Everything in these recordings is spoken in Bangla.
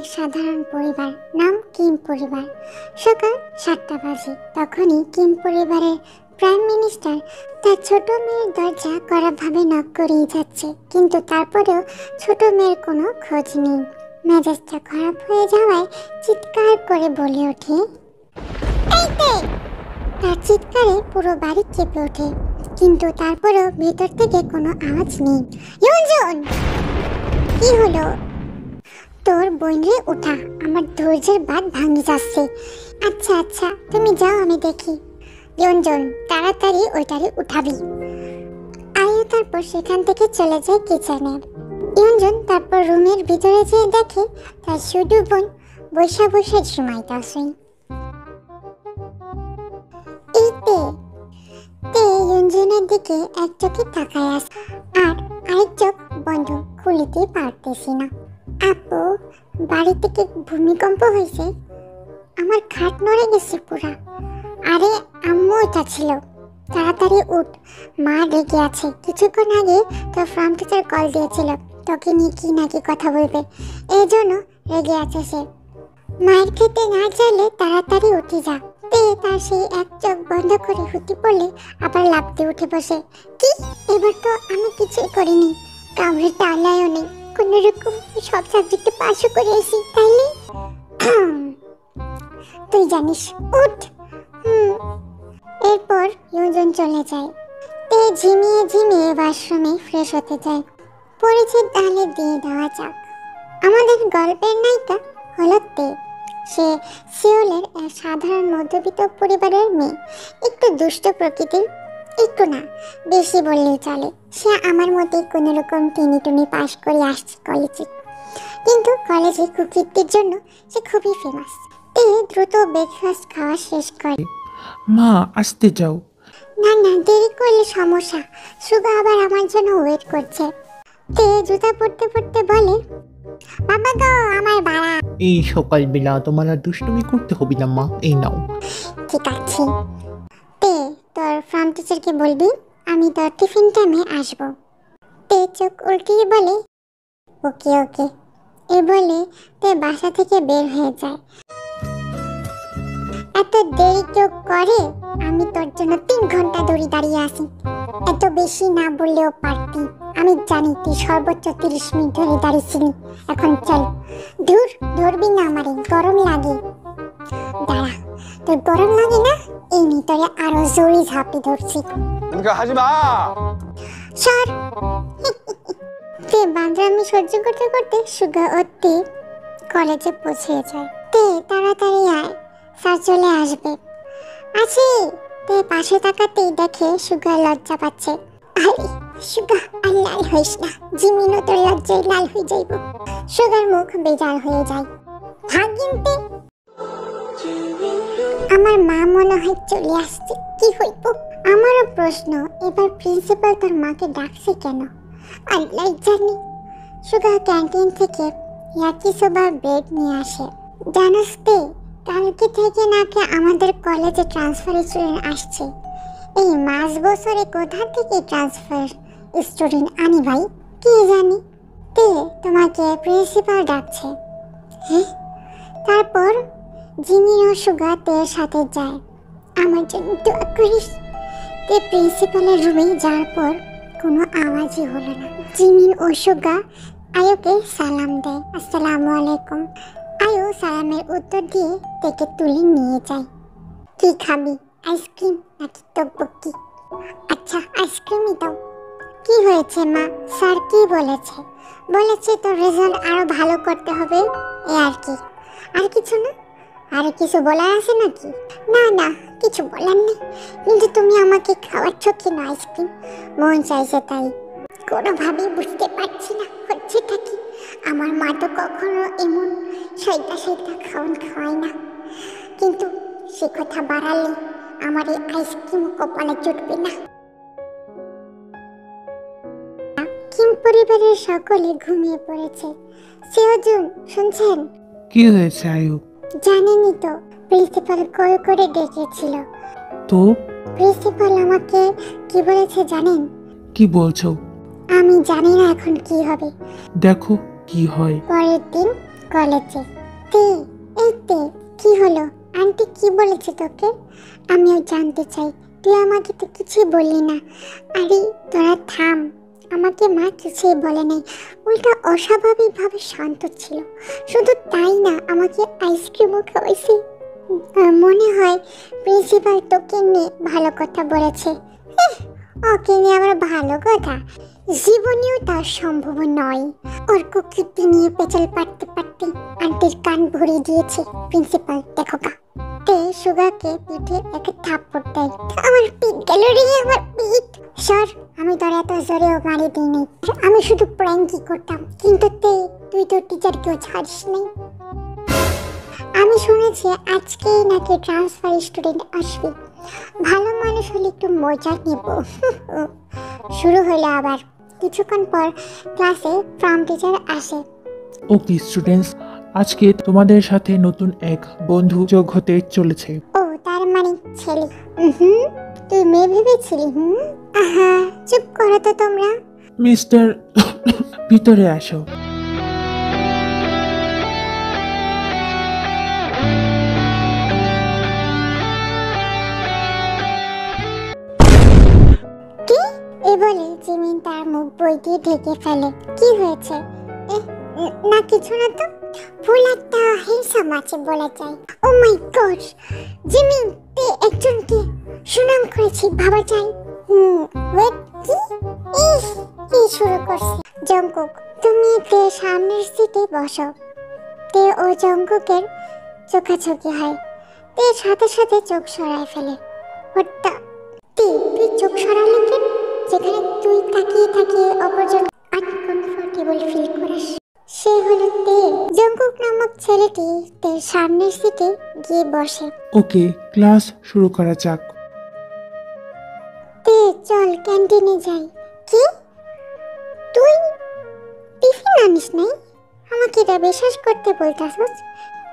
এক সাধারণ পরিবার, নাম কিম পরিবার। সকাল 7টা বাজে। তখনই কিম পরিবারের প্রাইম মিনিস্টার তার ছোট মেয়ের দরজা কড়াভাবে নক করেই যাচ্ছে, কিন্তু তারপরেও ছোট মেয়ের কোনো খোঁজ নেই। মেজাজটা খারাপ হয়ে যাওয়ায় চিৎকার করে বলে ওঠে, এই তে! তার চিৎকারে পুরো বাড়ি কেঁপে ওঠে, কিন্তু তারপরেও ভেতর থেকে কোনো আওয়াজ নেই। ইয়ঞ্জন! কি হলো? তোর বোনরে উঠা, আমার ধৈর্যের বাঁধ ভাঙে যাচ্ছে। আচ্ছা আচ্ছা, তুমি যাও, আমি দেখি। ইয়ঞ্জন, তাড়াতাড়ি ওইটারে উঠাবি। আয়ু তারপর সেখান থেকে চলে যায় কিচেনে। ইয়ঞ্জন তারপর রুমের ভিতরে যেয়ে দেখে তার শুধু বোন বসে বসে ঝিমাইতেছে। এই তে ইয়ঞ্জনের দিকে এক চোখে তাকায় আছে, আর আরেক চোখ বন্ধ, খুলিতে পারতেছি না। আপু, বাড়ি থেকে ভূমিকম্প হয়েছে, আমার খাট নড়ে গেছে পুরা। আরে আম্মু, এটা ছিল। তাড়াতাড়ি উঠ, মা রেগে আছে। কিছুক্ষণ আগে তোর ফ্রম টিচার কল দিয়েছিল, তোকে নিয়ে কি নাকি কথা বলবে, এই জন্য রেগে আছে সে। মায়ের খেতে না চাইলে তাড়াতাড়ি উঠে যা। তে তার সেই এক চোখ বন্ধ করে হুতি পড়লে আবার লাফ দিয়ে উঠে বসে। কি? এবার তো আমি কিছুই করিনি, কাউরে টালায়ও নেই, কোন রকম সব সাবজেক্টে পাশও করে এসি, তাইলে তুই জানিস। উঠ। এরপর ইয়ঞ্জন চলে যায়। তে ঝিমিয়ে ঝিমিয়ে ওয়াশরুমে ফ্রেশ হতে যায়। পরিচিত তাহলে দিয়ে দেওয়া যাক। আমাদের গল্পের নায়িকা হলো তে। সে সিওলের এক সাধারণ মধ্যবিত্ত পরিবারের মেয়ে, একটু দুষ্ট প্রকৃতির, একটু না বেশি বললেই চলে। সে আমার মতে কোনো রকম টেনে পাশ করে আসছে কলেজে, কিন্তু কলেজে কুকীর্তির জন্য সে খুবই ফেমাস। তে দ্রুত ব্রেকফাস্ট খাওয়া শেষ করে। মা, আসতে যাও। না না, দেরি করলে সমস্যা, সুগা আবার আমার জন্য ওয়েট করছে। তে জুতা পরতে পরতে বলে, বাবা গো, আমার বাড়া। এই সকালবেলা তোমার আর দুষ্টুমি করতে হবে না মা, এই নাও। ঠিক আছে। তে তোর ফ্রম টিচারকে বলবি আমি তোর টিফিন টাইমে আসবো। তে চোখ উল্টিয়ে বলে, ওকে ওকে। এ বলে তে বাসা থেকে বের হয়ে যায়। এত দেরি কেউ করে? আমি তোর জন্য 3 ঘন্টা ধরে দাঁড়িয়ে আছি। এত বেশি না বললেও পারতি, আমি জানি তুই সর্বোচ্চ 30 মিনিট ধরে দাঁড়িয়েছিলি। এখন চল। ধরবি না, আমারে গরম লাগে। দাঁড়া, তোর গরম লাগে না? এই নি তোরে আরো জোরে ঝাঁপি ধরছি। সর। তে বাঁদরামি সহ্য করতে করতে সুগা ও তে কলেজে পৌঁছে যায়। তে তাড়াতাড়ি আয়, স্যার চলে আসবে। আছি। তে পাশে তাকাতেই দেখে সুগা লজ্জা পাচ্ছে। আরে সুগা, আর লাল হইস না, জিমিনও তোর লজ্জায় লাল হয়ে যাইব। সুগার মুখ বেজার হয়ে যায়। ভাগিনতে, আমার মা মনে হয় চলে আসছে, কি হইব? আমারও প্রশ্ন, এবার প্রিন্সিপাল তার মাকে ডাকছে কেন? আল্লাহ জানি। সুগা ক্যান্টিন থেকে ইয়াকি সোবা ব্রেড নিয়ে আসে। জানোস তে, কালকে থেকে নাকি আমাদের কলেজে ট্রান্সফার স্টুডেন্ট আসছে। এই মাস বছরে কোথা থেকে ট্রান্সফার স্টুডেন্ট আনি ভাই, কি জানি। তে তোমাকে প্রিন্সিপাল ডাকছে। হ্যাঁ। তারপর জিমিন ও সুগা তের সাথে যায়। আমার জন্য দোয়া করিস। তে প্রিন্সিপালের রুমে যাওয়ার পর কোনো আওয়াজই হলো না। জিমিন ও সুগা আয়ুকে সালাম দেয়, আসসালামু আলাইকুম। আয়ু সালামের উত্তর দিয়ে তেকে তুলে নিয়ে যায়। কি খাবি, আইসক্রিম নাকি টকবকি? আচ্ছা, আইসক্রিমই দাও। কি হয়েছে মা? স্যার কি বলেছে? বলেছে তোর রেজাল্ট আরো ভালো করতে হবে, এই আর কি। আর কিছু না? আর কিছু বলার আছে নাকি? না না, কিছু বলার নেই, কিন্তু তুমি আমাকে খাওয়াচ্ছ কেন আইসক্রিম? মন চাইছে তাই। কোনোভাবেই বুঝতে পারছি না হচ্ছেটা কি। আমার মা তো কখনো এমন সৈতা খাওয়ান খাওয়ায় না, কিন্তু সে কথা বাড়ালে আমার এই আইসক্রিম কপালে জুটবে না। কিম পরিবারের সকলে ঘুমিয়ে পড়েছে। সেওজুন শুনছেন? কি হয়েছে আয়ু? জানেনই তো, প্রিন্সিপাল কল করে ডেকেছিল। তো প্রিন্সিপাল আমাকে কি বলেছে জানেন? কি বলছো? আমি জানি না এখন কি হবে। দেখো কি হয়। পরের দিন কলেজে। তে এই তে কি হলো? আন্টি কি বলেছে তোকে? আমিও জানতে চাই। তুই আমাকে তো কিছুই বললি না। আরে তোরা থাম, আমাকে মা কিছুই বলে নাই, উল্টা অস্বাভাবিকভাবে শান্ত ছিল। শুধু তাই না, আমাকে আইসক্রিমও খাওয়াইছে। মনে হয় প্রিন্সিপাল তোকে নিয়ে ভালো কথা বলেছে। ওকে নিয়ে আবার ভালো কথা? জীবনেও তার সম্ভব নয়। অর্ক কীর্তি নিয়ে পেঁচাল পারতে পারতে আন্টির কান ভরিয়ে দিয়েছে প্রিন্সিপাল। দেখো কা। তে সুগাকে পিঠে একটা থাপ্পড় দেয়। আমার পিঠ গেল রে, আমার পিঠ। সর, আমি তোর এত জোরেও মারি দিইনি, আমি শুধু প্র্যাঙ্কই করতাম। কিন্তু তুই তো টিচারকেও ছাড়িস নাই। আমি শুনেছি আজকে নাকি ট্রান্সফার স্টুডেন্ট আসবে। ভালো মানুষ হলে একটু মজা নেব। শুরু হলো আবার। কিছুক্ষণ পর ক্লাসে ফর্ম টিচার আসে। ওকে স্টুডেন্টস, আজকে তোমাদের সাথে নতুন এক বন্ধু যোগ হতে চলেছে। ও তার মানে ছেলে। তুই মেয়ে ভেবেছিলি? আহা, চুপ করো তো তোমরা। মিস্টার ভিতরে আসো। কি? এ বলে জিমিন তার মুখ বই দিয়ে ঢেকে ফেলে। কি হয়েছে? না কিছু না তো। ফুল একটা হ্যান্ডসাম আছে বলা যায়। ও মাই গড, জিমিন তে একজনকে সুনাম করেছি ভাবা যায়। ওয়েট, কি? ইস, কি শুরু করছে? জঙ্কুক, তুমি তে সামনের সিটে বসো। তে ও জঙ্কুকের চোখাচোখি হয়। তে সাথে সাথে চোখ সরায় ফেলে। হত্যা। তুই চোখ সরালি কেন? যেখানে তুই তাকিয়ে তাকিয়ে অপরজন আনকমফোর্টেবল ফিল করিস। সে হলো তে। জঙ্কুক নামক ছেলেটি তের সামনের সিটে গিয়ে বসে। ওকে, ক্লাস শুরু করা যাক। তে চল ক্যান্টিনে যাই। কি? তুই টিফিন আনিস নাই? আমাকে এটা বিশ্বাস করতে বলতাছস?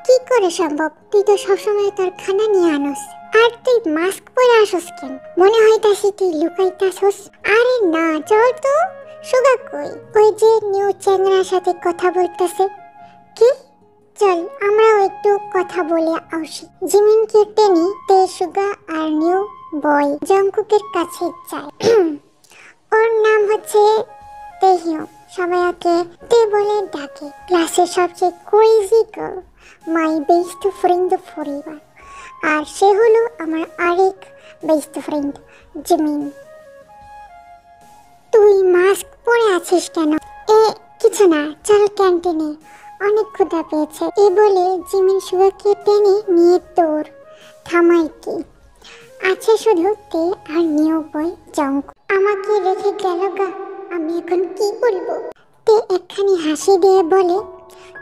কি করে সম্ভব? তুই তো সবসময় তোর খানা নিয়ে আনস। আর তুই মাস্ক পরে আসস কেন? মনে হইতাছে তুই লুকাইতাছস। আরে না, চল তো। সুগা কই? ওই যে নিউ চ্যাংড়ার সাথে কথা বলতেছে। কি? চল আমরাও একটু কথা বলে আসি। জিমিনকে টেনে তে সুগা আর নিউ বয় জঙ্কুকের কাছে যায়। ওর নাম হচ্ছে তেহিও, সবাই ওকে তে বলে ডাকে। ক্লাসের সবচেয়ে crazy girl, my best friend forever. আর সে হলো আমার আরেক বেস্ট ফ্রেন্ড জিমিন। তুই মাস্ক পরে আছিস কেন? কিছু না, চল ক্যান্টিনে, অনেক ক্ষুধা পেয়েছে। এ বলে জিমিন সুগাকে টেনে নিয়ে তোর থামাই কি আছে শুধু তে আর নিউ বয় জঙ্ক। আমাকে রেখে গেল গা, আমি এখন কি বলবো? তে একখানি হাসি দিয়ে বলে,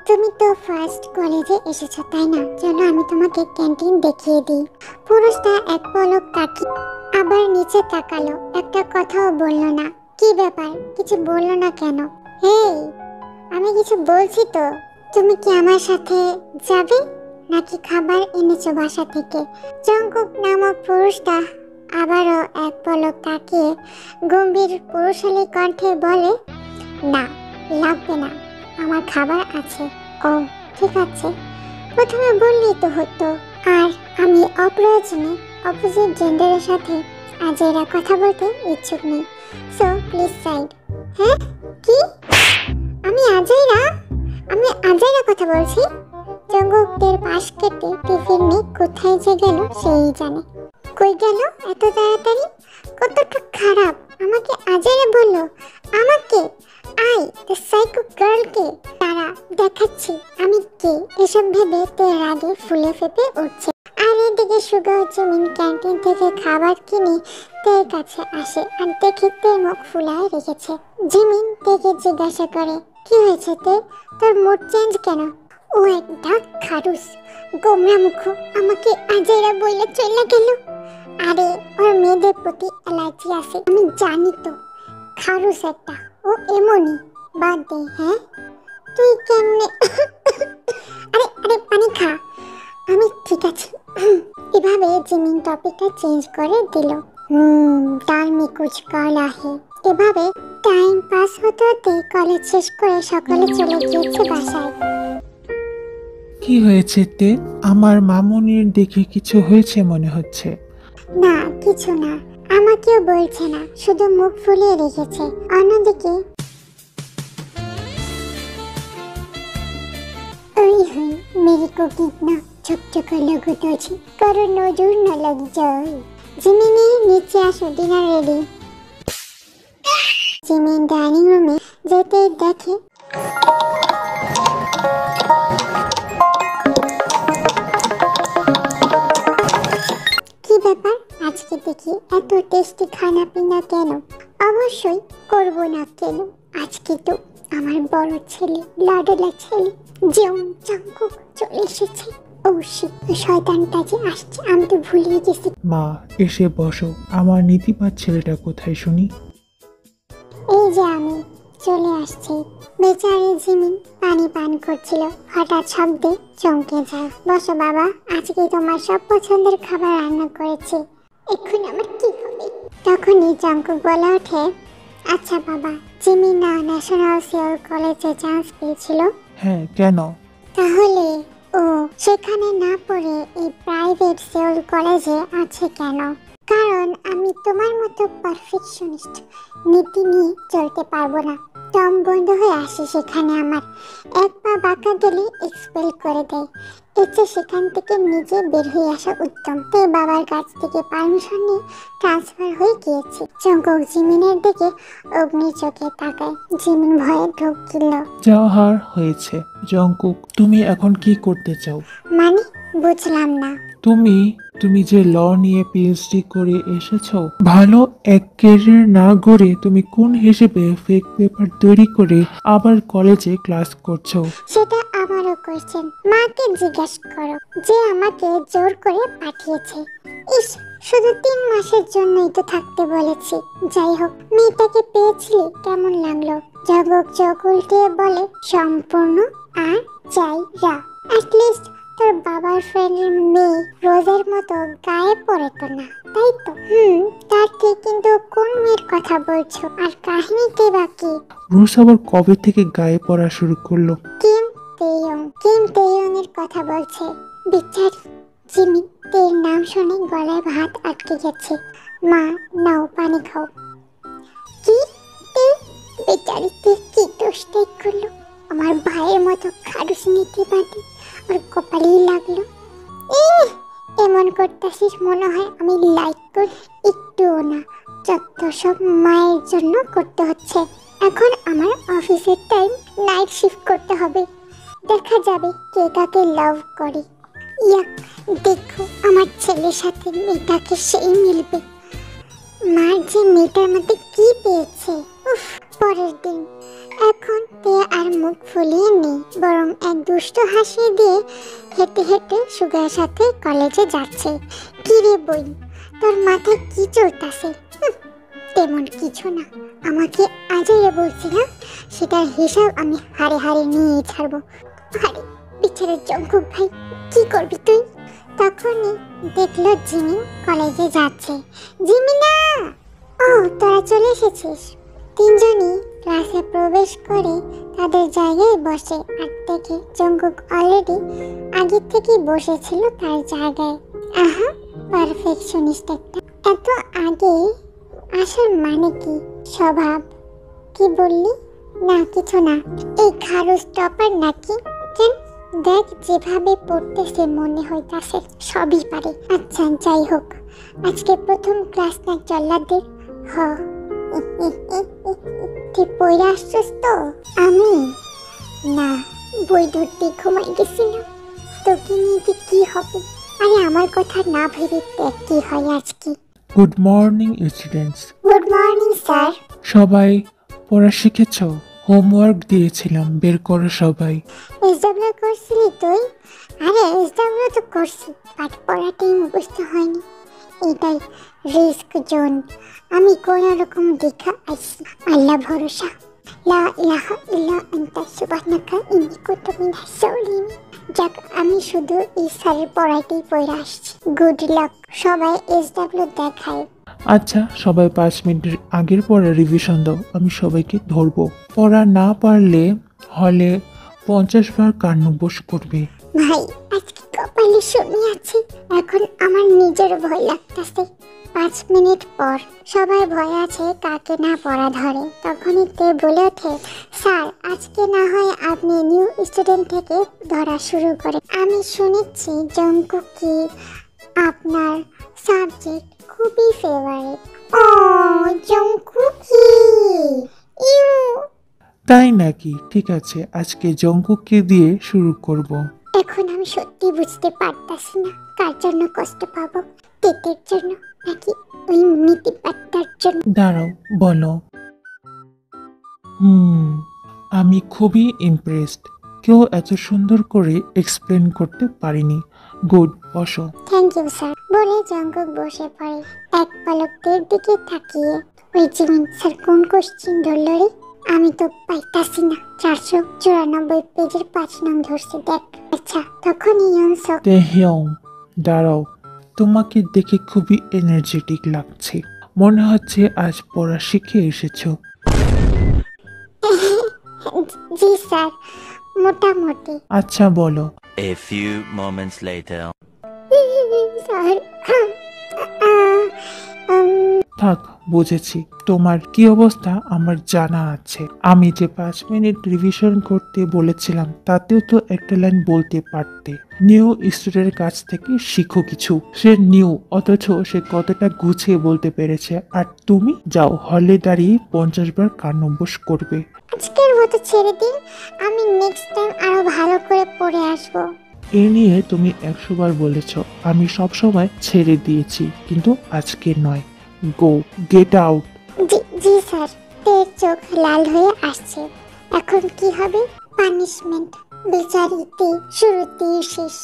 তুমি তো ফার্স্ট কলেজে এসেছো তাই না? চলো আমি তোমাকে ক্যান্টিন দেখিয়ে দিই। পুরুষটা এক পলক তাকিয়ে আবার নিচে তাকালো, একটা কথাও বললো না। কি ব্যাপার, কিছু বললো না কেন? হেই, আমি কিছু বলছি তো। তুমি কি আমার সাথে যাবে নাকি খাবার এনেছো বাসা থেকে? জঙ্কুক নামক পুরুষটা আবারও এক পলক তাকিয়ে গম্ভীর পুরুষালী কণ্ঠে বলে, না, লাগবে না, আমার খাবার আছে। ও ঠিক আছে, প্রথমে বললেই তো হতো। আর আমি অপ্রয়োজনে অপোজিট জেন্ডারের সাথে আজ এরা কথা বলতে ইচ্ছুক নেই। So please side. হ্যাঁ কি? আমি আজাইরা কথা বলছি? জঙ্কুকদের পাশ কেটে টিফিন নিয়ে কোথায় যে গেল সেই জানে। কই গেল এত তাড়াতাড়ি? কতটা খারাপ, আমাকে আজাইরা বললো। আমাকে? আই দ্য সাইকো গার্লকে? তারা দেখাচ্ছি আমি কে। এসব ভেবে তে রাগে ফুলে ফেপে উঠছে। আর এদিকে সুগা জিমিন ক্যান্টিন থেকে খাবার কিনে তের কাছে আসে আর দেখে তে মুখ ফুলায় রেখেছে। জিমিন তেকে জিজ্ঞাসা করে, কি হয়েছে তে, তোর মুড চেঞ্জ কেন? ও একটা খারুস, গোমরা মুখ আমাকে আজাইরা বইলে চলে গেল। আরে ওর মেয়েদের প্রতি অ্যালার্জি আছে আমি জানি তো। খারুস একটা, ও এমনই। বাদ দে। হ্যাঁ তুই কেমনে? আরে আরে পানি খা। আমি ঠিক আছে। এভাবে জিমিন টপিকটা চেঞ্জ করে দিল। ডাল মে কুছ কালা হে। এভাবে টাইম পাস হতে হতে কলেজ শেষ করে সকলে চলে গিয়েছে বাসায়। কি হয়েছে তে? আমার মামুনির দেখে কিছু হয়েছে মনে হচ্ছে। না কিছু না, আমাকেও বলছে না, শুধু মুখ ফুলিয়ে রেখেছে। অন্যদিকে ওই হই मेरे को कितना झकझक लगो तुझे करो नजर न लग जाए। जिमिनी नीचे আসো, ডিনার রেডি। জিমিন ডাইনিং রুমে যেতে দেখে কি ব্যাপার, আজকে দেখি এত টেস্টি খানা পিনা কেন? অবশ্যই করব না কেন, আজকে তো আমার বড় ছেলে, লাডলা ছেলে জঙ্কুক চলে এসেছে। ও শিট, শয়তানটা যে আসছে, আমি তো ভুলিয়ে গেছি। মা এসে বসো, আমার নীতিবাদ ছেলেটা কোথায় শুনি? এই যে আমি চলে আসছি। বেচারি জিমিন পানি পান করছিল, হঠাৎ শব্দে চমকে যায়। বসো বাবা, আজকে তোমার সব পছন্দের খাবার রান্না করেছি, এখন আমার কি হবে? তখনই জঙ্কুক বলে ওঠে, আচ্ছা বাবা, জিমিন না ন্যাশনাল সিওল কলেজে চান্স পেয়েছিল, হ্যাঁ কেন? তাহলে ও সেখানে না পড়ে এই প্রাইভেট সিওল কলেজে আছে কেন? কারণ আমি তোমার মতো পারফেকশনিস্ট নীতি নিয়ে চলতে পারবো না। দম বন্ধ হয়ে আসে সেখানে আমার, এক পা বাঁকা গেলে এক্সপেল করে দেয়। এর চেয়ে সেখান থেকে নিজে বের হয়ে আসা উত্তম। তে বাবার কাছ থেকে পারমিশন নিয়ে ট্রান্সফার হয়ে গিয়েছে। জঙ্কুক জিমিনের দিকে অগ্নি চোখে তাকায়। জিমিন ভয়ে ঢোক গেল। যা হার হয়েছে। জঙ্কুক, তুমি এখন কি করতে চাও? মানে বুঝলাম না। তুমি যে ল নিয়ে পিএইচডি করে এসেছো, ভালো এক ক্যারিয়ার না গড়ে তুমি কোন হিসেবে ফেক পেপার তৈরি করে আবার কলেজে ক্লাস করছো? সেটা আমারও কোয়েশ্চেন, মাকে জিজ্ঞেস করো যে আমাকে জোর করে পাঠিয়েছে। ইস, শুধু 3 মাসের জন্যই তো থাকতে বলেছি। যাই হোক, মেয়েটাকে পেয়েছিলি কেমন লাগলো? জগক চোখ উল্টিয়ে বলে, সম্পূর্ণ আর চাইরা। অ্যাটলিস্ট তোর বাবার ফ্রেন্ডের মেয়ে রোজের মতো গায়ে পড়ে তো না, তাই তো? তার ঠিক, কিন্তু কোন মেয়ের কথা বলছো? আর কাহিনীতে বাকি? রোজ আবার কবে থেকে গায়ে পড়া শুরু করলো? কিম তেয়ং এর কথা বলছে। বিচারি জিমিন তের নাম শুনে গলায় ভাত আটকে গেছে। মা নাও পানি খাও। কি তে? বেচারি তে কি দোষটাই করলো? আমার ভাইয়ের মতো খারুস নিতে পারি, ওর কপালেই লাগলো। এমন করতেছিস মনে হয় আমি লাইক করি, একটুও না। যত সব মায়ের জন্য করতে হচ্ছে। এখন আমার অফিসের টাইম, নাইট শিফট করতে হবে, দেখা যাবে কে কাকে লাভ করে। ইয়াক, দেখো আমার ছেলের সাথে মেয়েটাকে সেই মিলবে। মার যে মেয়েটার মধ্যে কি পেয়েছে। উফ, পরের দিন এখন তে আর মুখ ফুলিয়ে নেই, বরং এক দুষ্ট হাসি দিয়ে হেঁটে হেঁটে সুগার সাথে কলেজে যাচ্ছে। কি রে বই, তোর মাথায় কি চলতেছে? তেমন কিছু না, আমাকে আজই বলছিলাম, সেটার হিসাব আমি হারে হারে নিয়ে ছাড়বো। আরে পিছনে জঙ্কুক ভাই, কি করবি তুই? তখনই দেখলো জিমিন কলেজে যাচ্ছে। জিমিনা, ও তোরা চলে এসেছিস। তিনজনই ক্লাসে প্রবেশ করে তাদের জায়গায় বসে। আর দেখে জঙ্কুক অলরেডি আগে থেকেই বসেছিল তার জায়গায়। আহা, পারফেকশনিস্ট একটা। এত আগে আসার মানে কি? স্বভাব? কি বললি? না কিছু না। এই খারুস টপার নাকি? কেন দেখ যেভাবে পড়তেছে মনে হইতাছে সবই পারে। আচ্ছা যাই হোক, আজকে প্রথম ক্লাস না জল্লাদের? হ, তুই পড়ে আসছিস তো? আমি না, বই ধরতে ঘুমাই গেছিলাম। তোকে নিয়ে যে কি হবে? আরে আমার কথা না ভেবে দেখ কি হয় আজকে। Good morning students. Good morning sir. সবাই পড়া শিখেছ? হোমওয়ার্ক দিয়েছিলাম, বের করো সবাই। এসডব্লিউ করছিলি তুই? আরে এসডব্লিউ তো করছি, বাট পড়াটাই মুখস্থ হয়নি। এটাই রিস্ক জোন। আমি কোনো রকম দেখা আইছি, আল্লাহ ভরসা। লা ইলাহা ইল্লা আনতা সুবহানাকা ইন্নী কুনতু মিনাজ জালিমিন। যাক, আমি শুধু এই স্যারের পড়াইতেই পড়ে আসছি। Good luck. সবাই এসডব্লিউ দেখায়। আচ্ছা, সবাই 5 মিনিটের আগের পরে রিভিশন দাও, আমি সবাইকে ধরবো। পড়া না পারলে হলে 50 বার কান্নবোস করবে। ভাই আজকে কপালে শনি আছে। এখন আমার নিজের ভয় লাগতেছে। 5 মিনিট পর সবাই ভয় আছে কাকে না পড়া ধরে। তখনই তে বলে ওঠে, স্যার আজকে না হয় আপনি নিউ স্টুডেন্ট থেকে ধরা শুরু করে। আমি শুনেছি জঙ্কুক কি আপনার সাবজেক্ট খুবই ফেভারিট। O Jungkook you. তাই নাকি? ঠিক আছে, আজকে জঙ্কুককে দিয়ে শুরু করব। এখন আমি সত্যি বুঝতে পারতাছি না কার জন্য কষ্ট পাবো, তেতের জন্য নাকি ওই নীতিপাত্তার জন্য। দাঁড়াও, বলো। আমি খুবই ইমপ্রেসড। কেউ এত সুন্দর করে এক্সপ্লেন করতে পারিনি। গুড, বসো। থ্যাংক ইউ স্যার বলে জঙ্কুক বসে পড়ে। এক পলক তের দিকে তাকিয়ে, ওই জিমিন স্যার কোন কোশ্চিন ধরল রে? আমি তো পাইতাছি না। 494 পেজের 5 নং ধরছে দেখ। আচ্ছা তখনই ইয়নসক। তেহইয়ং, দাঁড়াও। তোমাকে দেখে খুবই এনার্জেটিক লাগছে। মনে হচ্ছে আজ পড়া শিখে এসেছো। জি স্যার, মোটামুটি। আচ্ছা বলো। A few moments later. Sir থাক, বুঝেছি তোমার কি অবস্থা আমার জানা আছে। আমি যে 5 মিনিট রিভিশন করতে বলেছিলাম তাতেও তো একটা লাইন বলতে পারতে। নিউ স্টুডেন্টের কাছ থেকে শিখো কিছু। সে নিউ, অথচ সে কতটা গুছিয়ে বলতে পেরেছে। আর তুমি যাও হলে দাঁড়িয়ে 50 বার কান অভ্যাস করবে। আজকের মতো ছেড়ে দিন, আমি নেক্সট টাইম আরো ভালো করে পড়ে আসবো। এ নিয়ে তুমি 100 বার বলেছ। আমি সবসময় ছেড়ে দিয়েছি, কিন্তু আজকে নয়। গো, গেট আউট। জি জি স্যার। তের চোখ লাল হয়ে আসছে। এখন কি হবে? পানিশমেন্ট। বিচারিতে শুরুতেই শেষ।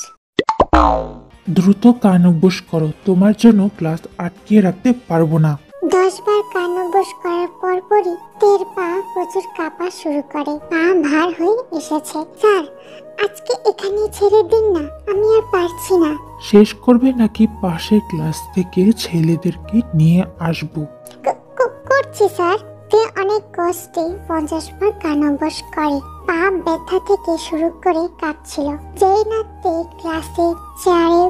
দ্রুত কান অভ্যাস করো, তোমার জন্য ক্লাস আটকে রাখতে পারবো না। 10 বার কান অভ্যাস করার পরপরই তের পা প্রচুর কাঁপা শুরু করে। পা ভার হয়ে এসেছে। স্যার আজকে এখানে ছেড়ে দিন না, আমি আর পারছি না। শেষ করবে নাকি পাশের ক্লাস থেকে ছেলেদেরকে নিয়ে আসবো? করছি স্যার। তে অনেক কষ্টে 50 বার কান অভ্যাস করে। পা ব্যথা থেকে শুরু করে কাঁপছিল। যেই না তে ক্লাসে চেয়ারে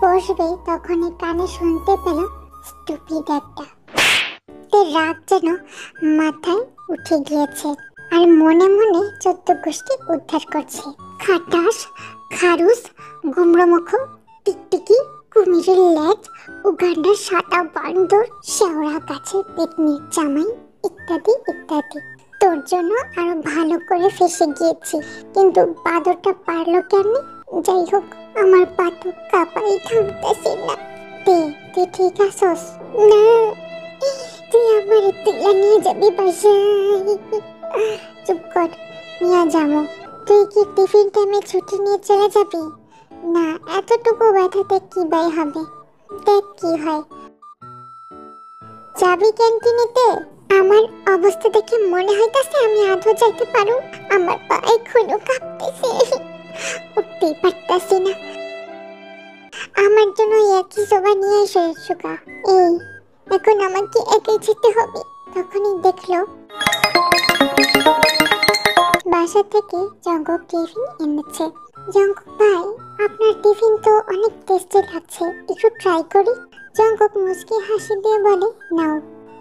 বসবে তখনই কানে শুনতে পেল স্টুপিড একটা। তে রাগ যেন মাথায় উঠে গিয়েছে আর মনে মনে 14 গোষ্ঠী উদ্ধার করছে। খাটাস, খারুস, গুমড়োমুখ, টিকটিকি, কুমিরের লেজ, উগান্ডার সাদা বান্দর, শেওড়া গাছের পেটনির জামাই ইত্যাদি ইত্যাদি। তোর জন্য আরো ভালো করে ফেসে গিয়েছি, কিন্তু বাদরটা পারলো কেমনে? যাই হোক, আমার পা তো কাঁপাই থামতেছে না। তুই ঠিক আছস? না, তুই আমার তুলে নিয়ে যাবি বাসায়। চুপ কর, নিয়ে যাবো। তুই কি টিফিন টাইমে ছুটি নিয়ে চলে যাবি? না, এতটুকু ব্যথাতে কি বাই হবে, দেখ কি হয়। যাবি ক্যান্টিনেতে? আমার অবস্থা দেখে মনে হইতাছে আমি আধো যাইতে পারো। আমার পা এখনো কাঁপতেছে, উঠতেই পারতাছি না। আমার জন্য একই সোফা নিয়ে এসো সুগা। এই এখন আমাকে একাই যেতে হবে। তখনই দেখলো বাসা থেকে জঙ্কুক টিফিন এনেছে। জঙ্কুক ভাই, আপনার টিফিন তো অনেক টেস্টি লাগছে, একটু ট্রাই করি। জঙ্কুক মুচকি হাসি দিয়ে বলে, নাও।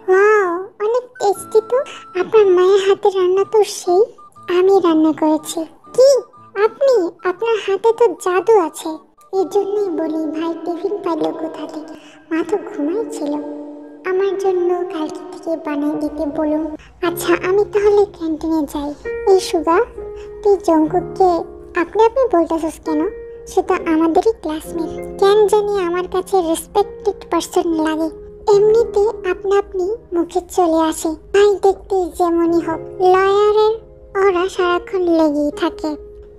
ওয়াও, অনেক টেস্টি তো। আপনার মায়ের হাতে রান্না তো সেই। আমি রান্না করেছি। কি? আপনি? আপনার হাতে তো জাদু আছে। এই জন্যই বলি ভাই টিফিন পাইলো কোথা থেকে? মা তো ঘুমাইছিল। আমার জন্য কালকে থেকে বানিয়ে দিতে বলুন। আচ্ছা আমি তাহলে ক্যান্টিনে যাই। এই সুগা, তুই জঙ্কুককে আপনি আপনি বলতেছিস কেন? সে তো আমাদেরই ক্লাসমেট। কেন জানি আমার কাছে রেসপেক্টেড পারসন লাগে। এমনিতে আপনা আপনি মুখে চলে আসে। ভাই দেখতে যেমনই হোক, লয়ারের ওরা সারাক্ষণ লেগেই থাকে।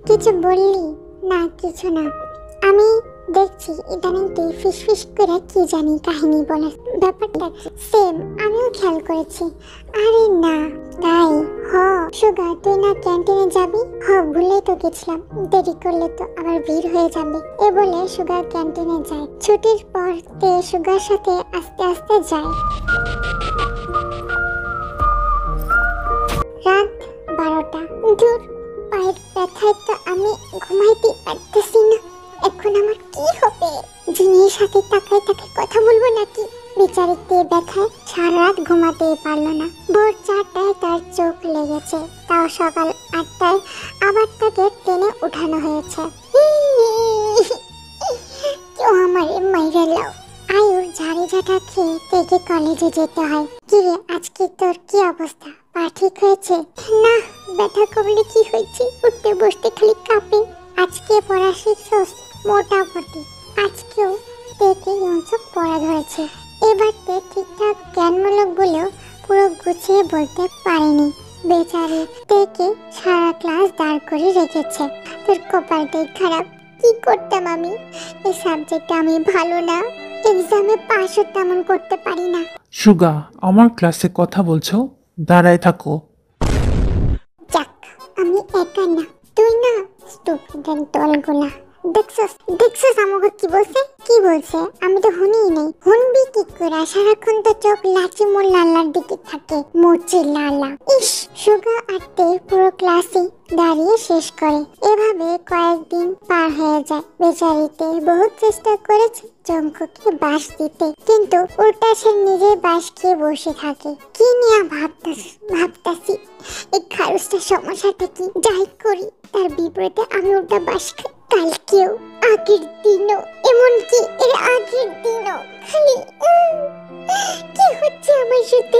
কিছু বললি? না কিছু না। আমি দেখছি ইদানিং তুই ফিস ফিস করে কি জানি কাহিনী বলে। ব্যাপারটা সেম, আমিও খেয়াল করেছি। আরে না, তাই? হ সুগা, তুই না ক্যান্টিনে যাবি? হ, ভুলে তো গেছিলাম। দেরি করলে তো আবার ভিড় হয়ে যাবে। এ বলে সুগা ক্যান্টিনে যায়। ছুটির পর তে সুগার সাথে আস্তে আস্তে যায়। রাত 12টা। দূর, পায়ের ব্যথায় তো আমি ঘুমাইতে পারতেছি না। সাথে তাকায় তাকায় কথা বলবো নাকি? বেচারি তে ব্যথায় সারা রাত ঘুমাতেই পারলো না। ভোর 4টায় তার চোখ লেগেছে, তাও সকাল 8টায় আবার তাকে টেনে উঠানো হয়েছে। কেউ আমারে মাইরা লাও। আয়ুর ঝাড়ি ঝাঁটা খেয়ে তেকে কলেজে যেতে হয়। কিরে, আজকে তোর কি অবস্থা? পা ঠিক হয়েছে? না, ব্যথা কমলে কি হয়েছে, উঠতে বসতে খালি কাঁপে। আজকে পড়া শিখছস? মোটামুটি। আজকেও তেকে ইউসুফ পড়া ধরেছে। এবার তে ঠিকঠাক জ্ঞানমূলক বলেও পুরো গুছিয়ে বলতে পারেনি। বেচারি তেকে সারা ক্লাস দাঁড় করে রেখেছে। তোর কপালটাই খারাপ। কি করতাম আমি? এই সাবজেক্টে আমি ভালো না, এক্সামে পাশও তেমন করতে পারি না। সুগা, আমার ক্লাসে কথা বলছো? দাঁড়ায় থাকো। যাক, আমি একা না, তুই না, স্টুডেন্ট দলগুলা। দেখছস আমাকে কি বলছে? কি বলছে? আমি তো শুনিই নেই। শুনবি কি করে? সারাক্ষণ তো চোখ লাচি মোর লালার দিকে থাকে, মোচে লালা। ইস, সুগা আটতে পুরো ক্লাসে দাঁড়িয়ে শেষ করে। এভাবে কয়েকদিন পার হয়ে যায়। বেচারিতে বহুত চেষ্টা করেছে জঙ্কুকে বাস দিতে, কিন্তু উল্টা সে নিজের বাস খেয়ে বসে থাকে। কি নিয়ে ভাবতাছি এই খারুসটার সমস্যাটা কি? যাই করি তার বিপরীতে আমি উল্টা বাস খাই। কালকেও, আগের দিনও, এমনকি এর আগের দিনও খালি কি হচ্ছে আমার সাথে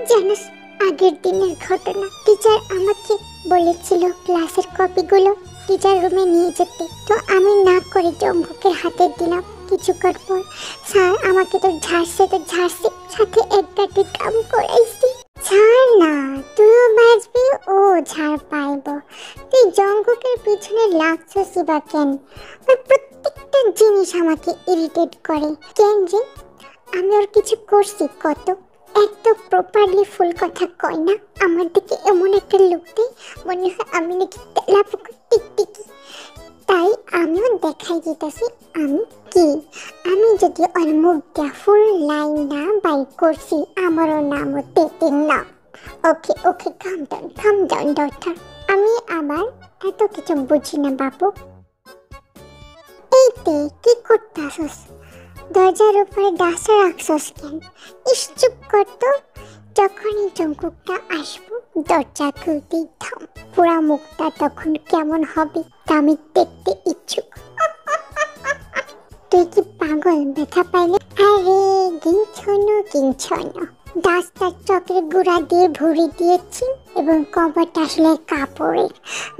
জানিস? আগের দিনের ঘটনা, টিচার আমাকে বলেছিল ক্লাসের কপিগুলো টিচার রুমে নিয়ে যেতে, তো আমি না করে জঙ্কুকের হাতে দিলাম। কিছুক্ষণ পর স্যার আমাকে তো ঝাড়ছে সাথে একটা কাম করাইছি। ছাড় না, তুইও বাঁচবি, ও ঝাড় পাইব। তুই জঙ্কুকের পিছনে লাগছিস বা কেন? ওর প্রত্যেকটা জিনিস আমাকে ইরিটেট করে। কেন রে? আমি ওর কিছু করছি কত? এত প্রপারলি ফুল কথা কয় না। আমার দিকে এমন একটা লুক দেয়, মনে হয় আমি নাকি তেলাপোকা টিকটিকি। তাই আমিও দেখাই দিতেছি আমি কি। আমি যদি ওর মুখ দিয়া ফুল লাইন না বাই করছি, আমারও নামও তেতিন না। ওকে কাম ডাউন ডক্টর। আমি আবার এত কিছু বুঝি না বাবু। এইতে কি করতাছস? দরজার উপরে ডাসা রাখছস কেন? চুপ করতো। যখনই জঙ্কুকটা আসবো দরজা খুলতেই থাম। পুরা মুখটা তখন কেমন হবে তা আমি দেখতে ইচ্ছুক। তুই কি পাগল? ব্যথা পাইলে? আরে গিনছনো। ডাস্টার চকের গুঁড়া দিয়ে ভরে দিয়েছি এবং কভারটা আসলে কাপড়ের।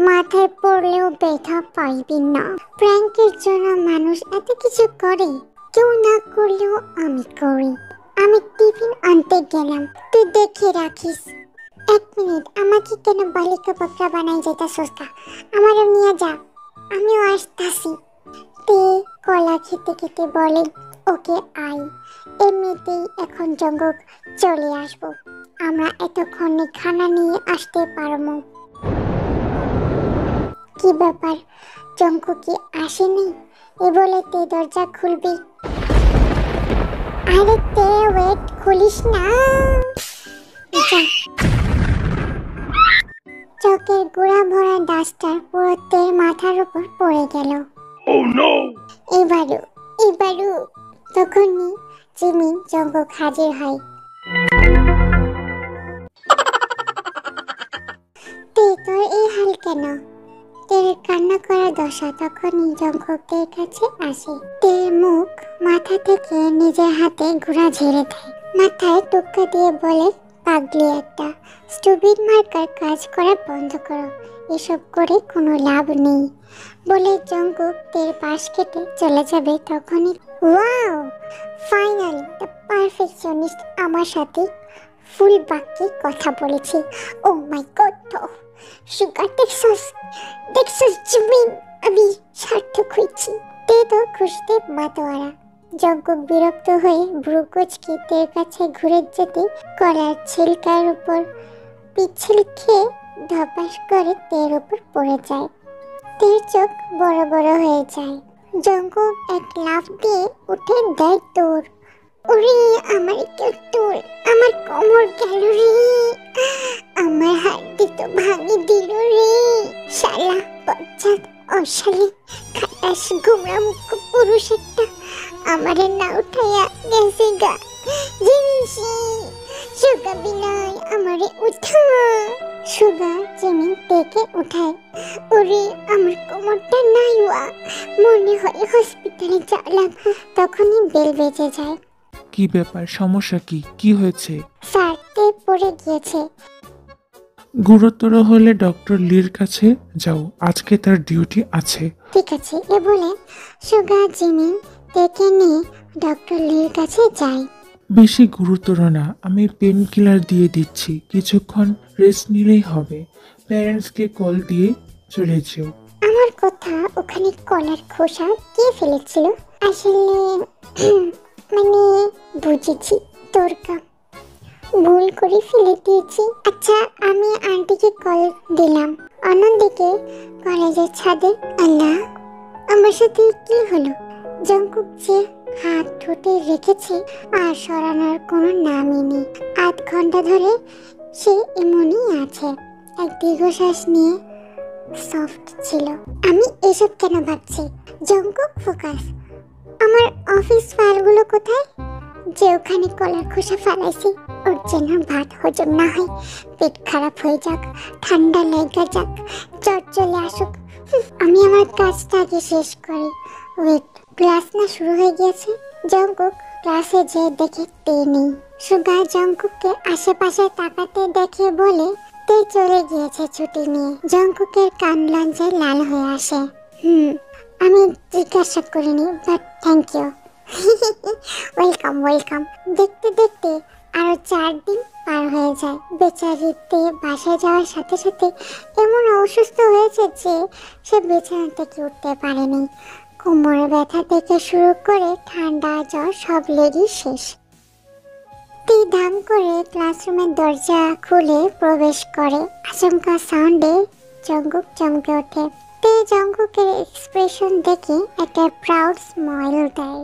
মাথায় পড়লেও ব্যথা পাইবি না। প্র্যাঙ্কের জন্য মানুষ এত কিছু করে, কেউ না করলেও আমি করি। আমি টিফিন আনতে গেলাম, তুই দেখে রাখিস। 1 মিনিট, আমাকে কেন বালিকা বকরা বানাই যেতেছস? আমারও নিয়ে যা, আমিও আসতাছি। তে কলা খেতে খেতে বলে, ওকে আই। এমনিতেই এখন জঙ্কুক চলে আসবো, আমরা এতক্ষণে খানা নিয়ে আসতে পারবো। কি ব্যাপার, জঙ্কুক কি আসেনি? এ বলে তে দরজা খুলবি। আরে তে ওয়েট, খুলিস না। চকের গুঁড়া ভরা ডাস্টার পুরো তের মাথার উপর পড়ে গেল। এবারও তখনই জিমিন জঙ্কুক হাজির হয়। তে তোর এই হাল কেন? তের কান্না করা দশা তখনই জঙ্কুকের কাছে আসে। তের মুখ মাথা থেকে নিজের হাতে ঘোড়া ঝেড়ে দেয়, মাথায় টুক্কা দিয়ে বলে, পাগলি একটা, স্টুপিড মার্কার কাজ করা বন্ধ করো, এসব করে কোনো লাভ নেই। বলে জঙ্কুক তের পাশ কেটে চলে যাবে তখনই, ওয়াও, ফাইনালি দ্য পারফেকশনিস্ট আমার সাথে ফুল বাক্যে কথা বলেছে। ও মাই গড, সুগার দেখছস জিমিন, আমি সার্থক হয়েছি। তে তো খুশিতে মাতোয়ারা। জঙ্কুক বিরক্ত হয়ে ভ্রু কুঁচকে তের কাছে ঘুরে যেতে কলার ছিলকার উপর পিছল খেয়ে ধপাস করে তের উপর পড়ে যায়। তের চোখ বড় বড় হয়ে যায়। জঙ্কুক এক লাফ দিয়ে উঠে দেয় দৌড়। ওরে আমার তোর, আমার কোমর গেল রে, আমার হাড়টি তো ভাঙে দিল রে। শালা বজ্জাত অশালী খাটাস গোমরা মুখ পুরুষ একটা, আমারে না উঠাইয়া গেছে গা। জিমিসি সুগা বিনয় আমারে উঠা। সুগা জিমিন থেকে উঠায়। ওরে আমার কোমরটা নাইওয়া, মনে হয় হসপিটালে যাওয়া লাগবে। তখনই বেল বেজে যায়। কি ব্যাপার, সমস্যা কি? কি হয়েছে? স্যার তে পড়ে গিয়েছে। গুরুতর হলে ডক্টর লির কাছে যাও, আজকে তার ডিউটি আছে। ঠিক আছে, এ বলে সুগা জিমিন ডেকে নিয়ে ডক্টর লির কাছে যায়। বেশি গুরুতর না, আমি পেন কিলার দিয়ে দিচ্ছি, কিছুক্ষণ রেস্ট নিলেই হবে। প্যারেন্টসকে কল দিয়ে চলে যেও। আমার কথা, ওখানে কলার খোসা কে ফেলেছিল? আসলে মানে বুঝেছি, তোর কাম, ভুল করে ফেলে দিয়েছি। আচ্ছা, আমি আন্টিকে কল দিলাম। অন্যদিকে কলেজের ছাদে আল্লাহ, আমার সাথে কি হলো? জঙ্কুক যে হাত ঠোঁটে রেখেছে আর সরানোর কোনো নামই নেই। 8 ঘন্টা ধরে সে এমনই আছে। এক দীর্ঘশ্বাস নিয়ে সফট ছিল। আমি এসব কেন ভাবছি? Jungkook focus. আমার অফিস ফাইলগুলো কোথায়? যে ওখানে কলার খোসা ফেলাইছি, ওর যেন ভাত হজম না হয়, পেট খারাপ হয়ে যাক, ঠান্ডা লেগে যাক, জ্বর চলে আসুক। আমি আমার কাজটা আগে শেষ করি। ওয়েট, ক্লাস না শুরু হয়ে গিয়েছে? জঙ্কুক ক্লাসে যে দেখে তে নেই। সুগা জঙ্কুককে আশেপাশে তাকাতে দেখে বলে তে চলে গিয়েছে ছুটি নিয়ে। জঙ্কুকের কান লজ্জায় লাল হয়ে আসে। আমি জিজ্ঞাসা করিনি, but thank you. Welcome welcome. দেখতে দেখতে আরো 4 দিন পার হয়ে যায়। বেচারিতে বাসায় যাওয়ার সাথে সাথে এমন অসুস্থ হয়েছে যে সে বিছানা থেকে উঠতে পারেনি। কোমরে ব্যথা থেকে শুরু করে ঠান্ডা জ্বর সব লেগেই শেষ। ধাম করে ক্লাসরুমের দরজা খুলে প্রবেশ করে। আচমকা সাউন্ডে জঙ্কুক চমকে ওঠে। তে জঙ্কুকের এক্সপ্রেশন দেখে একটা প্রাউড স্মাইল দেয়।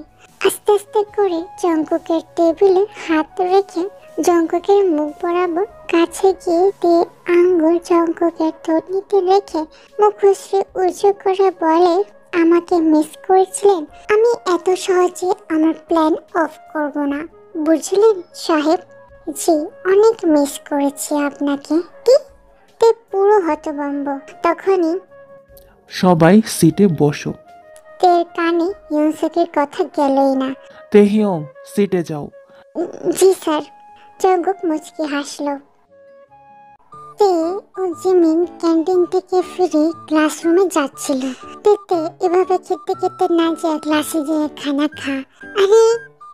আস্তে আস্তে করে জঙ্কুকের টেবিলে হাত রেখে জঙ্কুকের মুখ বরাবর কাছে গিয়ে তে আঙ্গুল জঙ্কুকের থুতনিতে রেখে মুখশ্রী উঁচু করে বলে, আমাকে মিস করেছিলেন? আমি এত সহজে আমার প্ল্যান অফ করব না, বুঝলেন সাহেব? জি, অনেক মিস করেছি আপনাকে। কি? তে পুরো হতভম্ব। তখনই সবাই সিটে বসো। তের কানে ইউনসুকের কথা গেলই না। তেহিয়ং, সিটে যাও। জি স্যার। জঙ্কুক মুচকি হাসলো। তে ও জিমিন ক্যান্টিন থেকে ফিরে ক্লাসরুমে যাচ্ছিল। তে এভাবে খেতে খেতে না যে ক্লাসে যে খানা খা। আরে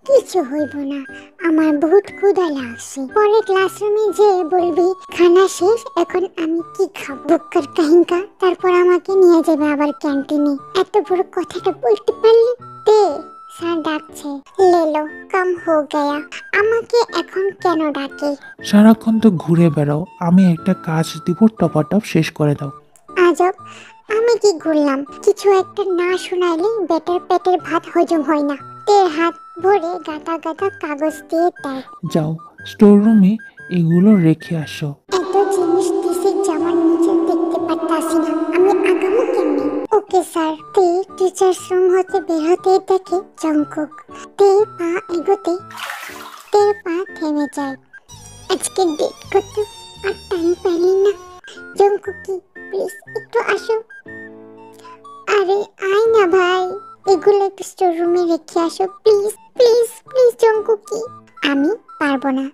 কিছু হইব না, আমার বহুত ক্ষুধা লাগছে। পরে ক্লাসরুমে যে বলবি খানা শেষ, এখন আমি কি খাবো? বুক্কার কাহিঙ্কা। তারপর আমাকে নিয়ে যাবে আবার ক্যান্টিনে। এত বড় কথাটা বলতে পারলি? তে স্যার ডাকছে। লেলো কাম হো গয়া। আমাকে এখন কেন ডাকে? সারাক্ষণ তো ঘুরে বেড়াও, আমি একটা কাজ দিব, টপাটপ শেষ করে দাও। আজব, আমি কি ঘুরলাম? কিছু একটা না শোনাইলে বেটার পেটের ভাত হজম হয় না। তের হাত ভরে গাদা গাদা কাগজ দিয়ে দেয়। যাও, স্টোর রুমে এগুলো রেখে আসো। এত জিনিস দিছে জামার নিচে দেখতে পারতাছি না, আমি আগামো কেমনে? Okay sir. তে টিচার্স রুম হতে বের হতে দেখে জঙ্কুক। তে পা এগোতে তের পা থেমে যায়। আজকে ডেট কত? আর টাইম পাইলি না? জঙ্কুক কি প্লিজ একটু আসো। আরে আয় না ভাই, এগুলো একটু স্টোর রুমে রেখে আসো প্লিজ প্লিজ প্লিজ। জঙ্কুকি, আমি পারবো না,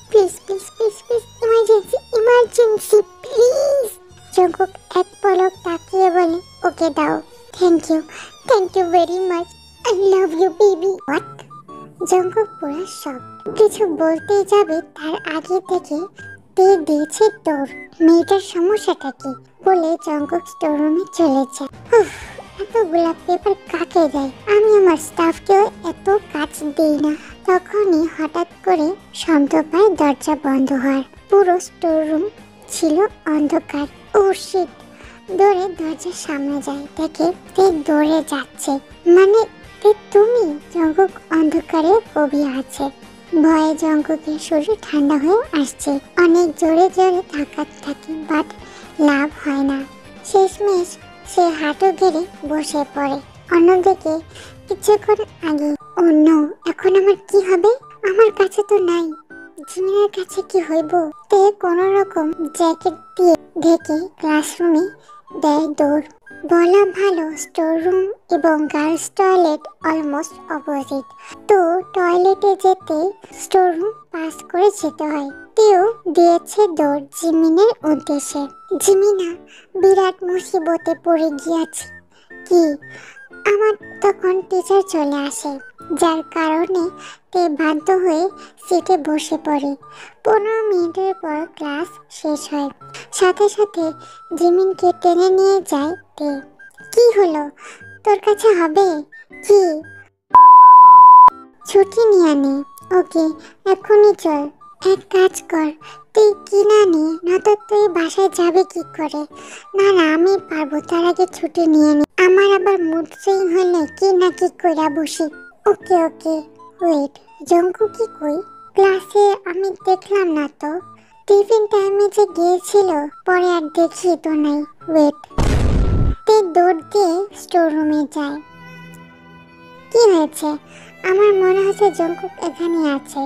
please please please please, emergency emergency please. Jungkook এক পলক তাকিয়ে বলে, ওকে দাও। Thank you very much, I love you baby. What? Jungkook পুরো শক। কিছু বলতে যাবে তার আগে থেকে তে দিয়েছে দৌড়। মেয়েটার সমস্যাটা কি বলে জঙ্কুক স্টোর রুমে চলে যায়। এত গোলাপ পেপার কাকে দেয়? আমি আমার স্টাফকেও এত কাজ দিই না। তখনই হঠাৎ করে শব্দ পায় দরজা বন্ধ হওয়ার। পুরো স্টোর রুম ছিল অন্ধকার। ও শিট! দৌড়ে দরজার সামনে যায়, দেখে তে দৌড়ে যাচ্ছে। মানে তে তুমি? জঙ্কুক অন্ধকারে কবি আছে। ভয়ে জঙ্কুকের শরীর ঠান্ডা হয়ে আসছে। অনেক জোরে জোরে ধাক্কাতে থাকে, বাট লাভ হয় না। শেষমেশ সে হাঁটু গেড়ে বসে পড়ে। অন্যদিকে কিছুক্ষণ আগে ও নো, এখন আমার কি হবে? আমার কাছে তো নাই। জিমিনের কাছে কি হইব? তে কোন রকম জ্যাকেট দিয়ে ঢেকে ক্লাসরুমে দেয় দৌড়। বলা ভালো স্টোর রুম এবং গার্লস টয়লেট অলমোস্ট অপোজিট, তো টয়লেটে যেতে স্টোর রুম পাস করে যেতে হয়। তেও দিয়েছে দৌড় জিমিনের উদ্দেশ্যে। জিমিনা বিরাট মুসিবতে পড়ে গিয়েছে। কি? আমার তখন টিচার চলে আসে, যার কারণে তে বাধ্য হয়ে সিটে বসে পড়ে। 15 মিনিটের পর ক্লাস শেষ হয়। সাথে সাথে জিমিনকে টেনে নিয়ে যায় তে। কি হলো? তোর কাছে হবে কি? ছুটি নিয়ে নে। ওকে, এখনই চল। এক কাজ কর, তুই কি না নে, না তো তুই বাসায় যাবে কি করে? না না, আমি পারবো, তার আগে ছুটি নিয়ে নে। আমার আবার মুড সুইং হলে কি না কি কইরা বসি। ওকে ওকে, ওয়েট, জঙ্কু কি কই? ক্লাসে আমি দেখলাম না তো। টিফিন টাইমে যে গিয়েছিল, পরে আর দেখি তো নাই। ওয়েট। তে দৌড় দিয়ে স্টোর রুমে যায়। কি হয়েছে? আমার মনে হচ্ছে জঙ্কুক এখানে আছে।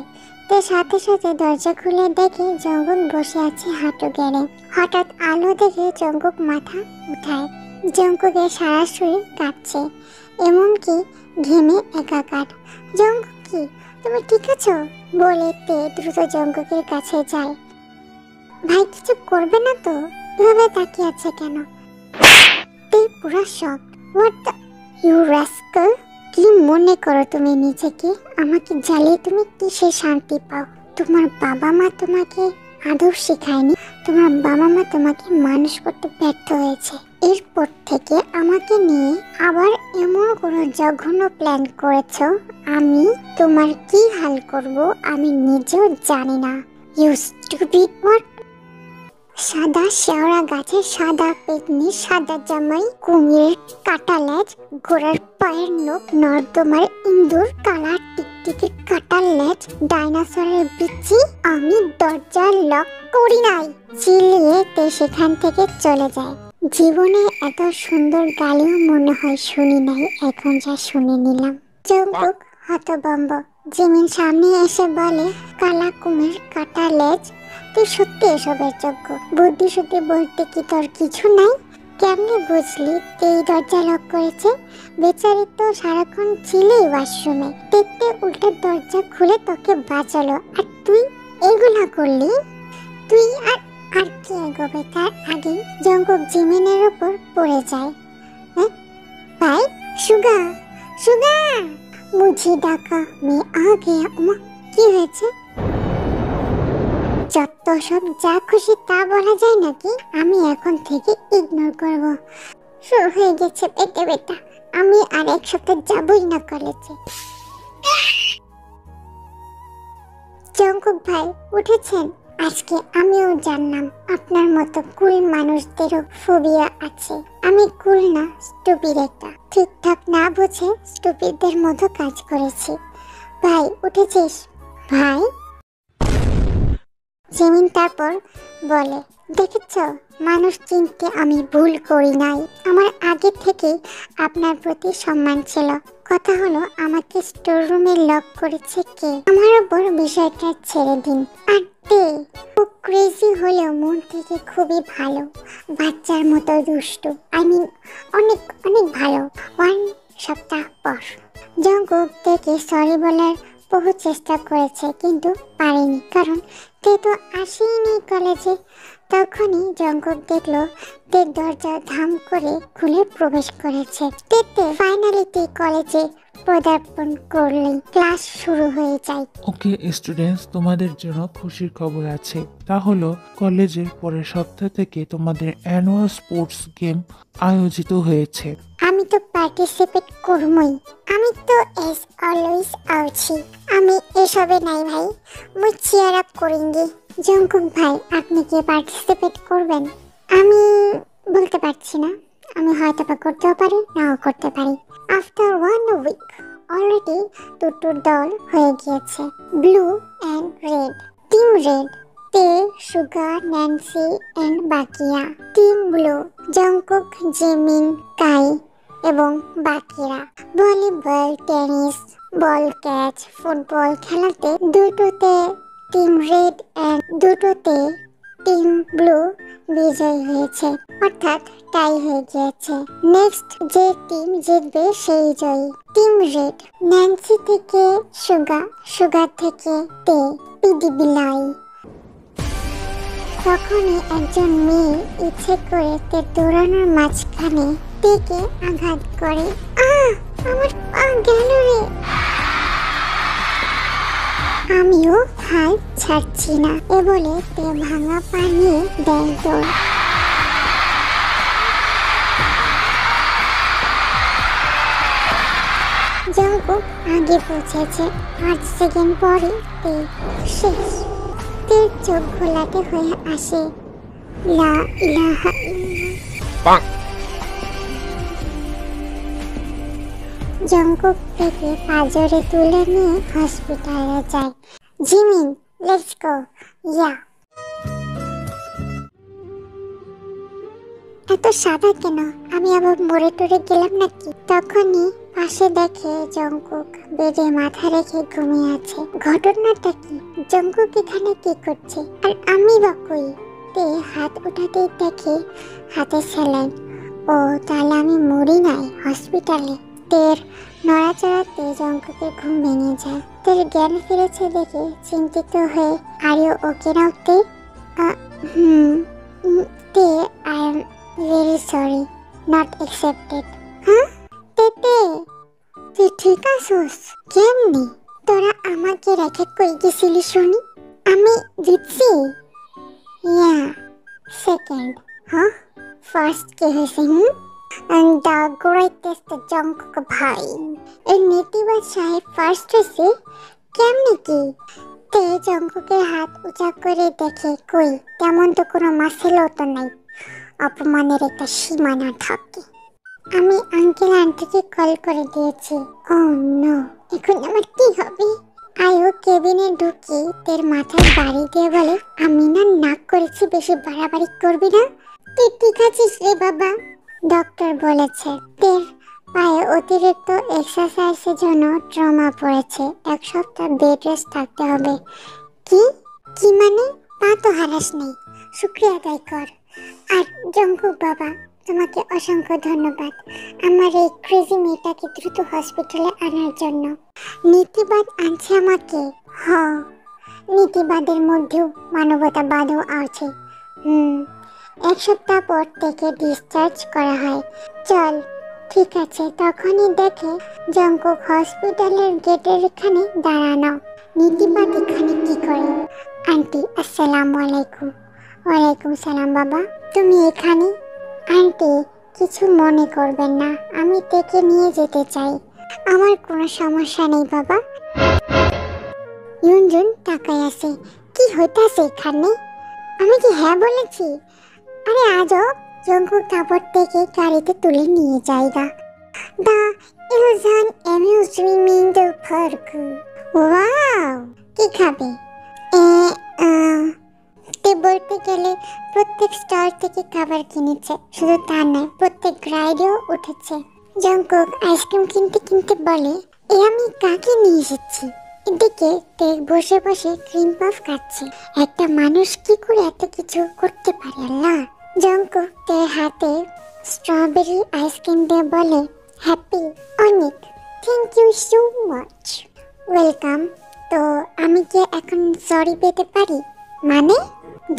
তে সাথে সাথে দরজা খুলে দেখে জঙ্কুক বসে আছে হাঁটু গেড়ে। হঠাৎ আলো দেখে জঙ্কুক মাথা উঠায়। জঙ্কুকের সারা শরীর কাঁপছে, এমনকি ঘেমে একাকার। জঙ্কুক, কি তুমি ঠিক আছো? বলে তে দ্রুত জঙ্কুকের কাছে যায়। ভাই কিছু করবে না তো? এভাবে তাকিয়ে আছে কেন? তে পুরো shock. What the you rascal! কি মনে করো তুমি নিজেকে? আমাকে জ্বালিয়ে তুমি কিসে শান্তি পাও? তোমার বাবা মা তোমাকে আদর শেখায়নি, তোমার বাবা মা তোমাকে মানুষ করতে ব্যর্থ হয়েছে। এরপর থেকে আমাকে নিয়ে আবার এমন কোনো জঘন্য প্ল্যান করেছো, আমি তোমার কি হাল করব আমি নিজেও জানি না। You stupid! হোয়াট? সাদা শেওড়া গাছের সাদা পেতনি, সাদা জামাই, কুমিরের কাটা লেজ, ঘোড়ার পায়ের নখ, নর্দমার ইন্দুর, কালা টিকটিকির কাটার লেজ, ডাইনোসরের বিচি। আমি দরজা লক করি নাই। চিল্লিয়ে তে সেখান থেকে চলে যায়। জীবনে এত সুন্দর গালিও মনে হয় শুনি নাই, এখন যা শুনে নিলাম। জঙ্কুক হতভম্ব। জিমিন সামনে এসে বলে, কালা কুমির, কাটা লেজ, তুই সত্যি এসবের যোগ্য? বুদ্ধি শুদ্ধি বলতে কি তোর কিছু নাই? কেমনে বুঝলি এই দরজা লক করেছে? বেচারি তো সারাক্ষণ ছিলই ওয়াশরুমে। দেখতে উল্টো দরজা খুলে তোকে বাঁচালো, আর তুই এগুলা করলি? তুই আর কি এগোবে তার আগে জঙ্কুক জিমিনের উপর পড়ে যায়। ভাই, সুগা, সুগা! মুঝে ডাকা, মে আ গয়া। ওমা, কি হয়েছে? যত সব যা খুশি তা বলা যায় নাকি? আমি এখন থেকে ইগনোর করব। শুরু হয়ে গেছে পেটে ব্যথা। আমি আর এক সপ্তাহ যাবই না কলেজে। জঙ্কুক ভাই উঠেছেন? আজকে আমিও জানলাম আপনার মতো কুল মানুষদেরও ফোবিয়া আছে। আমি কুল না, স্টুপিড একটা। ঠিকঠাক না বুঝে স্টুপিডদের মতো কাজ করেছি। ভাই উঠেছিস? ভাই? জিমিন তারপর বলে, দেখেছ, মানুষ চিনতে আমি ভুল করি নাই। আমার আগে থেকে আপনার প্রতি সম্মান ছিল। কথা হলো, আমাকে স্টোর রুমে লক করেছে কে? আমার উপর বিষয়টা ছেড়ে দিন। আর তে, খুব ক্রেজি হলেও মন থেকে খুবই ভালো, বাচ্চার মতো দুষ্টু। আই মিন অনেক অনেক ভালো। 1 সপ্তাহ পর জঙ্কুক থেকে সরি বলার বহু চেষ্টা করেছে, কিন্তু পারেনি, কারণ তে তো আসেনি কলেজে। তখনই জঙ্কুক দেখলো তে দরজা ধাম করে খুলে প্রবেশ করেছে। তে ফাইনালি তে কলেজে পদার্পণ করলেই ক্লাস শুরু হয়ে যায়। ওকে স্টুডেন্টস, তোমাদের জন্য খুশির খবর আছে। তা হলো কলেজের পরের সপ্তাহ থেকে তোমাদের অ্যানুয়াল স্পোর্টস গেম আয়োজিত হয়েছে। আমি তো পার্টিসিপেট করবই। আমি তো এস অলওয়েজ আছি। আমি এসবে নাই ভাই, মুই চিয়ার আপ করেঙ্গি। জঙ্কুক ভাই, আপনি কি পার্টিসিপেট করবেন? আমি বলতে পারছি না। আমি হয়তো বা করতেও পারি, নাও করতে পারি। আফটার 1 উইক অলরেডি দুটো দল হয়ে গিয়েছে, blue and red. Team red তে, সুগা, ন্যান্সি অ্যান্ড বাকিয়া। Team blue Jungkook, Jimin, Kai, এবং বাকিরা। Volleyball, tennis, ball catch, football খেলাতে দুটোতে টিম রেড এন্ড দুটোতে টিম ব্লু বিজয়ী হয়েছে, অর্থাৎ টাই হয়ে গিয়েছে। নেক্সট যে টিম জিতবে সেই জয়ী। টিম রেড, ন্যান্সি থেকে সুগা, সুগার থেকে তে, পিডি বিলাই। তখনই একজন মেয়ে ইচ্ছে করে তে দৌড়ানোর মাঝখানে তেকে আঘাত করে। আমার পা গেল রে। আমিও হাল ছাড়ছি না এ বলে তে ভাঙা পা নিয়ে দেয় দৌড়। জঙ্কুক আগে পৌঁছেছে। 5 সেকেন্ড পরে তে শেষ। তের চোখ ঘোলাটে হয়ে আসে। লা ইলাহা ইল্লাল্লাহ। জঙ্কুক থেকে পাজরে তুলে নিয়ে হসপিটালে যায়। Jimin, let's go. ইয়া। এত সাদা কেন? আমি আবার মরে টরে গেলাম নাকি? তখনই পাশে দেখে জঙ্কুক বেডে মাথা রেখে ঘুমিয়ে আছে। ঘটনাটা কি? জঙ্কুক এখানে কি করছে? আর আমি বা কই? তে হাত উঠাতেই দেখে হাতে স্যালাইন। ও তাহলে আমি মরি নাই হসপিটালে। তের নড়াচড়াতে জঙ্কুকের ঘুম ভেঙে যায়। তের জ্ঞান ফিরেছে দেখে চিন্তিত হয়ে, আর ইউ ওকে নাও তে? তে I am very sorry, not accepted. হ্যাঁ তেতে, তুই ঠিক আছিস? কেমনি? তোরা আমাকে রেখে কই গেছিলি শুনি? আমি জিতছি? ইয়া, সেকেন্ড। হ্যাঁ, ফার্স্ট কে হয়েছে? দ্য গ্রেটেস্ট জঙ্কুক ভাই। এই নেতিবাদ সাহেব ফার্স্ট হয়েছে? কেমনি কি? তে জঙ্কুকের হাত উঁচা করে দেখে কই তেমন তো কোনো মাসেলও তো নাই। অপমানের একটা সীমানা থাকে। আমি আঙ্কেল আন্টিকে কল করে দিয়েছি। ও নো, এখন আমার কি হবে? আয়ো কেবিনে ঢুকি তের মাথায় বাড়ি দিয়ে বলে, আমি না নাক করেছি, বেশি বাড়াবাড়ি করবি না। তুই ঠিক আছিস রে বাবা? ডক্টর বলেছে তের পায়ে অতিরিক্ত এক্সারসাইজের জন্য ট্রমা পড়েছে। 1 সপ্তাহ বেড রেস্ট থাকতে হবে। কি কি মানে? পা তো হারাস নেই, শুক্রিয়া আদায় কর। আর জঙ্কুক বাবা, তোমাকে অসংখ্য ধন্যবাদ আমার এই ক্রেজি মেয়েটাকে দ্রুত হসপিটালে আনার জন্য। নীতিবাদ আনছে আমাকে। হ, নীতিবাদের মধ্যেও মানবতাবাদও আছে। 1 সপ্তাহ পর থেকে ডিসচার্জ করা হয়। চল, ঠিক আছে। তখনই দেখে জঙ্কুক হসপিটালের গেটের এখানে দাঁড়ানো। নীতিবাদ এখানে কি করে? আন্টি আসসালামু আলাইকুম। ওয়ালাইকুম সালাম বাবা, তুমি এখানে? আন্টি কিছু মনে করবেন না, আমি তেকে নিয়ে যেতে চাই। আমার কোনো সমস্যা নেই বাবা। ইউনজুন তাকায় আছে। কি হইতাছে এখানে? আমি কি হ্যাঁ বলেছি? আরে আজব। জঙ্কুক কাপড় থেকে গাড়িতে তুলে নিয়ে যায়গা। দা ইলজান অ্যামিউজমেন্ট পার্ক। ওয়াও, কি খাবে? তে বলতে গেলে প্রত্যেক স্টল থেকে খাবার কিনেছে। শুধু তা নয়, প্রত্যেক রাইডেও উঠেছে। জঙ্কুক আইসক্রিম কিনতে কিনতে বলে, এ আমি কাকে নিয়ে এসেছি? এদিকে তে বসে বসে ক্রিম পাফ খাচ্ছে। একটা মানুষ কি করে এত কিছু করতে পারে আল্লাহ? জঙ্কুক তের হাতে স্ট্রবেরি আইসক্রিম দিয়ে বলে, হ্যাপি অনেক, thank you so much. Welcome. তো আমি কি এখন সরি পেতে পারি? মানে?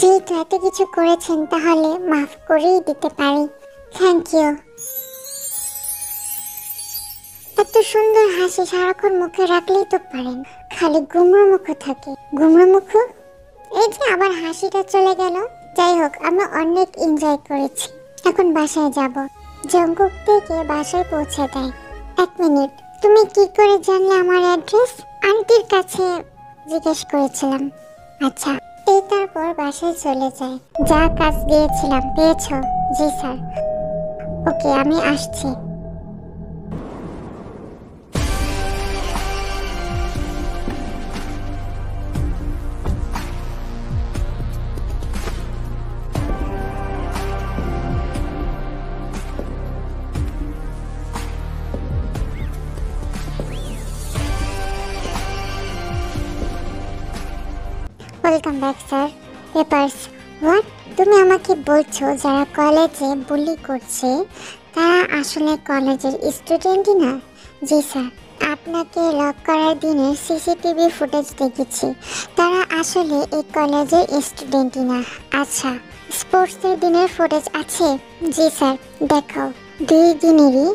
যেহেতু এত কিছু করেছেন তাহলে মাফ করেই দিতে পারি। Thank you. এত সুন্দর হাসি সারাক্ষণ মুখে রাখলেই তো পারেন, খালি গুমড়ো মুখ থাকে। গুমড়ো মুখ? এই যে আবার হাসিটা চলে গেল। যাই হোক, আমি অনেক এনজয় করেছি। এখন বাসায় যাব। জঙ্কুক থেকে বাসায় পৌঁছে দেয়। 1 মিনিট, তুমি কি করে জানলে আমার অ্যাড্রেস? আন্টির কাছে জিজ্ঞেস করেছিলাম। আচ্ছা। তারপর বাসায় চলে যায়। যা কাজ দিয়েছিলাম পেয়েছো? জি স্যার। ওকে, আমি আসছি। Welcome back sir. Papers. What? তুমি আমাকে বলছো যারা কলেজে বুলি করছে তারা আসলে কলেজের স্টুডেন্টই না? জি স্যার, আপনাকে লক করার দিনের সিসিটিভি ফুটেজ দেখেছি। তারা আসলে এই কলেজের স্টুডেন্টই না। আচ্ছা, স্পোর্টসের দিনের ফুটেজ আছে? জি স্যার, দেখাও। 2 দিনেরই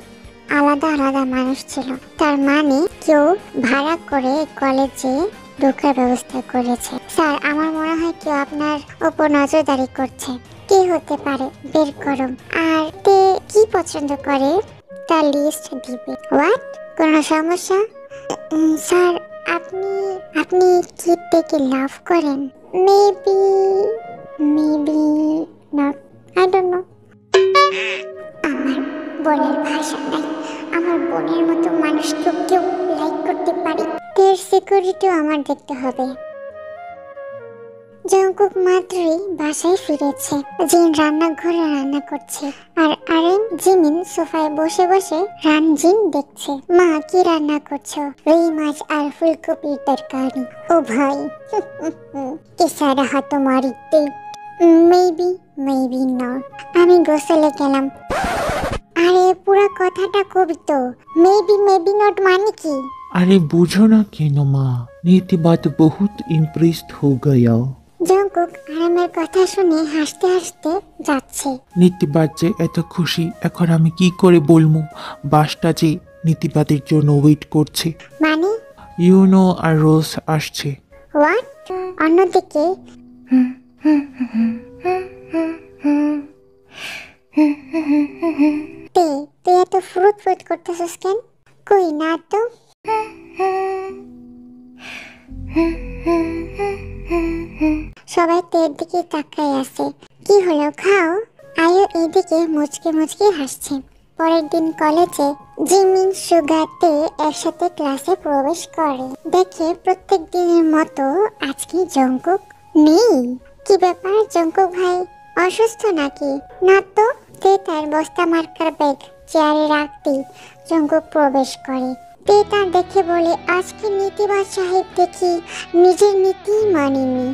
আলাদা আলাদা মানুষ ছিল। তার মানে কেউ ভাড়া করে কলেজে ঢোকার ব্যবস্থা করেছে। স্যার, আমার মনে হয় কেউ আপনার উপর নজরদারি করছে। কে হতে পারে? বের করো। আর তে কি পছন্দ করে তার লিস্ট দিবে। হোয়াট? কোনো সমস্যা? স্যার, আপনি আপনি কি থেকে লাভ করেন? Maybe maybe not, I don't no. আমার বলার ভাষা নাই। আমার বোনের মতো মানুষকে কেউ লাইক করতে পারে? এর সিকিউরিটিও আমার দেখতে হবে। জঙ্কুক মাত্রই বাসায় ফিরেছে। জিন রান্নাঘরে রান্না করছে আর আরেন জিমিন সোফায় বসে বসে রানজিন দেখছে। মা, কি রান্না করছো? রুই মাছ আর ফুলকপির তরকারি। ও ভাই, এসারা হাত মারিতে। Maybe maybe not. আমি গোসলে গেলাম। আরে পুরো কথাটা কবি তো। মেবি মেবি নট মানে কি? अरे बुझो ना केनो माँ, नीति बात बहुत इम्प्रेस्ड हो गया। জঙ্কুক আরামের কথা শুনে হাসতে হাসতে যাচ্ছে। নীতিবাদ যে এত খুশি, এখন আমি কি করে বলবো? বাসটা যে নীতিবাদের জন্য ওয়েট করছে। মানে? ইউনো আর রোজ আসছে। হোয়াট? অন্যদিকে তুই এত ফ্রুট ফ্রুট করতেছিস কেন? কই না তো। সবাই তের দিকে তাকায় আছে। কি হলো, খাও। আয়ু এদিকে মুচকে মুচকে হাসছে। পরের দিন কলেজে জিমিন সুগাতে একসাথে ক্লাসে প্রবেশ করে। দেখে প্রত্যেক দিনের মতো আজকে জঙ্কুক নেই। কি ব্যাপার জঙ্কুক ভাই, অসুস্থ নাকি? না তো। তে তার বস্তা মার্কার ব্যাগ চেয়ারে রাখতেই জঙ্কুক প্রবেশ করে। তে তার দেখে বলে, আজকে নীতিবাদ সাহেব দেখি নিজের নীতি মানেনি,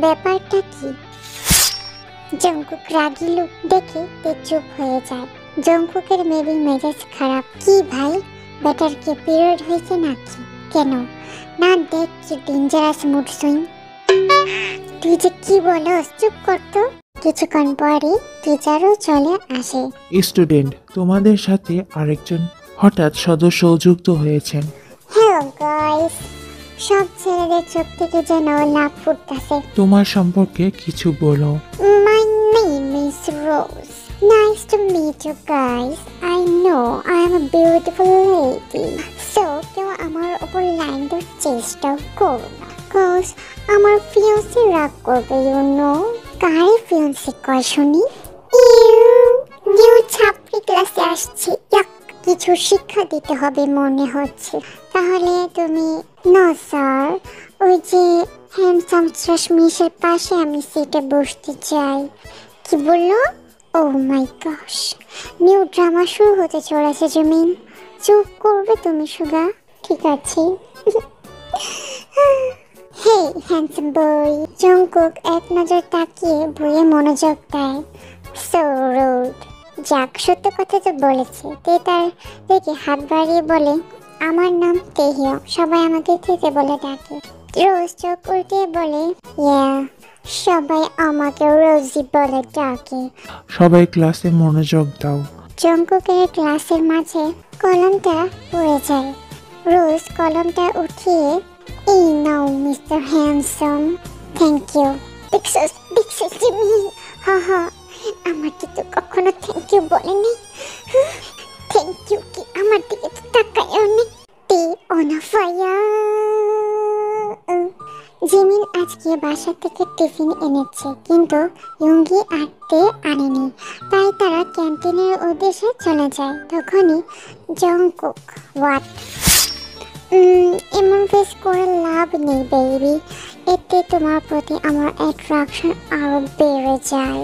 ব্যাপারটা কি? জঙ্কুক রাগী লোক দেখে তে চুপ হয়ে যায়। জঙ্কুকের মেবি মেজাজ খারাপ। কি ভাই, বেটার কি পিরিয়ড হয়েছে নাকি? কেন না দেখ কি ডেঞ্জারাস মুড সুইং। তুই যে কি বলস, চুপ করতো। কিছুক্ষণ পরে টিচারও চলে আসে। স্টুডেন্ট, তোমাদের সাথে আরেকজন হঠাৎ সদস্য যুক্ত হয়েছেন। Hello guys. সব ছেলেদের চোখ থেকে যেন লাভ ফুটতেছে। তোমার সম্পর্কে কিছু বলো। My name is Rose. Nice to meet you guys. I know I am a beautiful lady. So, কেউ আমার উপর লাইন দেওয়ার চেষ্টাও করো না। Cause আমার ফিয়ান্সি রাগ করবে, you know. কারে ফিয়ান্সি কয় শুনি? নিউ ছাত্রী ক্লাসে আসছি। কিছু শিক্ষা দিতে হবে মনে হচ্ছে। তাহলে তুমি? না স্যার, ওই যে হ্যান্ডসাম চশমিশের পাশে আমি সিটে বসতে চাই। কি বললো? ও মাই গশ, নিউ ড্রামা শুরু হতে চলেছে জিমিন। চুপ করবে তুমি সুগা? ঠিক আছে। হে হ্যান্ডসাম বয়। জঙ্কুক এক নজর তাকিয়ে বইয়ে মনোযোগ দেয়। So rude. যাক, সত্য কথা তো বলেছে। তে তার দেখে হাত বাড়িয়ে বলে, আমার নাম তেহিও, সবাই আমাকে তেতে বলে ডাকে। রোজ চোখ উল্টিয়ে বলে, ইয়া, সবাই আমাকে রোজি বলে ডাকে। সবাই ক্লাসে মনোযোগ দাও। জঙ্কুকের ক্লাসের মাঝে কলমটা পড়ে যায়। রোজ কলমটা উঠিয়ে, এই নাও মিস্টার হ্যান্ডসাম। Thank you. বিক্সেস জিমিন। হা হা, আমাকে তো কখনো থ্যাংক ইউ বলেনি। থ্যাংক ইউ কি আমার দিকে তো তাকায়ও নি। তে অন ফায়ার। জিমিন আজকে বাসা থেকে টিফিন এনেছে, কিন্তু ইয়ঙ্গি আনতে আনেনি। তাই তারা ক্যান্টিনের উদ্দেশ্যে চলে যায়। তখনই জঙ্কুক, হোয়াট? এমন ফেস করে লাভ নেই বেবি। এতে তোমার প্রতি আমার অ্যাট্রাকশন আরো বেড়ে যায়।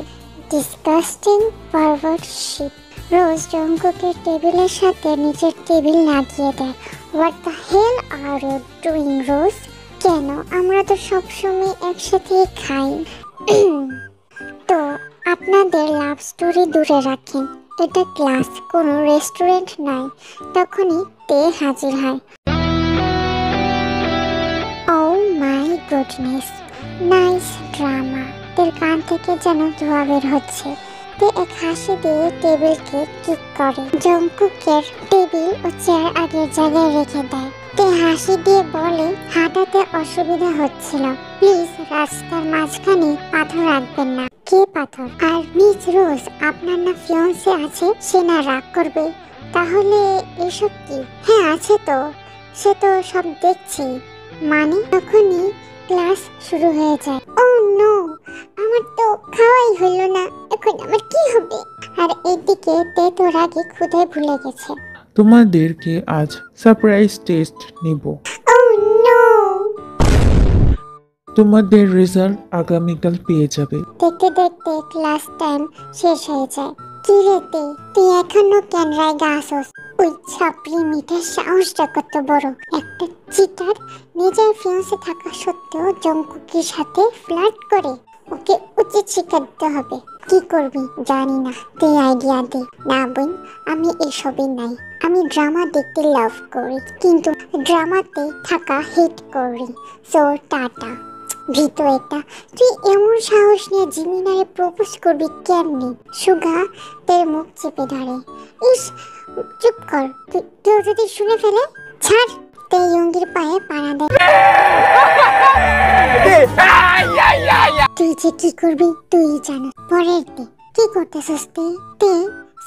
Disgusting pervert shit. রোজ জঙ্কুকের টেবিলের সাথে নিচের টেবিল লাগিয়ে দেয়। What the hell are you doing Rose? কেন? আমরা তো সবসময় একসাথে খাই। তো আপনাদের লাভ স্টোরি দূরে রাখেন, এটা ক্লাস, কোনো রেস্টুরেন্ট নয়। তখনই তে হাজির হয়। ও মাই গুডনেস, নাইস ড্রামা। তের কান থেকে যেন ধোঁয়া বের হচ্ছে। তে এক হাসি দিয়ে টেবিলকে কিক করে, জংকুকের টেবিল ও চেয়ার আগের জায়গায় রেখে দেয়। তে হাসি দিয়ে বলে, হাঁটাতে অসুবিধা হচ্ছিল, প্লিজ রাস্তার মাঝখানে পাথর রাখবেন না। কে পাথর? আর মিস রোজ, আপনার না ফিয়ন্সে আছে, সে না রাগ করবে? তাহলে এসব কি? হ্যাঁ আছে তো, সে তো সব দেখছি। মানে? তখনই ক্লাস শুরু হয়ে যায়। ও নো, আমার তো খাওয়াই হলো না, এখন আমার কি হবে? আর এদিকে তে তো রাগে ক্ষুধায় ভুলে গেছে। তোমাদেরকে আজ সারপ্রাইজ টেস্ট নিব। ও নো! তোমাদের রেজাল্ট আগামীকাল পেয়ে যাবে। দেখতে দেখতে ক্লাস টাইম শেষ হয়ে যায়। কি রে তে, তুই এখনো কেন রাইগা আসোস? ওই ছাপড়ি মিঠের সাহসটা কত বড়! একটা চিটার নিজের ফিয়ান্সে থাকা সত্ত্বেও জংকুকের সাথে ফ্লার্ট করে। ওকে উচিত শিক্ষা দিতে হবে। কি করবি জানি না, তুই আইডিয়া দে। না বোন, আমি এসবই নাই। আমি ড্রামা দেখতে লাভ করি, কিন্তু ড্রামাতে থাকা হিট করি। সো টাটা ভীত এটা। তুই এমন সাহস নিয়ে জিমিনারে প্রপোজ করবি কেমনি? সুগা তের মুখ চেপে ধরে। ইস, চুপ কর, কেউ যদি শুনে ফেলে? ছাড়! তে ইয়ঙ্গির পায়ে পাড়া দেয়। তুই যে কি করবি তুই জানো। পরের তে কি করতেছিস? তে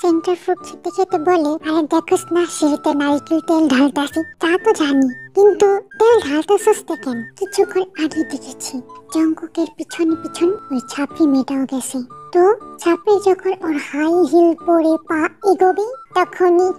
সেন্টার ফুড খেতে খেতে বলে, আরে দেখোস না সিঁড়িতে নারকেল তেল ঢালতাছি। তা তো জানি, কিন্তু তেল ঢালতেছিস কেন? কিছুক্ষণ আগে দেখেছি জংকুকের পিছনে পিছনে ওই ছাপড়ি মেয়েটাও গেছে। তো ছাপড়ি যখন ওর হাই হিল পরে পা এগোবে, তখনই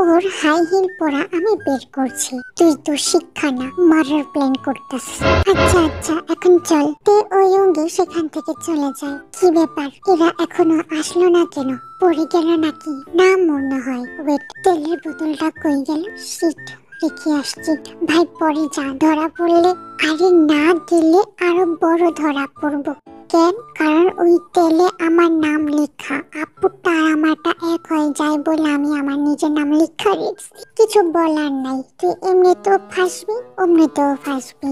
ওর হাই হিল পরা আমি বের করছি। তুই তো শিক্ষা না, মারার প্ল্যান করতেছিস। আচ্ছা আচ্ছা, এখন চল। তে ওই অঙ্গে সেখান থেকে চলে যায়। কি ব্যাপার, এরা এখনো আসলো না কেন? পড়ে গেল নাকি? না মনে হয়। ওয়েট, তেলের বোতলটা কই গেল? শিট, রেখে আসছি। ভাই পরে যা, ধরা পড়লে? আরে না গেলে আরো বড় ধরা পড়বো। কেন? কারণ ওই তেলে আমার নাম লেখা। আপুটা আর আমারটা এক হয়ে যায় বলে আমি আমার নিজের নাম লেখা রেখেছি। কিছু বলার নাই, তুই এমনিতেও ফাঁসবি, অমনিতেও ফাঁসবি।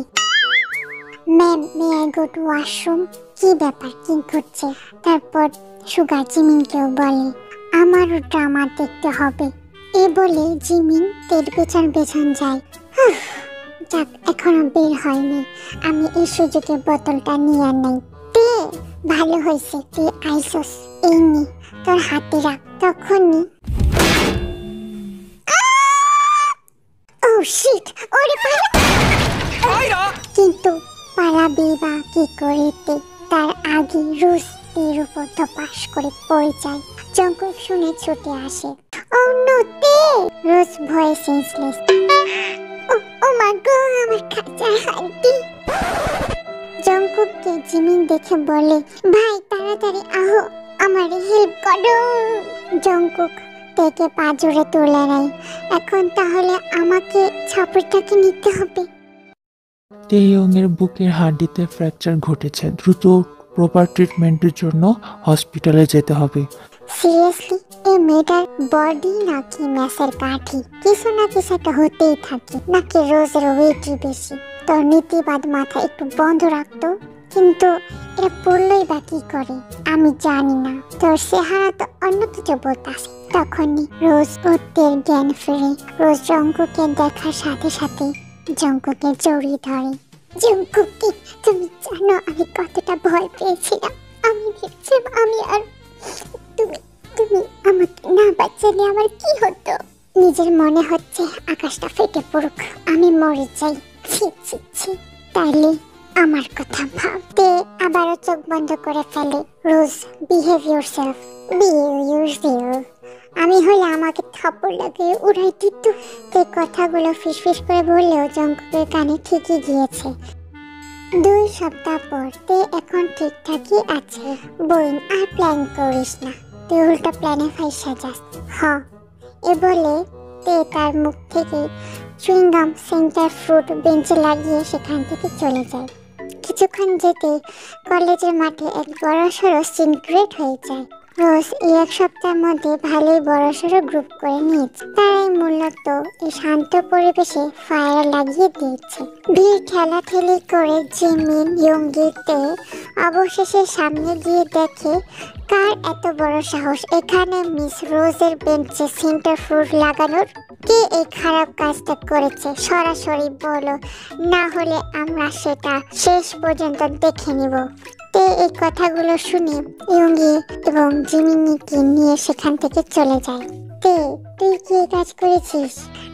Ma'am, may I go to washroom? কি ব্যাপার, কি করছে? তারপর সুগা জিমিনকেও বলে, আমারও ড্রামা দেখতে হবে। এ বলে জিমিন তের পেছন পেছন যায়। যাক, এখনো বের হয়নি, আমি এই সুযোগে বোতলটা নিয়ে নেই। ভালো হয়েছে তুই আইসস, এই নে তোর হাতে রাখ। তখনই ও শিট, ওরে পালা! কিন্তু পালাবি বা কি করে? তার আগে রোজ তের উপর ধপাস করে পড়ে যায়। জংকুক শুনে ছুটে আসে। ও নো তে! রোজ ভয়ে সেন্সলেস। ও মা গো, আমার খাঁচার হাড্ডি! জংকুককে জিমিন দেখে বলে, ভাই তাড়াতাড়ি আহো, আমার হেল্প করো। জংকুক তেকে পা জোরে তুলে নেয়। এখন তাহলে আমাকে ছাপড়টাকে নিতে হবে। তেইয়ংয়ের বুকের হাড্ডিতে ফ্র্যাকচার ঘটেছে, দ্রুত প্রপার ট্রিটমেন্টের জন্য হসপিটালে যেতে হবে। সিরিয়াসলি? এই মেয়েটার বডি নাকি ম্যাসের কাঠি? কিছু না কিছু একটা হতেই থাকে। নাকি রোজের ওয়েটই বেশি? তোর নীতিবাদ মাথা একটু বন্ধ রাখতো। কিন্তু এটা পড়লই বা কি করে? আমি জানি না, তোর চেহারা তো অন্য কিছু বলতাছে। তখনই রোজ ওর জ্ঞান ফিরে। রোজ জংকুকে দেখার সাথে সাথে জংকুকে জড়িয়ে ধরে। জংকুকি, তুমি জানো আমি কতটা ভয় পেয়েছিলাম। আমি ভেবেছিলাম আমি আর তুমি তুমি আমাকে না বাঁচালে আমার কি হতো। নিজের মনে হচ্ছে আকাশটা ফেটে পড়ুক, আমি মরে যাই। ছি ছি ছি। তাইলে আমার কথা ভাবতে আবারও চোখ বন্ধ করে ফেলে। রোজ, বিহেভ ইউরসেলফ, বি ইউরসেলফ। আমি হলে আমাকে থাপ্পড় লাগিয়ে উড়াই দিত। তে কথাগুলো ফিসফিস করে বললেও জংকুকের কানে ঠিকই গিয়েছে। 2 সপ্তাহ পর তে এখন ঠিকঠাকই আছে। বোন, আর প্ল্যান করিস না, তুই উল্টা প্ল্যানে ফাইসা যাস। এ বলে তে তার মুখ থেকে চুইংগাম সেন্টার ফ্রুট বেঞ্চে লাগিয়ে সেখান থেকে চলে যায়। কিছুক্ষণ যেতে কলেজের মাঠে এক বড়সড় সিন ক্রিয়েট হয়ে যায়। রোজ এই এক সপ্তাহের মধ্যে ভালোই বড়সড় গ্রুপ করে নিয়েছে। তারাই মূলত এই শান্ত পরিবেশে ফায়ার লাগিয়ে দিয়েছে। ভিড় ঠেলাঠেলি করে জিমিন ইয়ঙ্গিতে অবশেষে সামনে গিয়ে দেখে কার এত বড় সাহস এখানে মিস রোজের বেঞ্চে সেন্টার ফ্রুট লাগানোর। কে এই খারাপ কাজটা করেছে সরাসরি বলো, না হলে আমরা সেটা শেষ পর্যন্ত দেখে নিব। তে এই কথাগুলো শুনে ইয়ঙ্গি এবং জিমিনিকে নিয়ে সেখান থেকে চলে যায়। তে তুই কি কাজ করেছিস?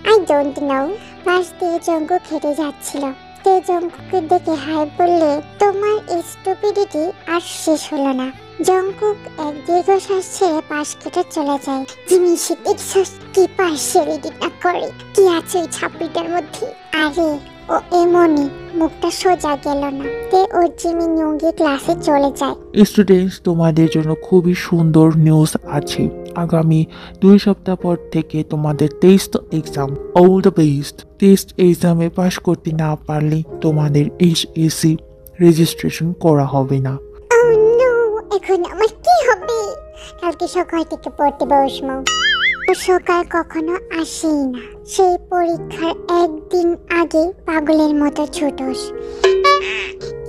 I don't no. পাশ দিয়ে জঙ্কুক হেঁটে যাচ্ছিল। তে জঙ্কুককে দেখে হাই বললে তোমার এই স্টুপিডিটি আর শেষ হলো না। জঙ্কুক এক দীর্ঘশ্বাস ছেড়ে পাশ কেটে চলে যায়। জিমি সে দেখছিস কি পার্সিয়ালিটি না করে, কি আছে ওই ছাপড়িটার মধ্যে? আরে ও এমনই, মুখটা সোজা গেল না। তে ও জিমি ইয়ঙ্গি ক্লাসে চলে যায়। স্টুডেন্টস, তোমাদের জন্য খুবই সুন্দর নিউজ আছে। আগামী 2 সপ্তাহ পর থেকে তোমাদের test exam. All the best. Test এক্সামে পাশ করতে না পারলে তোমাদের HSC রেজিস্ট্রেশন করা হবে না। Oh no, এখন আমার কি হবে? কালকে সকাল থেকে পড়তে বসবো। সকাল কখনো আসেই না। সেই পরীক্ষার একদিন আগে পাগলের মতো ছুটোস।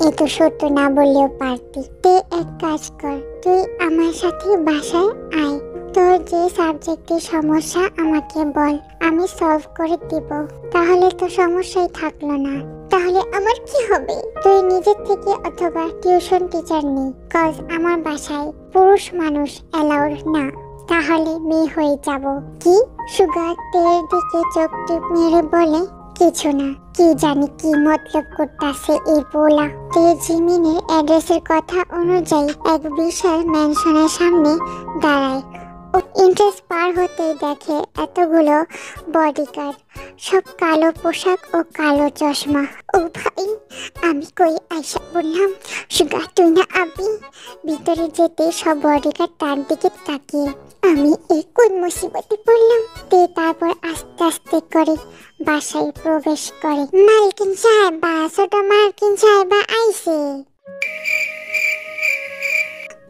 এ তো সত্য না বললেও পারতি। তুই এক কাজ কর, তুই আমার সাথে বাসায় আয়। তোর যে সাবজেক্টের সমস্যা আমাকে বল, আমি সলভ করে দিব। তাহলে তো সমস্যাই থাকলো না। তাহলে আমার কি হবে? তুই নিজের থেকে অথবা টিউশন টিচার নে, কজ আমার বাসায় পুরুষ মানুষ অ্যালাউড না। তাহলে মেয়ে হয়ে যাব। কি? সুগার তের দিকে চোখ টিপ মেরে বলে কিছু না। কি জানি কি মতলব করতেছে এই পোলা। তে জিমিনের অ্যাড্রেসের কথা অনুযায়ী এক বিশাল ম্যানশনের সামনে দাঁড়ায়। ও ইন্টারেস্ট পার হতে দেখে এতগুলো বডিগার্ড, সব কালো পোশাক ও কালো চশমা। ও ভাই, আমি কই আইসা বললাম সুগা তুই না আবি। ভিতরে যেতে সব বডিগার্ড তার দিকে তাকিয়ে আমি এই কোন মুসিবতে পড়লাম। তে তারপর আস্তে আস্তে করে বাসায় প্রবেশ করে। মালকিন সাহেবা, ছোট মালকিন সাহেবা আইছে।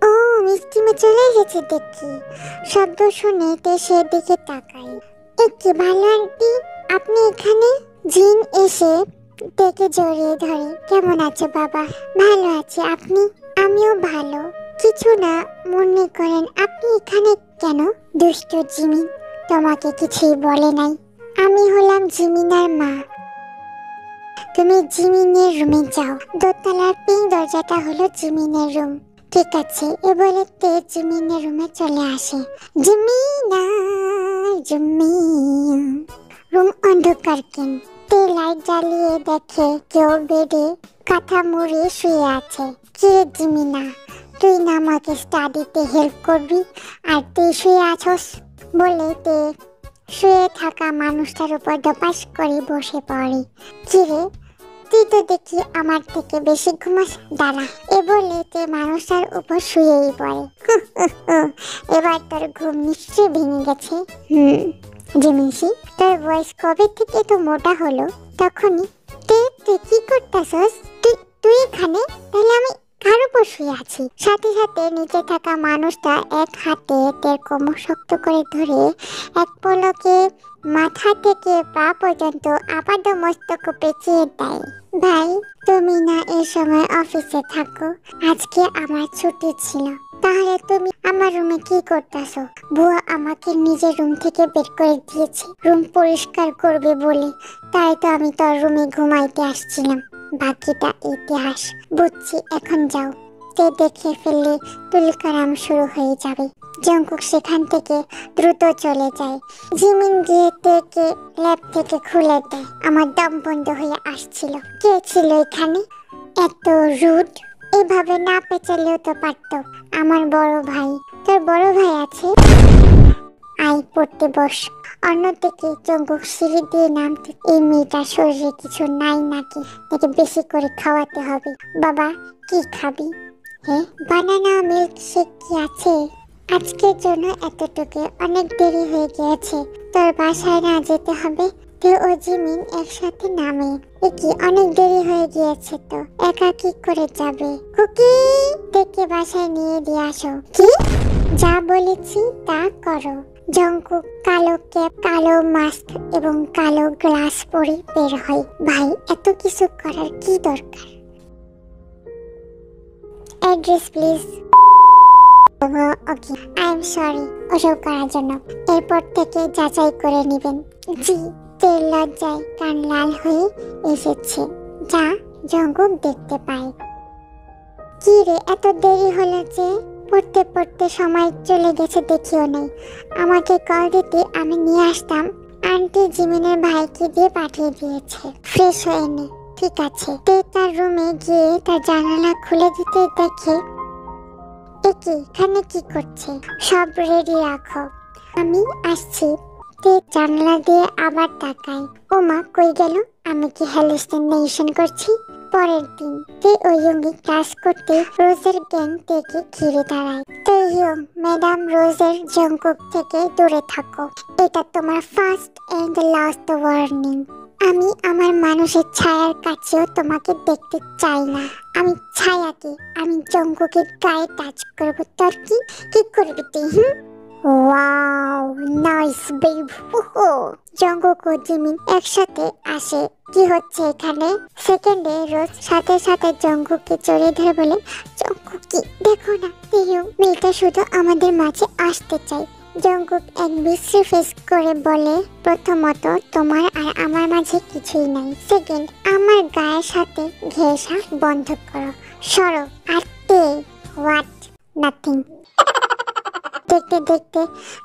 ও মিষ্টি মে চলে এসেছে দেখি। শব্দ শুনে তে সেদিকে তাকাই। কি ভালো আন্টি, আপনি এখানে? জিন এসে তেকে জড়িয়ে ধরে। কেমন আছে বাবা? ভালো আছে, আপনি? আমিও ভালো। কিছু না মনে করেন, আপনি এখানে কেন? দুষ্ট জিমিন তোমাকে কিছুই বলে নাই। আমি হলাম জিমিনার মা। তুমি জিমিনের রুমে যাও। দোতলার পিঙ্ক দরজাটা হলো জিমিনের রুম। ঠিক আছে, এ বলে তে জিমিনের রুমে চলে আসে। জিমিনা, জিমিন। রুম অন্ধকার কেন? তে লাইট জ্বালিয়ে দেখে কেউ বেডে কাঁথা মুড়ে শুয়ে আছে। কে জিমিনা, তুই না আমাকে স্টাডিতে হেল্প করবি আর তুই শুয়ে আছস? বলে তে শুয়ে থাকা মানুষটার উপর দপাস করে বসে পড়ে। কিরে, তুই তো দেখি আমার থেকে বেশি ঘুমাস। দাঁড়া। এ বলে তে মানুষটার উপর শুয়েই পড়ে। এবার তোর ঘুম নিশ্চয়ই ভেঙে গেছে। জিমিনসি, তোর বয়স কবে থেকে তো মোটা হলো? তখনই। তুই কি করতেছস? তুই এখানে? তাহলে আমি কার উপর শুয়ে আছি? সাথে সাথে নিচে থাকা মানুষটা এক হাতে তের কোমর শক্ত করে ধরে এক পলকে মাথা থেকে পা পর্যন্ত আপাদ মস্তক পেঁচিয়ে দেয়। ভাই, তুমি না এই সময় অফিসে থাকো? আজকে আমার ছুটি ছিল। তাহলে তুমি আমার রুমে কি করতেছো? বুয়া আমাকে নিজের রুম থেকে বের করে দিয়েছে রুম পরিষ্কার করবে বলে। তাই তো আমি তোর রুমে ঘুমাইতে আসছিলাম। বাকিটা ইতিহাস। বুঝছি, এখন যাও। তে দেখে ফেললে তুলকারাম শুরু হয়ে যাবে। জঙ্কুক সেখান থেকে দ্রুত চলে যায়। জিমিন গিয়ে তেকে ল্যাব থেকে খুলে দেয়। আমার দম বন্ধ হয়ে আসছিল। কে ছিল এখানে? এত রুড। এভাবে না পেঁচালেও তো পারতো। আমার বড় ভাই। তোর বড় ভাই আছে? আয় পড়তে বস। অন্যদিকে জঙ্কুক সিঁড়ি দিয়ে নামতে, এই মেয়েটার শরীরে কিছু নাই নাকি? তাকে বেশি করে খাওয়াতে হবে। বাবা, কি খাবি? হ্যাঁ, বানানা মিল্ক শেক কি আছে? আজকের জন্য এতটুকু, অনেক দেরি হয়ে গিয়েছে, তোর বাসায় না যেতে হবে। তে ও জিমিন একসাথে নামে। কি অনেক দেরি হয়ে গিয়েছে তো, একা কি করে যাবে? কুকি, দেখে বাসায় নিয়ে দিয়ে আসো। কি? যা বলেছি তা করো। জঙ্কুক কালো ক্যাপ, কালো মাস্ক এবং কালো গ্লাস পরে বের হয়। ভাই, এত কিছু করার কি দরকার? Address please. Okay, I am sorry ওসব করার জন্য। এরপর থেকে যাচাই করে নেবেন। জি। তেল লজ্জায় কান লাল হয়ে এসেছে, যা জঙ্কুক দেখতে পায়। কি রে, এত দেরি হলো যে? পড়তে পড়তে সময় চলে গেছে দেখিও নেই। আমাকে কল দিতে আমি নিয়ে আসতাম। আন্টি জিমিনের ভাইকে দিয়ে পাঠিয়ে দিয়েছে। ফ্রেশ হয়ে নে। ঠিক আছে। তে তার রুমে গিয়ে তার জানালা খুলে দিতে দেখে, একি এখানে কি করছে? সব রেডি রাখো, আমি আসছি। তে জানলা দিয়ে আবার তাকায়। ওমা, কই গেল? আমি কি হ্যালুসিনেশন করছি? পরের দিন তে ও ইয়ংকে ক্লাস করতে রোজের গ্যাং থেকে ঘিরে দাঁড়ায়। তে ইয়ং, ম্যাডাম রোজের জঙ্কুক থেকে দূরে থাকো। এটা তোমার ফার্স্ট এন্ড লাস্ট ওয়ার্নিং। আমি আমার মানুষের ছায়ার কাছেও তোমাকে দেখতে চাই না। আমি ছায়াকে, আমি জঙ্কুকের গায়ে টাচ করব। তোর কি করবি তুই? Wow, nice babe. জঙ্কুক ও জিমিন একসাথে আসে। কি হচ্ছে এখানে? সেকেন্ডে রোজ সাথে সাথে জঙ্কুককে জড়িয়ে ধরে বলে, জঙ্কুক কি দেখো না, মেয়েটা শুধু আমাদের মাঝে আসতে চাই। জঙ্কুক এক বিশ্রী ফেস করে বলে, প্রথমত তোমার আর আমার মাঝে কিছুই নাই। সেকেন্ড, আমার গায়ের সাথে ঘেঁষা বন্ধ করো, সরো। আর তে, হোয়াট? নাথিং। দেখতে দেখতে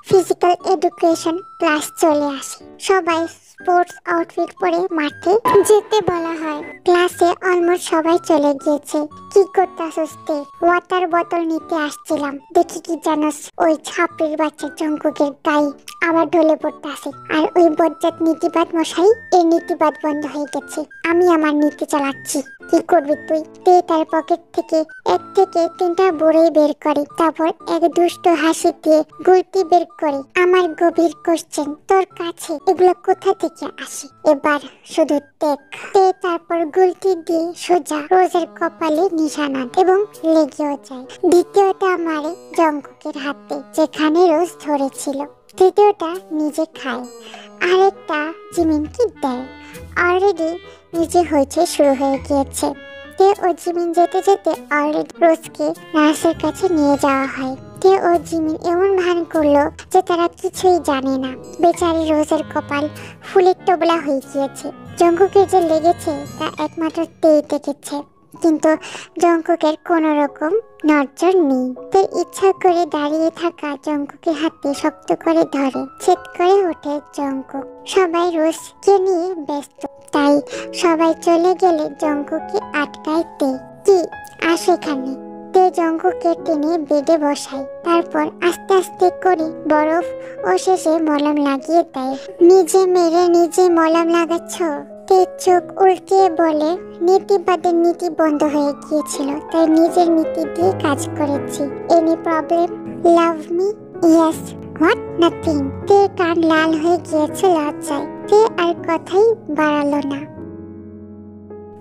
ফিজিক্যাল এডুকেশন ক্লাস চলে আসে। সবাই স্পোর্টস আউটফিট পরে মাঠে যেতে বলা হয়। ক্লাসে অলমোস্ট সবাই চলে গিয়েছে। কি করতেছস তে? ওয়াটার বোতল নিতে আসছিলাম। দেখি কি জানোস, ওই ছাপড়ির বাচ্চা জঙ্কুকের গায়ে আবার ঢলে পড়তেছে। আর ওই বজ্জাত নীতিবাদ মশাই, এই নীতিবাদ বন্ধ হয়ে গেছে। আমি আমার নীতি চালাচ্ছি। কি করবি তুই? তে তার পকেট থেকে 1 থেকে 3টা বড়ি বের করে, তারপর এক দুষ্ট হাসি দিয়ে গুলতি বের করে। আমার গভীর কোশ্চেন, তোর কাছে এগুলো কোথা থেকে আসে? এবার শুধু দেখ। তে তারপর গুলতি দিয়ে সোজা রোজের কপালে নিশানা এবং লেগেও যায়। দ্বিতীয়টা মারে জঙ্কুকের হাতে, যেখানে রোজ ধরেছিল। তৃতীয়টা নিজে খায়, আরেকটা জিমিনকে দেয়। অলরেডি নিজে হয়েছে শুরু হয়ে গিয়েছে। তে ও জিমিন যেতে যেতে অলরেডি রোজকে নার্সের কাছে নিয়ে যাওয়া হয়। তে ও জিমিন এমন ভান করলো যে তারা কিছুই জানে না। বেচারি রোজের কপাল ফুলের টোবলা হয়ে গিয়েছে। জঙ্কুকের যে লেগেছে তা একমাত্র তেই দেখেছে, কিন্তু জঙ্কুকের কোনো রকম নজর নেই। তে ইচ্ছা করে দাঁড়িয়ে থাকা জঙ্কুকের হাতে শক্ত করে ধরে, ছেদ করে ওঠে জঙ্কুক। সবাই রোজকে নিয়ে ব্যস্ত, তাই সবাই চলে গেলে জঙ্কুককে আটকায় তে। কি আসে এখানে? তে জঙ্কুককে টেনে বেডে বসায়, তারপর আস্তে আস্তে করে বরফ ও শেষে মলম লাগিয়ে দেয়। নিজে মেরে নিজে মলম লাগাচ্ছ? তে চোখ উল্টিয়ে বলে, নীতিবাদের নীতি বন্ধ হয়ে গিয়েছিল, তাই নিজের নীতি দিয়ে কাজ করেছি। Any problem? Love me? Yes. What? Nothing. তে কান লাল হয়ে গিয়েছে লজ্জায়। তে আর কথাই বাড়ালো না।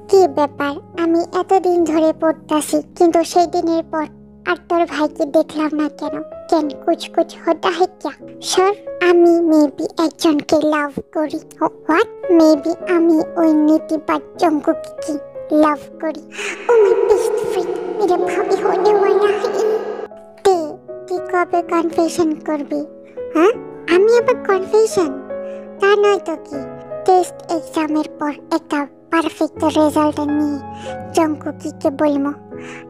কি ব্যাপার? আমি এতদিন ধরে পড়তাছি, কিন্তু সেই দিনের পর আর তোর ভাইকে দেখলাম না কেন? কেন কুছ কুছ হতা है क्या? স্যার, আমি মেবি একজনকে লাভ করি। হোয়াট? মেবি আমি ওই নীতিবাদ জঙ্কুককে লাভ করি। ও মাই বেস্ট ফ্রেন্ড, মেরা ভাবি होने वाला है। তে তুই কবে কনফেশন করবি? হ্যাঁ, আমি আবার কনফেশন? তা নয় তো কি, টেস্ট এক্সামের পর একটা পারফেক্ট রেজাল্ট নিয়ে জঙ্কুককে বলবো।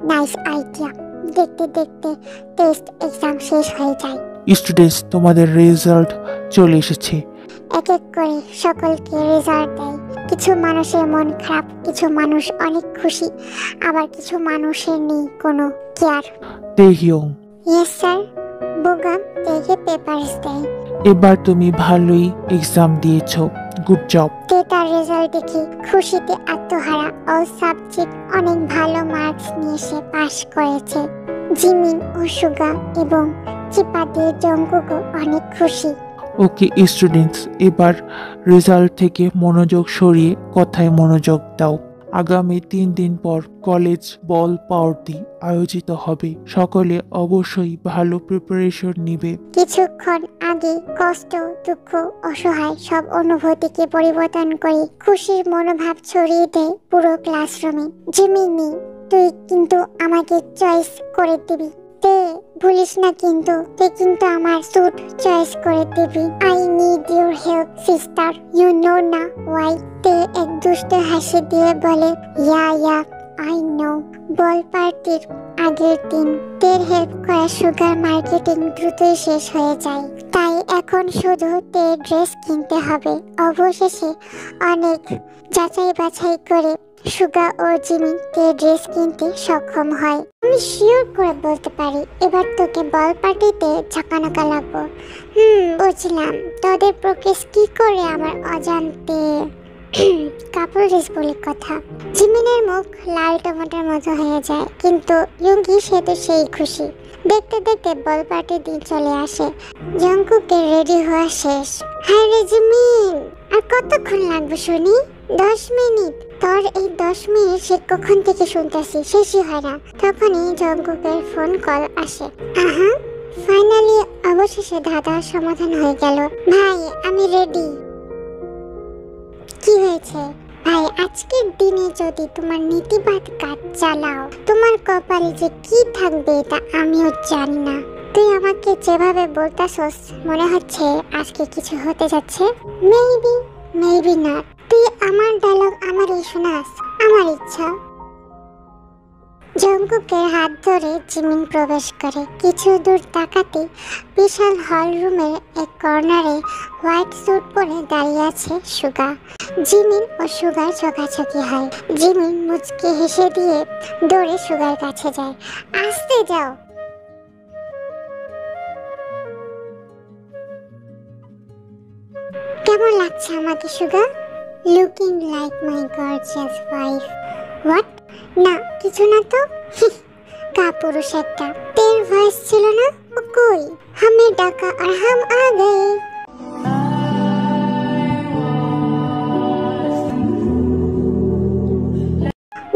Nice idea. দেখতে দেখতে টেস্ট এক্সাম শেষ হয়ে যায়। স্টুডেন্টস, তোমাদের রেজাল্ট চলে এসেছে। এক এক করে সকলকে রেজাল্ট দেয়। কিছু মানুষের মন খারাপ, কিছু মানুষ অনেক খুশি, আবার কিছু মানুষের নেই কোনো কেয়ার। Taehyung, yes sir. বুগাম তেকে পেপারস দেয়। এবার তুমি ভালোই এক্সাম দিয়েছো, গুড জব। তে তার রেজাল্ট দেখে খুশিতে আত্মহারা। অল সাবজেক্ট অনেক ভালো মার্কস নিয়ে সে পাশ করেছে। জিমিন ও সুগা এবং চিপা দিয়ে জঙ্কুকও অনেক খুশি। ওকে স্টুডেন্টস, এবার রেজাল্ট থেকে মনোযোগ সরিয়ে কথায় মনোযোগ দাও। আগামী 3 দিন পর কলেজ বল পার্টি আয়োজিত হবে। সকলে অবশ্যই ভালো প্রিপারেশন নিবে। কিছুক্ষণ আগে কষ্ট, দুঃখ, অসহায় সব অনুভূতিকে পরিবর্তন করে খুশির মনোভাব ছড়িয়ে দেয় পুরো ক্লাসরুমে। জিমিনি, তুই কিন্তু আমাকে চয়েস করে দিবি। তে ভুলিস না কিন্তু, তুই কিন্তু আমার স্যুট চয়েস করে দিবি। I need your help sister, you know না ওয়াই। তে এক দুষ্ট হাসি দিয়ে বলে, ইয়া আই নো। বল পার্টির আগের দিন তের হেল্প করা সুগার মার্কেটিং দ্রুতই শেষ হয়ে যায়, তাই এখন শুধু তের ড্রেস কিনতে হবে। অবশেষে অনেক যাচাই বাছাই করে সুগা ও জিমি তের ড্রেস কিনতে সক্ষম হয়। আমি শিওর করে বলতে পারি এবার তোকে বল পার্টিতে ঝাঁকানাকা লাগবো। বুঝলাম, তোদের প্রোগ্রেস কি করে আমার অজান্তে কাপড় ড্রেস বলে কথা। জিমিনের মুখ লাল টমেটোর মতো হয়ে যায়, কিন্তু ইয়ুঙ্গি সে তো সেই খুশি। দেখতে দেখতে বল পার্টির দিন চলে আসে। জঙ্কুকের রেডি হওয়া শেষ। হ্যাঁ রে জিমিন, আর কতক্ষণ লাগবে শুনি? 10 মিনিট। তোর এই 10 মিনিট সে কখন থেকে শুনতেছি, শেষই হয় না। তখনই জঙ্কুকের ফোন কল আসে। আহা, ফাইনালি অবশেষে ধাঁধার সমাধান হয়ে গেল। ভাই আমি রেডি। কি হয়েছে ভাই? আজকের দিনে যদি তোমার নীতিবাদ কাজ চালাও, তোমার কপালে যে কি থাকবে তা আমিও জানি না। তুই আমাকে যেভাবে বলতাছস মনে হচ্ছে আজকে কিছু হতে যাচ্ছে। মেবি না। তুই আমার ডায়লগ আমারই শোনাস, আমার ইচ্ছা। জঙ্কুকের হাত ধরে জিমিন প্রবেশ করে। কিছু দূর তাকাতে বিশাল হল রুমের এক কর্নারে হোয়াইট স্যুট পরে দাঁড়িয়ে আছে সুগা। জিমিন ও সুগার চোখাচোখি হয়। জিমিন মুচকে হেসে দিয়ে দৌড়ে সুগার কাছে যায়। আসতে যাও। কেমন লাগছে আমাকে Suga? Looking like my gorgeous wife. What? না কিছু না তো। কাপুরুষ একটা। তের ভয়েস ছিল না? ও কই? হামে ডাকা আর হাম আ গয়ে।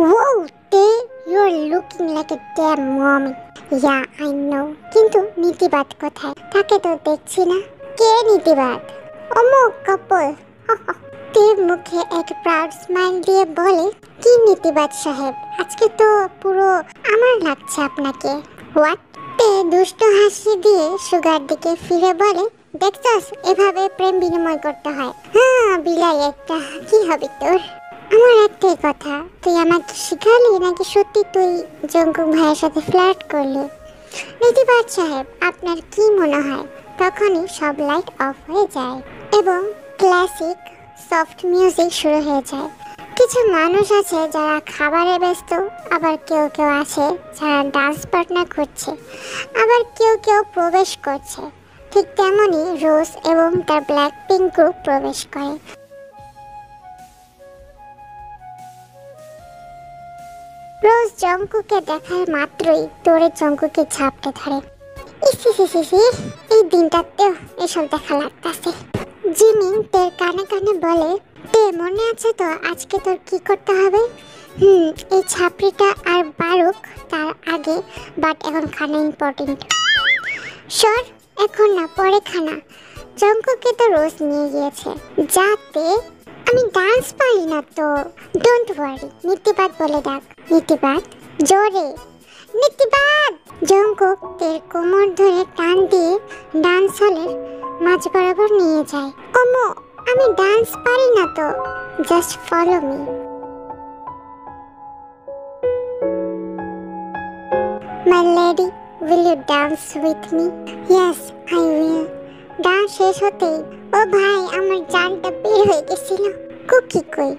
Whoa, Te, you're looking like a damn mommy. Yeah, I know. কিন্তু নীতিবাদ কোথায়? তাকে তো দেখছি না। কে নীতিবাদ? অমুক কাপল। তের মুখে এক প্রাউড স্মাইল দিয়ে বলে, কি নীতিবাদ সাহেব, আজকে তো পুরো আমার লাগছে আপনাকে। হোয়াট? তে দুষ্ট হাসি দিয়ে সুগার দিকে ফিরে বলে, দেখছস এভাবে প্রেম বিনিময় করতে হয়। হ্যাঁ বিলাই একটা। কি হবে তোর? আমার একটাই কথা, তুই আমাকে শিখালি নাকি সত্যি তুই জঙ্কুক ভাইয়ের সাথে ফ্লার্ট করলি? নীতিবাদ সাহেব, আপনার কি মনে হয়? তখনই সব লাইট অফ হয়ে যায় এবং ক্লাসিক সফট মিউজিক শুরু হয়ে যায়। কিছু মানুষ আছে যারা খাবারে ব্যস্ত, আবার কেউ কেউ আছে যারা ডান্স পার্টনার খুঁজছে, আবার কেউ কেউ প্রবেশ করছে। ঠিক তেমনই রোজ এবং তার ব্ল্যাক পিঙ্ক গ্রুপ প্রবেশ করে। রোজ জঙ্কুকে দেখার মাত্রই দৌড়ে জঙ্কুকে ঝাপটে ধরে। ইসি, এই দিনটাতেও এসব দেখা লাগতেছে। জিমিন তের কানে কানে বলে, তে মনে আছে তো আজকে তোর কি করতে হবে? এই ছাপড়িটা আর বারুক তার আগে, বাট এখন খানা ইম্পর্টেন্ট। সর, এখন না, পরে খানা। জঙ্কুকে তো রোজ নিয়ে গিয়েছে। যাতে আমি ডান্স পারি না তো। ডোন্ট ওয়ারি, নীতিবাদ বলে ডাক। নীতিবাদ, জোরে নীতিবাদ। জঙ্কুক তের কোমর ধরে টান দিয়ে ডান্স হলের মাঝ বরাবর নিয়ে যায়। ওমো, আমি ডান্স পারি না তো। Just follow me. My lady, will you dance with me? Yes, I will. Dance শেষ হতেই, ও ভাই আমার জানটা বের হয়ে গেছিল। কুকি কই?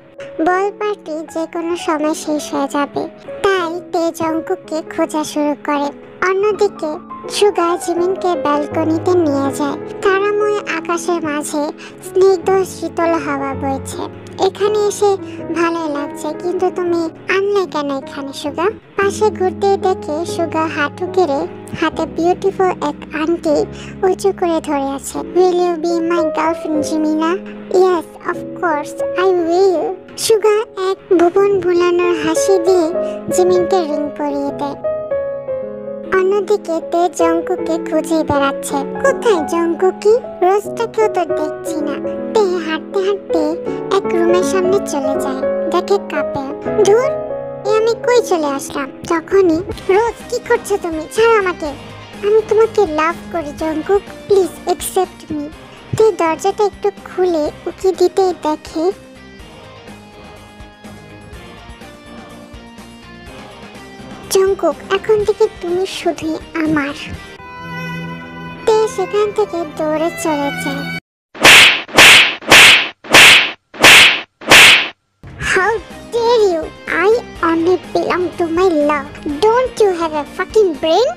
বল পার্টি যে কোনো সময় শেষ হয়ে যাবে, তাই তে জঙ্কুককে খোঁজা শুরু করে। অন্যদিকে সুগা জিমিনকে ব্যালকনিতে নিয়ে যায়। তারাময় আকাশের মাঝে স্নিগ্ধ শীতল হাওয়া বইছে এখানে এসে ভালোই লাগছে, কিন্তু তুমি আনলে কেন এখানে সুগা? পাশে ঘুরতে দেখে সুগা হাঁটু গেড়ে হাতে বিউটিফুল এক আন্টি উঁচু করে ধরে আছে। Will you be my girlfriend জিমিনা? Yes of course I will. Suga এক ভুবন ভুলানোর হাসি দিয়ে জিমিনকে রিং পরিয়ে দেয়। অন্যদিকে তে জঙ্কুকে খুঁজে বেড়াচ্ছে। কোথায় জঙ্কুকি? রোজটাকেও তো দেখছি না। তে হাঁটতে হাঁটতে এক রুমের সামনে চলে যায়, দেখে কাপে। ধুর, আমি কই চলে আসলাম? তখনই রোজ, কি করছো তুমি? ছাড়ো আমাকে। আমি তোমাকে লাভ করি জঙ্কুক, প্লিজ অ্যাকসেপ্ট মি। তে দরজাটা একটু খুলে উকি দিতেই দেখে জঙ্কুক, এখন থেকে তুমি শুধুই আমার। তে সেখান থেকে দৌড়ে চলে যায়। How dare you? I only belong to my love. Don't you have a fucking brain?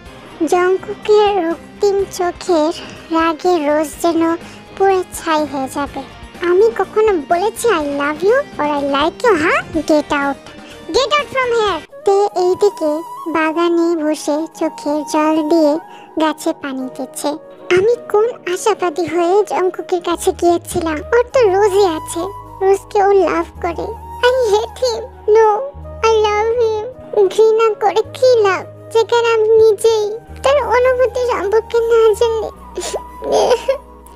জঙ্কুকের রক্তিম চোখের রাগে রোজ যেন পুরো ছাই হয়ে যাবে। আমি কখনো বলেছি I love you or I like you? হ্যাঁ, get out, get out from here. তে এইদিকে বাগানে বসে চোখের জল দিয়ে গাছে পানি দিচ্ছে। আমি কোন আশাবাদী হয়ে জঙ্কুকের কাছে গিয়েছিলাম। ওর তো রোজই আছে, রোজকে ও লাভ করে। I hate him. No, I love him. ঘৃণা করে কি লাভ, যেখানে আমি নিজেই তার অনুভূতি সম্পর্কে না জানলে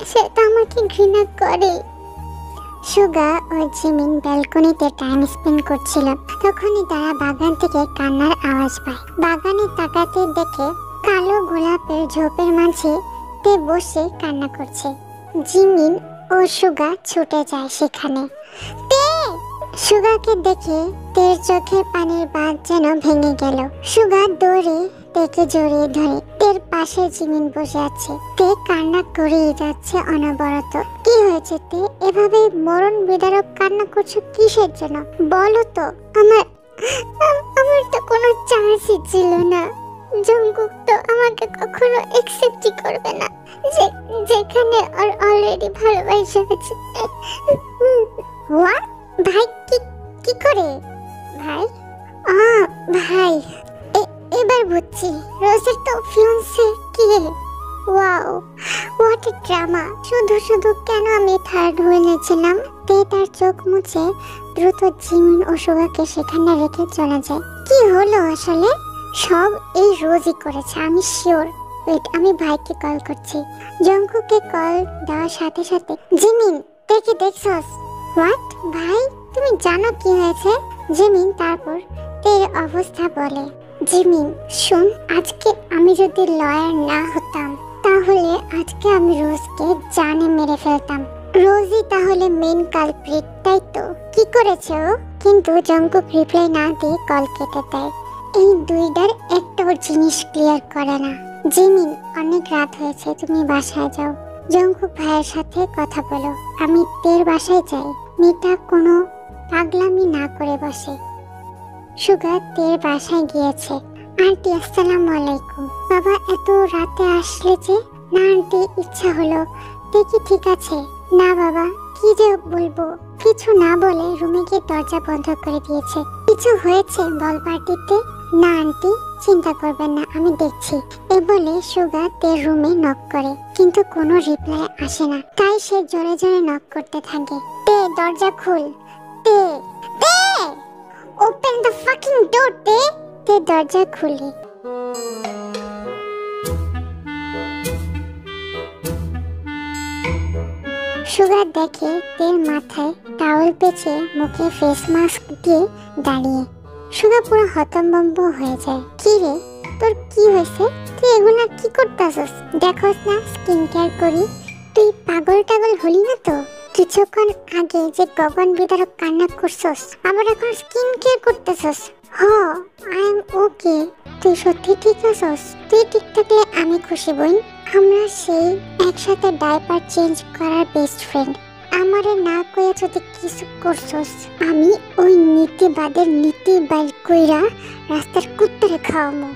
সে তো আমাকে ঘৃণা করে। সুগা ও জিমিন ব্যালকনিতে টাইম স্পেন্ড করছিল। তখনই তারা বাগান থেকে কান্নার আওয়াজ পায়। বাগানে তাকাতে দেখে কালো গোলাপের ঝোপের মাঝে তে বসে কান্না করছে। জিমিন ও সুগা ছুটে যায় সেখানে। তে! সুগাকে দেখে তের চোখে পানির বাঁধ যেন ভেঙে গেল। সুগা দৌড়ে তেকে জড়িয়ে ধরে। তের পাশে জিমিন বসে আছে। তে কান্না করেই যাচ্ছে অনবরত। কি হয়েছে তে? এভাবে মরণ বিদারক কান্না করছো কিসের জন্য? বলো তো। আমার তো কোনো চান্সই ছিল না। জঙ্কুক তো আমাকে কখনো অ্যাকসেপ্টই করবে না, যেখানে ওর অলরেডি ভালোবাসা আছে। হোয়াট? ভাই কি করে? ভাই? ভাই, এবার বুঝছি, রোজের তো ফিয়ান্সে কি? Wow, what a drama. শুধু কেন আমি থার্ড হয়ে নিয়েছিলাম। তে তার চোখ মুছে দ্রুত জিমিন ও সুগাকে সেখানে রেখে চলে যায়। কি হলো আসলে? সব এই রোজই করেছে, আমি শিওর। ওয়েট, আমি ভাইকে কল করছি। জঙ্কুকে কল দেওয়ার সাথে সাথে, জিমিন দেখি দেখছস? হোয়াট? ভাই, তুমি জানো কি হয়েছে? জিমিন তারপর তের অবস্থা বলে। জিমিন শুন, আজকে আমি যদি লয়ার না হতাম তাহলে আজকে আমি রোজকে জানে মেরে ফেলতাম। রোজই তাহলে মেইন কালপ্রিট, তাই তো? কি করেছে ও? কিন্তু জঙ্কুক রিপ্লাই না দিয়ে কল কেটে দেয়। এই দুইটার একটাও জিনিস ক্লিয়ার করে না। জিমিন, অনেক রাত হয়েছে, তুমি বাসায় যাও। জঙ্কুক ভাইয়ের সাথে কথা বলো। আমি তের বাসায় যাই। মেয়েটা কোনো পাগলামি না করে বসে। সুগা তের বাসায় গিয়েছে। আন্টি আসসালামু আলাইকুম। বাবা, এত রাতে আসলে যে? না আন্টি, ইচ্ছা হলো। দেখি ঠিক আছে। না বাবা, কি যে বলবো। কিছু না বলে রুমে গিয়ে দরজা বন্ধ করে দিয়েছে। কিছু হয়েছে বল পার্টিতে? না আন্টি, চিন্তা করবেন না, আমি দেখছি। এ বলে সুগা তের রুমে নক করে, কিন্তু কোনো রিপ্লাই আসে না। তাই সে জোরে জোরে নক করতে থাকে। তে, দরজা খুল। তে, তে, ওপেন দ্য ফাকিং ডোর। তে দরজা খুলে সুগা দেখে তের মাথায় টাওয়েল পেঁচে মুখে ফেস মাস্ক দিয়ে দাঁড়িয়ে। সুগা পুরো হতভম্ব হয়ে যায়। কি রে, তোর কি হয়েছে? তুই এগুলা কি করতেছস? দেখোস না স্কিন কেয়ার করি। তুই পাগল টাগল হলি না তো? কিছুক্ষণ আগে যে গগন বিদারক কান্না করছস, আবার এখন স্কিন কেয়ার করতেছস? আই এম ওকে। তুই সত্যি ঠিক আছস? তুই ঠিক থাকলে আমি খুশি বোন। আমরা সেই একসাথে ডাইপার চেঞ্জ করার বেস্ট ফ্রেন্ড। আমারে না কইয়া যদি কিছু করছস, আমি ওই নীতিবাদের নীতি বাইর কইরা রাস্তার কুত্তারে খাওয়ামো।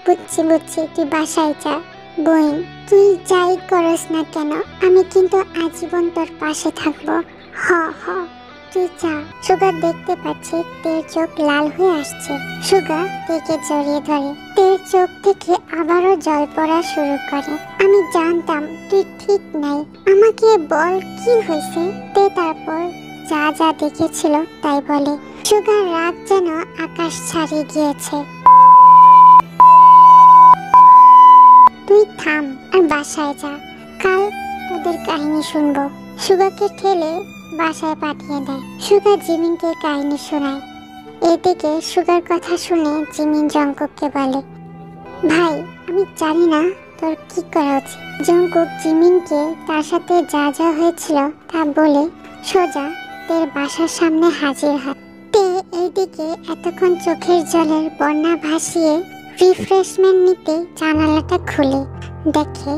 বুঝছি, তুই বাসায় যা। বোন, তুই যাই করস না কেন, আমি কিন্তু আজীবন তোর পাশে থাকবো। হ তুই যা। সুগা দেখতে পাচ্ছে তের চোখ লাল হয়ে আসছে। সুগা তেকে জড়িয়ে ধরে। তের চোখ থেকে আবারও জল পড়া শুরু করে। আমি জানতাম তুই ঠিক নাই, আমাকে বল কি হয়েছে। তে তারপর যা যা দেখেছিল তাই বলে। সুগার রাগ যেন আকাশ ছাড়িয়ে গিয়েছে। তুই থাম আর বাসায় যা, কাল তোদের কাহিনী শুনবো। সুগাকে ঠেলে বাসায় পাঠিয়ে দেয়। সুগা জিমিনকে কাহিনী শোনায়। এদিকে সুগার কথা শুনে জিমিন জঙ্কুককে বলে, ভাই আমি জানি না তোর কি করা উচিত। জঙ্কুক জিমিনকে তার সাথে যা যা হয়েছিল তা বলে সোজা তের বাসার সামনে হাজির হয়। তে এইদিকে এতক্ষণ চোখের জলের বন্যা ভাসিয়ে রিফ্রেশমেন্ট নিতে জানালাটা খুলে দেখে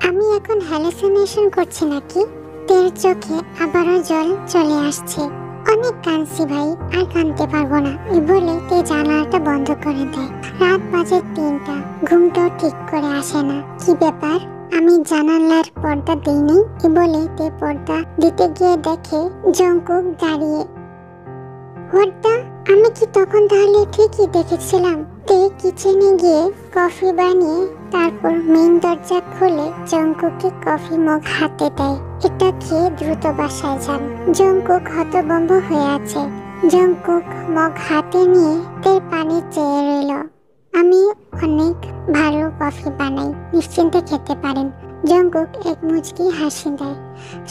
আমি এখন হ্যালুসিনেশন করছি নাকি। তের চোখে আবারও জল চলে আসছে। অনেক কাঁদছি ভাই, আর কাঁদতে পারবো না এই বলে তে জানালাটা বন্ধ করে দেয়। রাত বাজে 3টা, ঘুমটাও ঠিক করে আসে না। কি ব্যাপার, আমি জানালার পর্দা দিইনি এ বলে তে পর্দা দিতে গিয়ে দেখে জঙ্কুক দাঁড়িয়ে। হোয়াটটা, আমি কি তখন তাহলে ঠিকই দেখেছিলাম। তে কিচেনে গিয়ে কফি বানিয়ে তারপর মেইন দরজা খুলে জঙ্কুককে কফি মগ হাতে দেয়। এটা খেয়ে দ্রুত বাসায় যান। জঙ্কুক হতভম্ব হয়ে আছে। জঙ্কুক মগ হাতে নিয়ে তের পানি চেয়ে রইল। আমি অনেক ভালো কফি বানাই, নিশ্চিন্তে খেতে পারেন। জঙ্কুক এক মুচকি হাসি দেয়।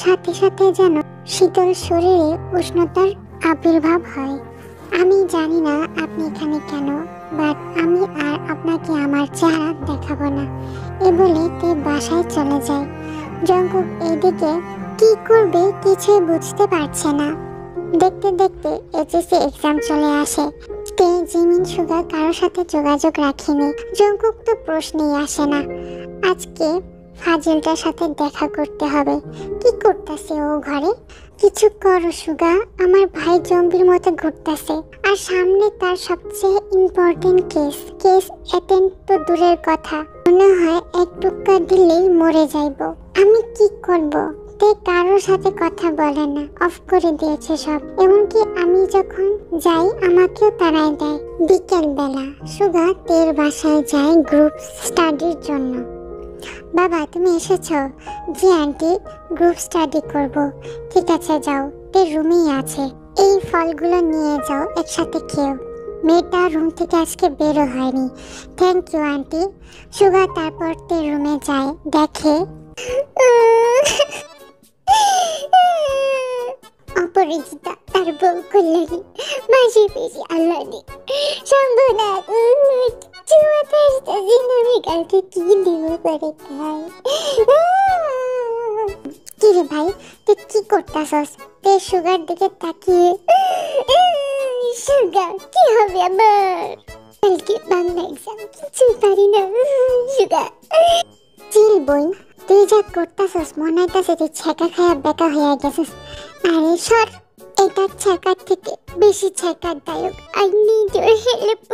সাথে সাথে যেন শীতল শরীরে উষ্ণতার আবির্ভাব হয়। আমি জানি না আপনি এখানে কেন, বাট আমি আর আপনাকে আমার চেহারা দেখাবো না এ বলে তে বাসায় চলে যায়। জঙ্কুক এদিকে কি করবে কিছুই বুঝতে পারছে না। দেখতে দেখতে এইচএসসি এক্সাম চলে আসে। তে জিমিন সুগা কারোর সাথে যোগাযোগ রাখেনি। জঙ্কুক তো প্রশ্নই আসে না। আজকে ফাজিলটার সাথে দেখা করতে হবে। কি করতেছে ও ঘরে? কিছু করো সুগা, আমার ভাই জম্বির মতো ঘুরতেছে আর সামনে তার সবচেয়ে ইম্পর্টেন্ট কেস অ্যাটেন্ড তো দূরের কথা, মনে হয় এক টুক্কা দিলেই মরে যাইব। আমি কি করব? তে কারোর সাথে কথা বলে না, অফ করে দিয়েছে সব। এমনকি আমি যখন যাই আমাকেও তাড়ায় দেয়। বিকেল বেলা সুগা তের বাসায় যায় গ্রুপ স্টাডির জন্য। বাবা তুমি এসেছো? জি আন্টি, গ্রুপ স্টাডি করব। ঠিক আছে যাও, তের রুমেই আছে। এই ফলগুলো নিয়ে যাও, একসাথে খেও। মেয়েটা রুম থেকে আজকে বেরো হয়নি। Thank you aunty. সুগা তারপর তের রুমে যায়, দেখে অপরিচিতা তার বউ কল্যাণী মাসি পিসি আল্লাদি সম্ভনা আমি কালকে কি দিব করে খাই। কি রে ভাই, তুই কি করতাছস? তে সুগার দিকে তাকিয়ে, সুগা কি হবে আমার? কালকে বাংলা এক্সাম, কিছুই পারি না সুগা। চিল বই, তুই যা করতাছস মনে হইতাছে তুই ছেঁকা খায়া বেকা হয়ে গেছিস। আরে সর, এটা ছেঁকার থেকে বেশি ছেঁকার দায়ক। আই নিড ইউর হেল্প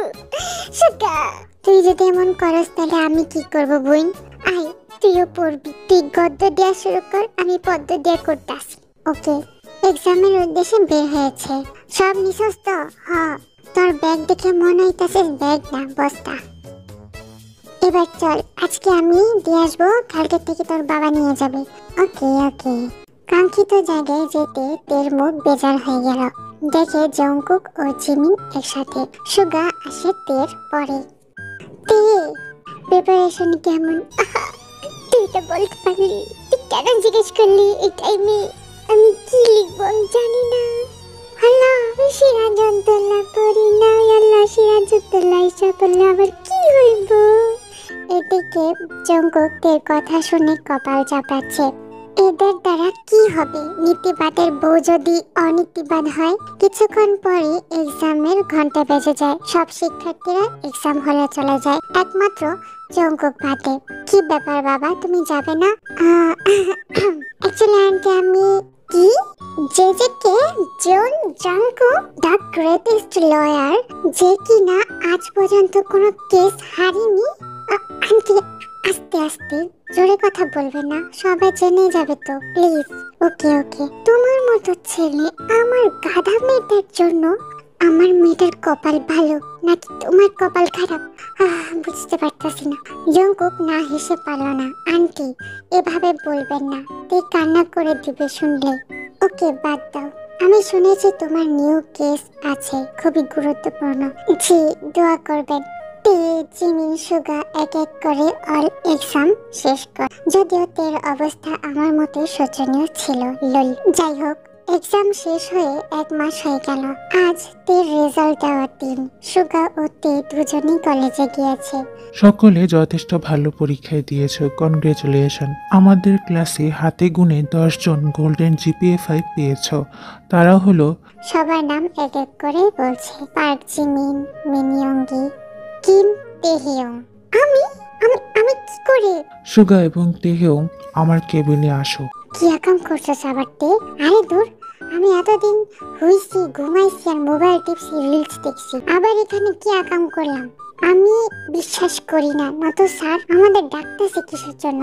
সুগা। তুই যদি এমন করস তাহলে আমি কি করব বোন? আই তুইও পড়বি। তুই গদ্য দেওয়া শুরু কর, আমি পদ্য দেওয়া করতেছি। ওকে, এক্সামের উদ্দেশ্যে বের হয়েছে। সব নিছস তো? হ্যাঁ, তোর ব্যাগ দেখে মনে হইতাছে ব্যাগ না বস্তা। এবার চল, আজকে আমি দিয়ে আসবো, কালকে থেকে তোর বাবা নিয়ে যাবে। ওকে ওকে। কাঙ্ক্ষিত জায়গায় যেতে তের মুখ বেজার হয়ে গেল। দেখে জঙ্কুক ও জিমিন একসাথে। সুগা আসে তের পরে। তে প্রিপারেশন কেমন? তুই তো বলতে পারলি, তুই কেন জিজ্ঞেস করলি এই টাইমে? আমি কি লিখবো আমি জানি না। আল্লাহ সিরাজউদ্দৌলা পড়ি না, আল্লাহ সিরাজউদ্দৌলা ইচ্ছা করলে আবার কি হইব? এদিকে জঙ্কুক তের কথা শুনে কপাল চাপড়াচ্ছে। এদের দ্বারা কি হবে? নীতিবাদের বউ যদি অনীতিবাদ হয়। কিছুক্ষণ পরে এক্সামের ঘন্টা বেজে যায়। সব শিক্ষার্থীরা এক্সাম হলে চলে যায়, একমাত্র জঙ্কুক বাদে। কি ব্যাপার বাবা, তুমি যাবে না? অ্যাকচুয়ালি আন্টি আমি কি জেজেকে জন জঙ্কুক দ্য গ্রেটেস্ট লয়ার, যে কিনা আজ পর্যন্ত কোনো কেস হারিনি, আন্টি, আস্তে আস্তে, জোরে কথা বলবে না, সবাই জেনে যাবে তো, প্লিজ। ওকে ওকে। তোমার মতো ছেলে আমার গাধা মেয়েটার জন্য আমার মেয়েটার কপাল ভালো নাকি তোমার কপাল খারাপ? বুঝতে পারতাছি না। জঙ্কুক না হেসে পারল না। আন্টি, এভাবে বলবেন না, তুই কান্না করে দিবে শুনলে। ওকে, বাদ দাও। আমি শুনেছি তোমার নিউ কেস আছে, খুবই গুরুত্বপূর্ণ। জি, দোয়া করবেন। তে, জিমিন, সুগা এক এক করে অল এক্সাম শেষ কর। যদিও তের অবস্থা আমার মতে শোচনীয় ছিল। লল। যাই হোক, এক্সাম শেষ হয়ে 1 মাস হয়ে গেল। আজ তের রেজাল্ট দেওয়ার দিন। সুগা ও তে দুজনেই কলেজে গিয়েছে। সকলে যথেষ্ট ভালো পরীক্ষায় দিয়েছো, কনগ্রেচুলেশন। আমাদের ক্লাসে হাতে গুনে 10 জন গোল্ডেন জিপিএ 5 পেয়েছো। তারা হলো সবার নাম এক এক করে বলছে। Park Jimin, Min Yoongi, Kim, Taehyung. আমি আমি আমি কি করে? সুগা এবং তেহেও। আমার কেবিনে আসো। কি আকাম করছো সাবারতে? আরে দূর, আমি এতদিন হইছি, ঘুমাইছি আর মোবাইল টিপছি, রিলস দেখছি, আবার এখানে কি আকাম করলাম? আমি বিশ্বাস করি না। নতো স্যার আমাদের ডাকতেছে কিসের জন্য?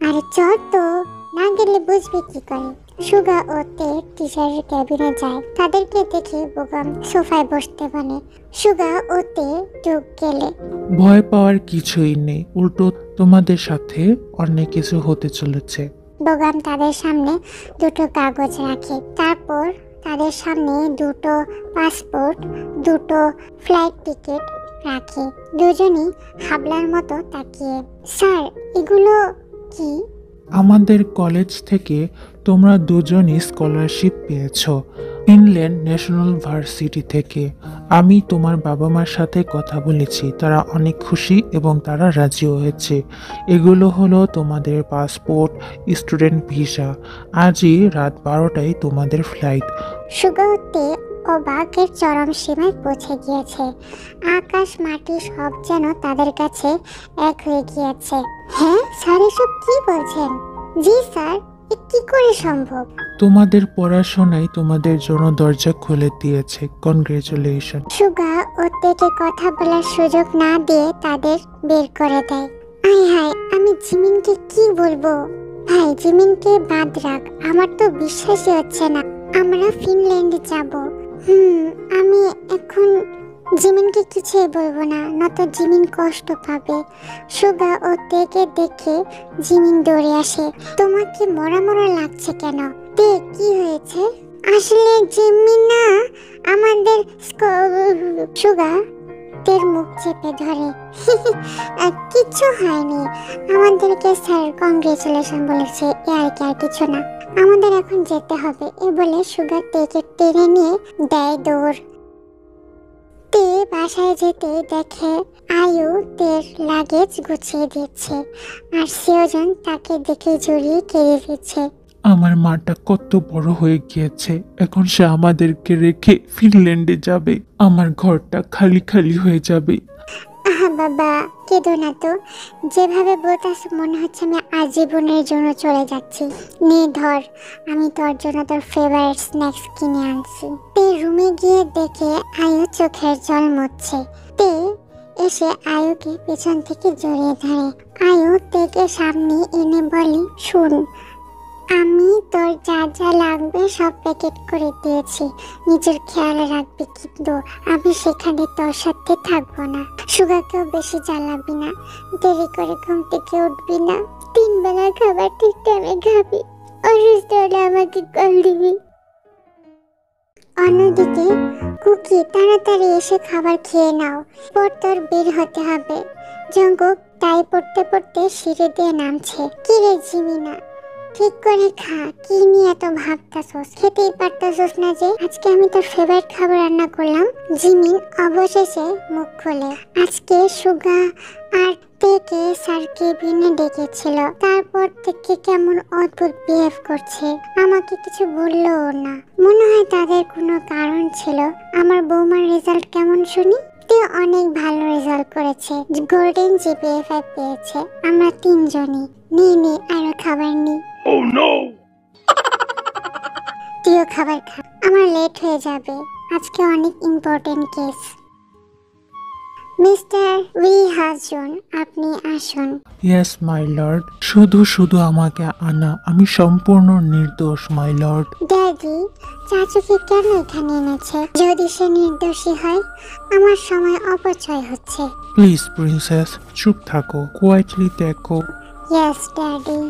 আরে চল তো, না গেলে বুঝবে কি করে। সুগা ও তে টিচারের ক্যাবিনে যায়। তাদেরকে দেখে বোগাম সোফায় বসতে বলে। সুগা ও তে ঢুক গেলে। ভয় পাওয়ার কিছুই নেই, উল্টো তোমাদের সাথে অনেক কিছু হতে চলেছে। বোগাম তাদের সামনে দুটো কাগজ রাখে। তারপর তাদের সামনে দুটো পাসপোর্ট, দুটো ফ্লাইট টিকিট রাখে। দুজনই হাবলার মতো তাকিয়ে। স্যার, এগুলো কি? আমাদের কলেজ থেকে তোমরা দুজনই স্কলারশিপ পেয়েছো, ফিনল্যান্ড ন্যাশনাল ভার্সিটি থেকে। আমি তোমার বাবা মার সাথে কথা বলেছি, তারা অনেক খুশি এবং তারা রাজি হয়েছে। এগুলো হলো তোমাদের পাসপোর্ট, স্টুডেন্ট ভিসা। আজই রাত 12টায় তোমাদের ফ্লাইট। সুগাতে অবাকের চরম সীমায় পৌঁছে গিয়েছে। আকাশ মাটি সব যেন তাদের কাছে এক হয়ে গিয়েছে। হ্যাঁ স্যার, এসব কি বলছেন? জি স্যার, এ কি করে সম্ভব? তোমাদের পড়াশোনায় তোমাদের জন্য দরজা খুলে দিয়েছে, কনগ্রেচুলেশন। সুগা ও তেকে কথা বলার সুযোগ না দিয়ে তাদের বের করে দেয়। আয় হায়, আমি জিমিনকে কি বলবো? ভাই, জিমিনকে বাদ রাখ, আমার তো বিশ্বাসই হচ্ছে না আমরা ফিনল্যান্ডে যাব। আমি এখন জিমিনকে কিছুই বলবো না, নয়তো জিমিন কষ্ট পাবে। সুগা ও তেকে দেখে জিমিন দৌড়ে আসে। তোমাকে মরা মরা লাগছে কেন? তে, কি হয়েছে? আসলে জিমিন না, আমাদের সুগা তের মুখ চেপে ধরে। কিচ্ছু হয়নি, আমাদেরকে স্যার কংগ্রেচুলেশন বলেছে, আর কি, আর কিছু না। আমাদের এখন যেতে হবে। এ বলে সুগার তেকে টেনে নিয়ে দেয় দৌড়। তে বাসায় যেতে দেখে আয়ু তের লাগেজ গুছিয়ে দিচ্ছে, আর সেওজন তাকে দেখে জড়িয়ে কেঁদে দিচ্ছে। আমার মাটা কত বড় হয়ে গিয়েছে, এখন সে আমাদেরকে রেখে ফিনল্যান্ডে যাবে। আমার ঘরটা খালি খালি হয়ে যাবে। আহা বাবা, কেঁদো না তো। যেভাবে বলতেছ মনে হচ্ছে আমি আজীবনের জন্য চলে যাচ্ছি। নে ধর, আমি তোর জন্য তোর ফেভারিট স্ন্যাক্স কিনে আনছি। তে রুমে গিয়ে দেখে আয়ু চোখের জল মুছছে। তে এসে আয়ুকে পেছন থেকে জড়িয়ে ধরে। আয়ু তেকে সামনে এনে বলে, শুন, আমি তোর যা যা লাগবে সব প্যাকেট করে দিয়েছি, নিজের খেয়াল রাখবি, কিন্তু আমি সেখানে তোর সাথে থাকবো না। সুগাকেও বেশি জ্বালাবি না, দেরি করে ঘুম থেকে উঠবি না, 3 বেলা খাবার ঠিক টাইমে খাবি, অসুস্থ হলে আমাকে কল দিবি। অন্যদিকে কুকি, তাড়াতাড়ি এসে খাবার খেয়ে নাও, পর তোর বের হতে হবে। জঙ্কুক তাই পড়তে পড়তে সিঁড়ি দিয়ে নামছে। কি রে জিমিনা, ঠিক করে খা, কি নিয়ে এত ভাবতাছস? খেতেই পারতাছস না যে? আজকে আমি তোর ফেভারিট খাবার রান্না করলাম। জিমিন অবশেষে মুখ খোলে। আজকে সুগা আর তেকে স্যার কেবিনে ডেকেছিল, তারপর থেকে কেমন অদ্ভুত বিহেভ করছে, আমাকে কিছু বললোও না। মনে হয় তাদের কোনো কারণ ছিল। আমার বৌমার রেজাল্ট কেমন শুনি? তে অনেক ভালো রেজাল্ট করেছে, গোল্ডেন জিপিএ 5 পেয়েছে। আমরা 3 জনই। নে আরো খাবার নি। তুইও খাবার খা, আমার লেট হয়ে যাবে, আজকে অনেক ইম্পর্টেন্ট কেস। মিস্টার রিহাজন, আপনি আসুন। Yes my lord. শুধু শুধু আমাকে আনা, আমি সম্পূর্ণ নির্দোষ মাই লর্ড। ড্যাডি, চাচুকে কেন এখানে এনেছে? যদি সে নির্দোষী হয়, আমার সময় অপচয় হচ্ছে। প্লিজ প্রিন্সেস, চুপ থাকো, কোয়াইটলি দেখো। Yes daddy.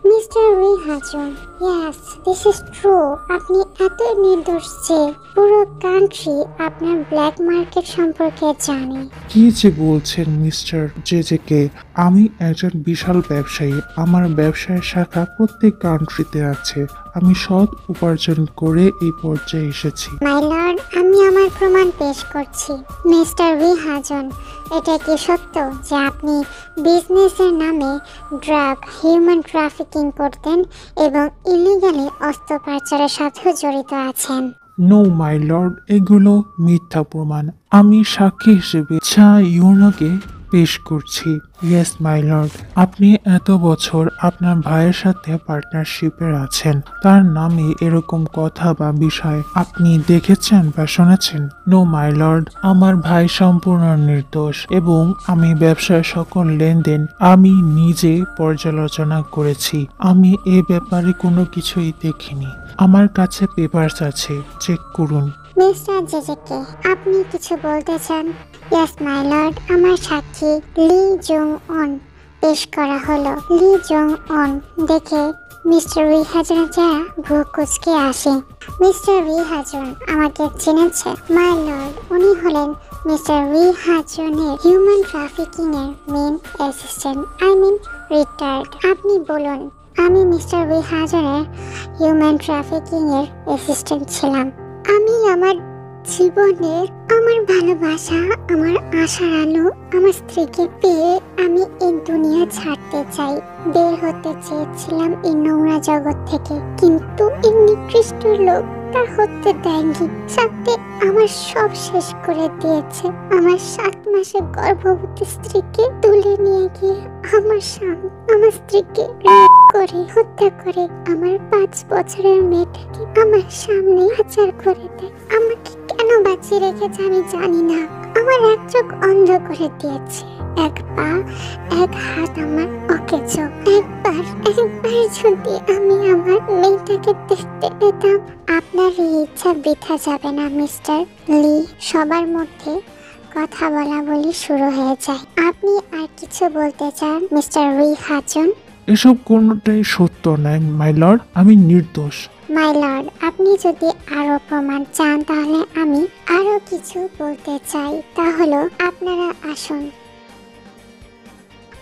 মিস্টার রিহাজন, ইয়েস, দিস ইজ ট্রু। আপনি এত নির্দোষ যে পুরো কান্ট্রি আপনার ব্ল্যাক মার্কেট সম্পর্কে জানে। কি যে বলছেন মিস্টার জেজেকে? আমি একজন বিশাল ব্যবসায়ী, আমার ব্যবসায়ের শাখা প্রত্যেক কান্ট্রিতে আছে। আমি সৎ উপার্জন করে এই পর্যায়ে এসেছি। মাই লর্ড, আমি আমার প্রমাণ পেশ করছি। মিস্টার রিহাজন, এটা কি সত্য যে আপনি বিজনেসের নামে ড্রাগ, হিউম্যান ট্রাফিকিং করতেন এবং ইলিগালি অস্ত্র পাচারের সাথেও জড়িত আছেন? নো মাই লর্ড, এগুলো মিথ্যা প্রমাণ। আমি সাক্ষী হিসেবে চা ইউনোকে পেশ করছি। ইয়েস মাই লর্ড, আপনি এত বছর আপনার ভাইয়ের সাথে পার্টনারশিপের আছেন, তার নামে এরকম কথা বা বিষয় আপনি দেখেছেন বা শুনেছেন? নো মাই লর্ড, আমার ভাই সম্পূর্ণ নির্দোষ এবং আমি ব্যবসার সকল লেনদেন আমি নিজে পর্যালোচনা করেছি। আমি এ ব্যাপারে কোনো কিছুই দেখিনি। আমার কাছে পেপারস আছে, চেক করুন। মিস্টার জেজেকে, আপনি কিছু বলতে চান? ইয়েস মাই লর্ড, আমার সাক্ষী লি জং অন পেশ করা হলো। লি জং অন দেখে মিস্টার রিহাজনের চেহারা ভ্রু কুঁচকে আসে। মিস্টার রিহাজন আমাকে চিনেছে? মাই লর্ড, উনি হলেন মিস্টার রিহাজনের হিউম্যান ট্রাফিকিং এর main assistant, I mean retired. আপনি বলুন। আমি মিস্টার রিহাজনের হিউম্যান ট্রাফিকিং এর অ্যাসিস্ট্যান্ট ছিলাম। আমি আমার জীবনের, আমার ভালোবাসা, আমার আশার আলো, আমার স্ত্রীকে পেয়ে আমি এই দুনিয়া ছাড়তে চাই। বের হতে চেয়েছিলাম এই নোংরা জগৎ থেকে, কিন্তু এই নিকৃষ্ট লোক তা হতে দেয়নি। সাথে আমার সব শেষ করে দিয়েছে। আমার 7 মাসের গর্ভবতী স্ত্রীকে তুলে নিয়ে গিয়ে আমার স্বামী আমার স্ত্রীকে রেপ করে হত্যা করে আমার 5 বছরের মেয়েটাকে আমার সামনে পাচার করে দেয়। আমাকে কেন বাঁচিয়ে রেখেছে আমি জানি না। আমার এক চোখ অন্ধ করে দিয়েছে, এক পা, এক হাত আমার অকেজ। একবার যদি আমি আমার মেয়েটাকে দেখতে পেতাম। আপনার এই ইচ্ছা বৃথা যাবে না মিস্টার লি। সবার মধ্যে কথা বলা বলি শুরু হয়ে যায়। আপনি আর কিছু বলতে চান মিস্টার রিহাজন? এসব কোনোটাই সত্য নয় মাই লর্ড, আমি নির্দোষ। মাই লর্ড, আপনি যদি আরো প্রমাণ চান তাহলে আমি আরো কিছু বলতে চাই। তা হলো আপনারা আসুন।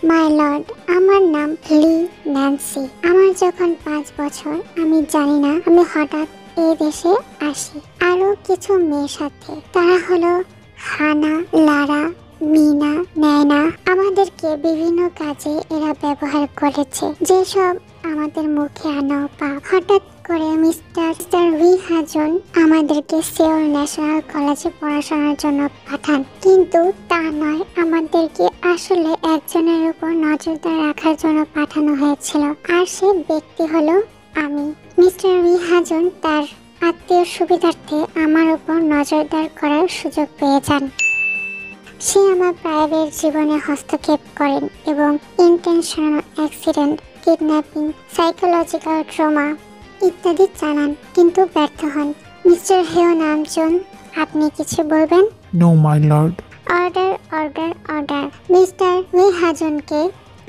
মাই লর্ড, আমার নাম লি ন্যান্সি। আমার যখন 5 বছর, আমি জানি না, আমি হঠাৎ এই দেশে আসি আরো কিছু মেয়ের সাথে। তারা হলো হানা, লারা, মিনা, নায়না। আমাদেরকে বিভিন্ন কাজে এরা ব্যবহার করেছে, যেসব আমাদের মুখে আনাও পা। হঠাৎ করে মিস্টার রিহাজন আমাদেরকে সিওল ন্যাশনাল কলেজে পড়াশোনার জন্য পাঠান, কিন্তু তা নয়, আমাদেরকে আসলে একজনের উপর নজরদার রাখার জন্য পাঠানো হয়েছিল। আর সে ব্যক্তি হলো আমি। মিস্টার রিহাজন তার আত্মীয় সুবিধার্থে আমার উপর নজরদার করার সুযোগ পেয়ে যান। সে আমার প্রাইভেট জীবনে হস্তক্ষেপ করেন এবং intentional accident, kidnapping, psychological trauma ইত্যাদি চালান, কিন্তু ব্যর্থ হন। মিস্টার হেও নামজুন, আপনি কিছু বলবেন? No my lord. Order, order, order. Mister রিহাজনকে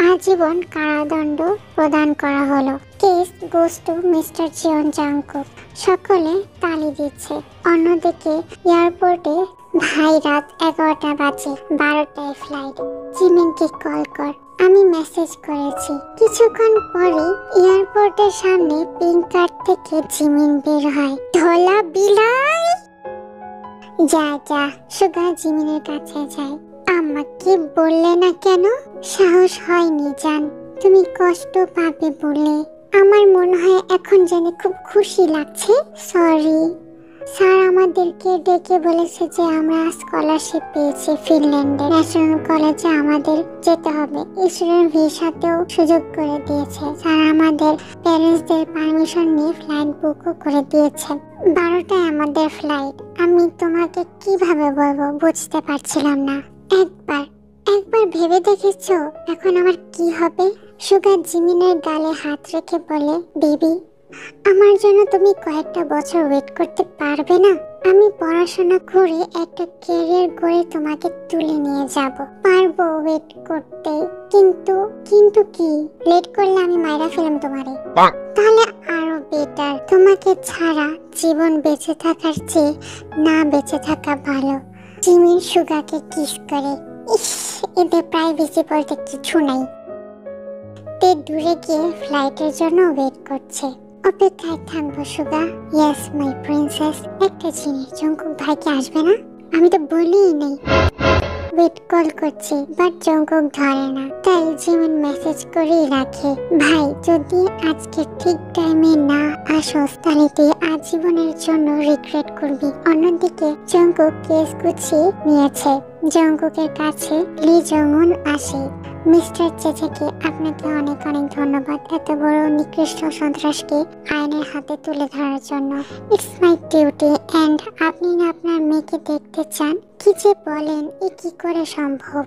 আজীবন কারাদণ্ড প্রদান করা হলো। Case goes to mister Jeon Jungkook. সকলে তালি দিচ্ছে। অন্যদিকে এয়ারপোর্টে ভাই রাত 11টা বাজে, 12টায় ফ্লাইট। জিমিনকে কল কর। আমি মেসেজ করেছি। কিছুক্ষণ পরে এয়ারপোর্টের সামনে পিঙ্ক কার থেকে জিমিন বের হয়। ধলা বিলাই! যা যা, সুগার জিমিনের কাছে যায়। আমাকে বললে না কেন? সাহস হয়নি জান, তুমি কষ্ট পাবে বলে। আমার মনে হয় এখন জেনে খুব খুশি লাগছে। সরি স্যার, আমাদেরকে ডেকে বলেছে যে আমরা স্কলারশিপ পেয়েছি ফিনল্যান্ডে ন্যাশনাল কলেজে আমাদের যেতে হবে। স্টুডেন্ট ভিসাতেও সুযোগ করে দিয়েছে স্যার। আমাদের প্যারেন্টসদের পারমিশন নিয়ে ফ্লাইট বুকও করে দিয়েছে। 12টায় আমাদের ফ্লাইট। আমি তোমাকে কিভাবে বলবো বুঝতে পারছিলাম না। একবার একবার ভেবে দেখেছো এখন আমার কি হবে? সুগা জিমিনের গালে হাত রেখে বলে, বেবি, আমার জন্য তুমি কয়েকটা বছর ওয়েট করতে পারবে না? আমি পড়াশোনা করে একটা ক্যারিয়ার গড়ে তোমাকে তুলে নিয়ে যাব। পারবো ওয়েট করতে, কিন্তু কিন্তু কি? লেট করলে আমি মাইরা ফেলাম তোমারে। তাহলে আরো বেটার, তোমাকে ছাড়া জীবন বেঁচে থাকার চেয়ে না বেঁচে থাকা ভালো। জিমিন সুগাকে কিস করে। ইস, এদের প্রাইভেসি বলতে কিছু নাই। তে দূরে গিয়ে ফ্লাইটের জন্য ওয়েট করছে। অপেক্ষায় থাকবো সুগা। Yes my princess. একটা জিনিস, জঙ্কুক ভাইকে আসবে না? আমি তো বলিই নাই। ওয়েট কল করছে, বাট জঙ্কুক ধরে না। তাই জিমিন মেসেজ করেই রাখে, ভাই যদি আজকে ঠিক টাইমে না আসোস তাহলে তুই আজীবনের জন্য রিগ্রেট করবি। অন্যদিকে জঙ্কুক কেস গুছিয়ে নিয়েছে। জঙ্কুকের কাছে লি জংউন আসে। মিস্টার চেচেকে আপনাকে অনেক অনেক ধন্যবাদ এত বড় নিকৃষ্ট সন্ত্রাসকে আইনের হাতে তুলে ধরার জন্য। It's my duty. এন্ড আপনি না আপনার মেয়েকে দেখতে চান? কি যে বলেন, এ কি করে সম্ভব?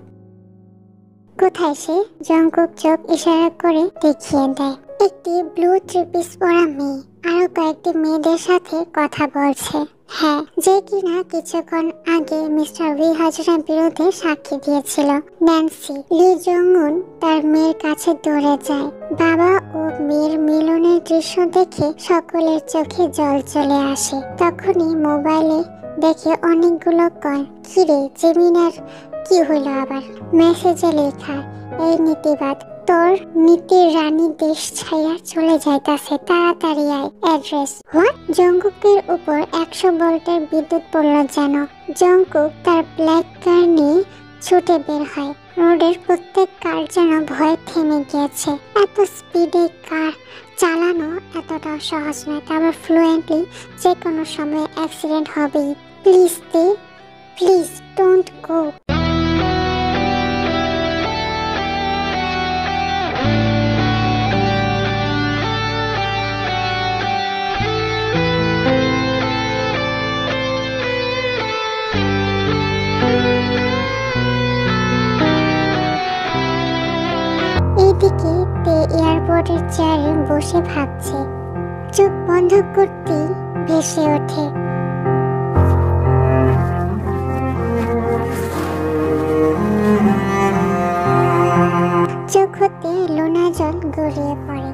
কোথায় সে? জঙ্কুক চোখ ইশারা করে দেখিয়ে দেয়। একটি ব্লু থ্রি-পিস পরা মেয়ে আরো কয়েকটি মেয়েদের সাথে কথা বলছে। হ্যাঁ, যে কিনা কিছুক্ষণ আগে মিস্টার উই হাজনের বিরুদ্ধে সাক্ষী দিয়েছিল। ন্যান্সি। লি জংউন তার মেয়ের কাছে দৌড়ে যায়। বাবা ও মেয়ের মিলনের দৃশ্য দেখে সকলের চোখে জল চলে আসে। তখনই মোবাইলে দেখে অনেকগুলো কল। কিরে জিমিনের কি হইল আবার? মেসেজে লেখা, এই নীতিবাদ, তোর নীতির রানী দেশ ছাইয়া চলে যাইতাছে, তাড়াতাড়ি আয়। অ্যাড্রেস। হোয়াট? জঙ্কুকের উপর 100 ভোল্টের বিদ্যুৎ পড়ল যেন। জঙ্কুক তার ব্ল্যাক কার নিয়ে ছুটে বের হয়। রোডের প্রত্যেক কার যেন ভয়ে থেমে গিয়েছে। এত স্পিডে কার চালানো এতটাও সহজ নয়। তারপর ফ্লুয়েন্টলি যে কোনো সময় অ্যাক্সিডেন্ট হবেই। প্লিজ দে, প্লিজ ডোন্ট গো। এইদিকে তে এয়ারপোর্টের চেয়ারে বসে ভাবছে। চোখ বন্ধ করতেই ভেসে ওঠে চোখ হতে লোনা জল গড়িয়ে পড়ে।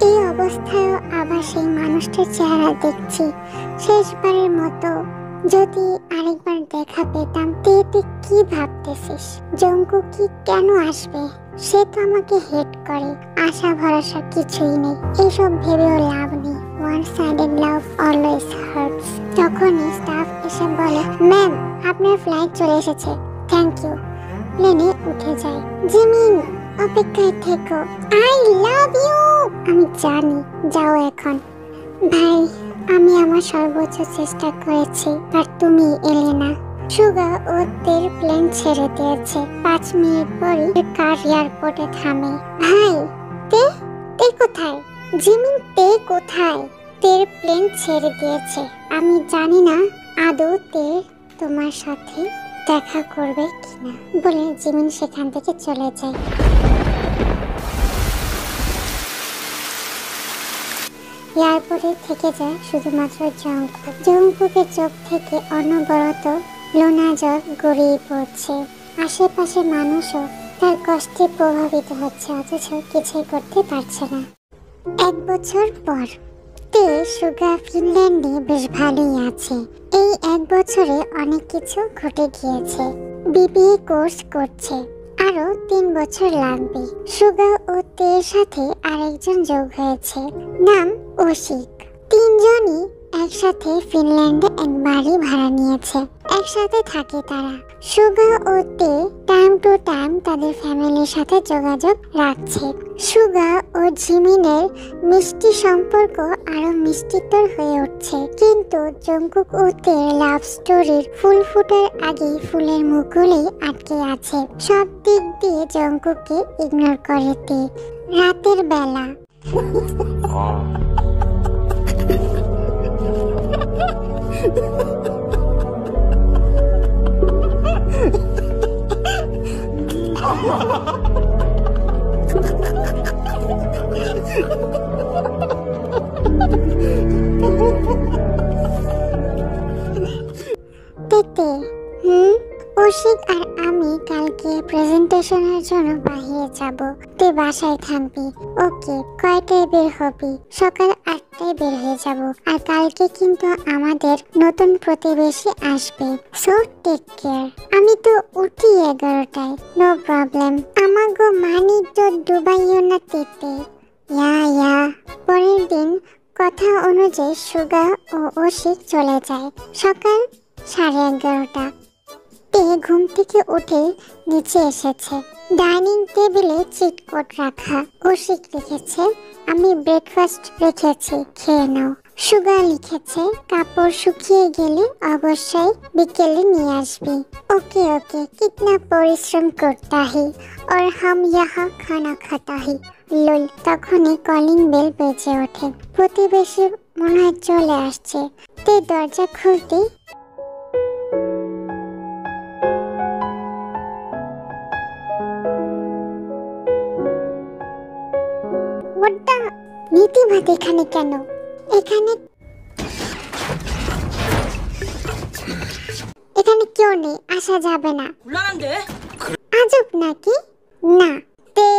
এই অবস্থায়ও আবার সেই মানুষটার চেহারা দেখছি। শেষবারের মতো যদি আরেকবার দেখা পেতাম। তুই কি ভাবতেছিস? জঙ্কুক কি কেন আসবে? সে তো আমাকে হেট করে। আশা ভরসা কিছুই নেই। এইসব ভেবেও লাভ নেই। One sided love always hurts. তখনই স্টাফ এসে বলে, ম্যাম আপনার ফ্লাইট চলে এসেছে। Thank you. প্লেনে উঠে যায়। জিমিন অপেক্ষায় থেকো। I love you. আমি জানি, যাও এখন। ভাই আমি আমার সর্বোচ্চ চেষ্টা করেছি, আর তুমি এলে না। সুগা ও তের প্লেন ছেড়ে দিয়েছে। 5 মিনিট পরই কার এয়ারপোর্টে থামে। ভাই তে তে কোথায়? জিমিন তে কোথায়? তের প্লেন ছেড়ে দিয়েছে। আমি জানি না আদৌ তে তোমার সাথে দেখা করবে কিনা বলে জিমিন সেখান থেকে চলে যায়। এয়ারপোর্টে থেকে যায় শুধুমাত্র জঙ্কুক। জঙ্কুকের চোখ থেকে অনবরত লোনা জল গড়িয়ে পড়ছে। আশেপাশে মানুষও তার কষ্টে প্রভাবিত হচ্ছে, অথচ কিছুই করতে পারছে না। 1 বছর পর তে সুগা ফিনল্যান্ডে বেশ ভালোই আছে। এই 1 বছরে অনেক কিছু ঘটে গিয়েছে। বিবিএ কোর্স করছে। আরো 3 বছর লাগবে। সুগা ও তের সাথে আরেকজন যোগ হয়েছে, নাম ওশিক। 3 জনই একসাথে ফিনল্যান্ডে এক বাড়ি ভাড়া নিয়েছে। একসাথে থাকে তারা। সুগা ও তে টাইম টু টাইম তাদের ফ্যামিলির সাথে যোগাযোগ রাখছে। সুগা ও জিমিনের মিষ্টি সম্পর্ক আরো মিষ্টিতর হয়ে উঠছে। কিন্তু জঙ্কুক ও তের লাভ স্টোরির ফুল ফুটার আগেই ফুলের মুখগুলি আটকে আছে। সব দিক দিয়ে জঙ্কুককে ইগনোর করে তে। রাতের বেলা কৌশিক আর আমি কালকে প্রেজেন্টেশনের জন্য বাইরে যাব। তুই বাসায় থাকবি। ওকে, কয়টায় বের হবি? সকাল 8টায় বের হয়ে যাব। আর কালকে কিন্তু আমাদের নতুন প্রতিবেশী আসবে, সো টেক কেয়ার। আমি তো উঠি 11টায়, নো প্রবলেম। আমাগো মানি তো ডুবাইও না তেতে। ইয়া। পরের দিন কথা অনুযায়ী সুগা ও অশিক চলে যায়। সকাল 11:30। ঘুম থেকে উঠে নিচে এসেছে। ডাইনিং টেবিলে চিটকোট রাখা। অশিক লিখেছে, আমি ব্রেকফাস্ট রেখেছি, খেয়ে নাও। সুগা লিখেছে, কাপড় শুকিয়ে গেলে অবশ্যই বিকেলে নিয়ে আসবি। ওকে, কিতনা পরিশ্রম করতা হি और हम यहाँ खाना खाता ही। লল। তখনই কলিং বেল বেজে ওঠে। প্রতিবেশী মনে হয় চলে আসছে। তে দরজা খুলতে ওটা নীতিবাদ এখানে কেন? এখানে কেউ নেই, আসা যাবে না। আজব নাকি? না। তে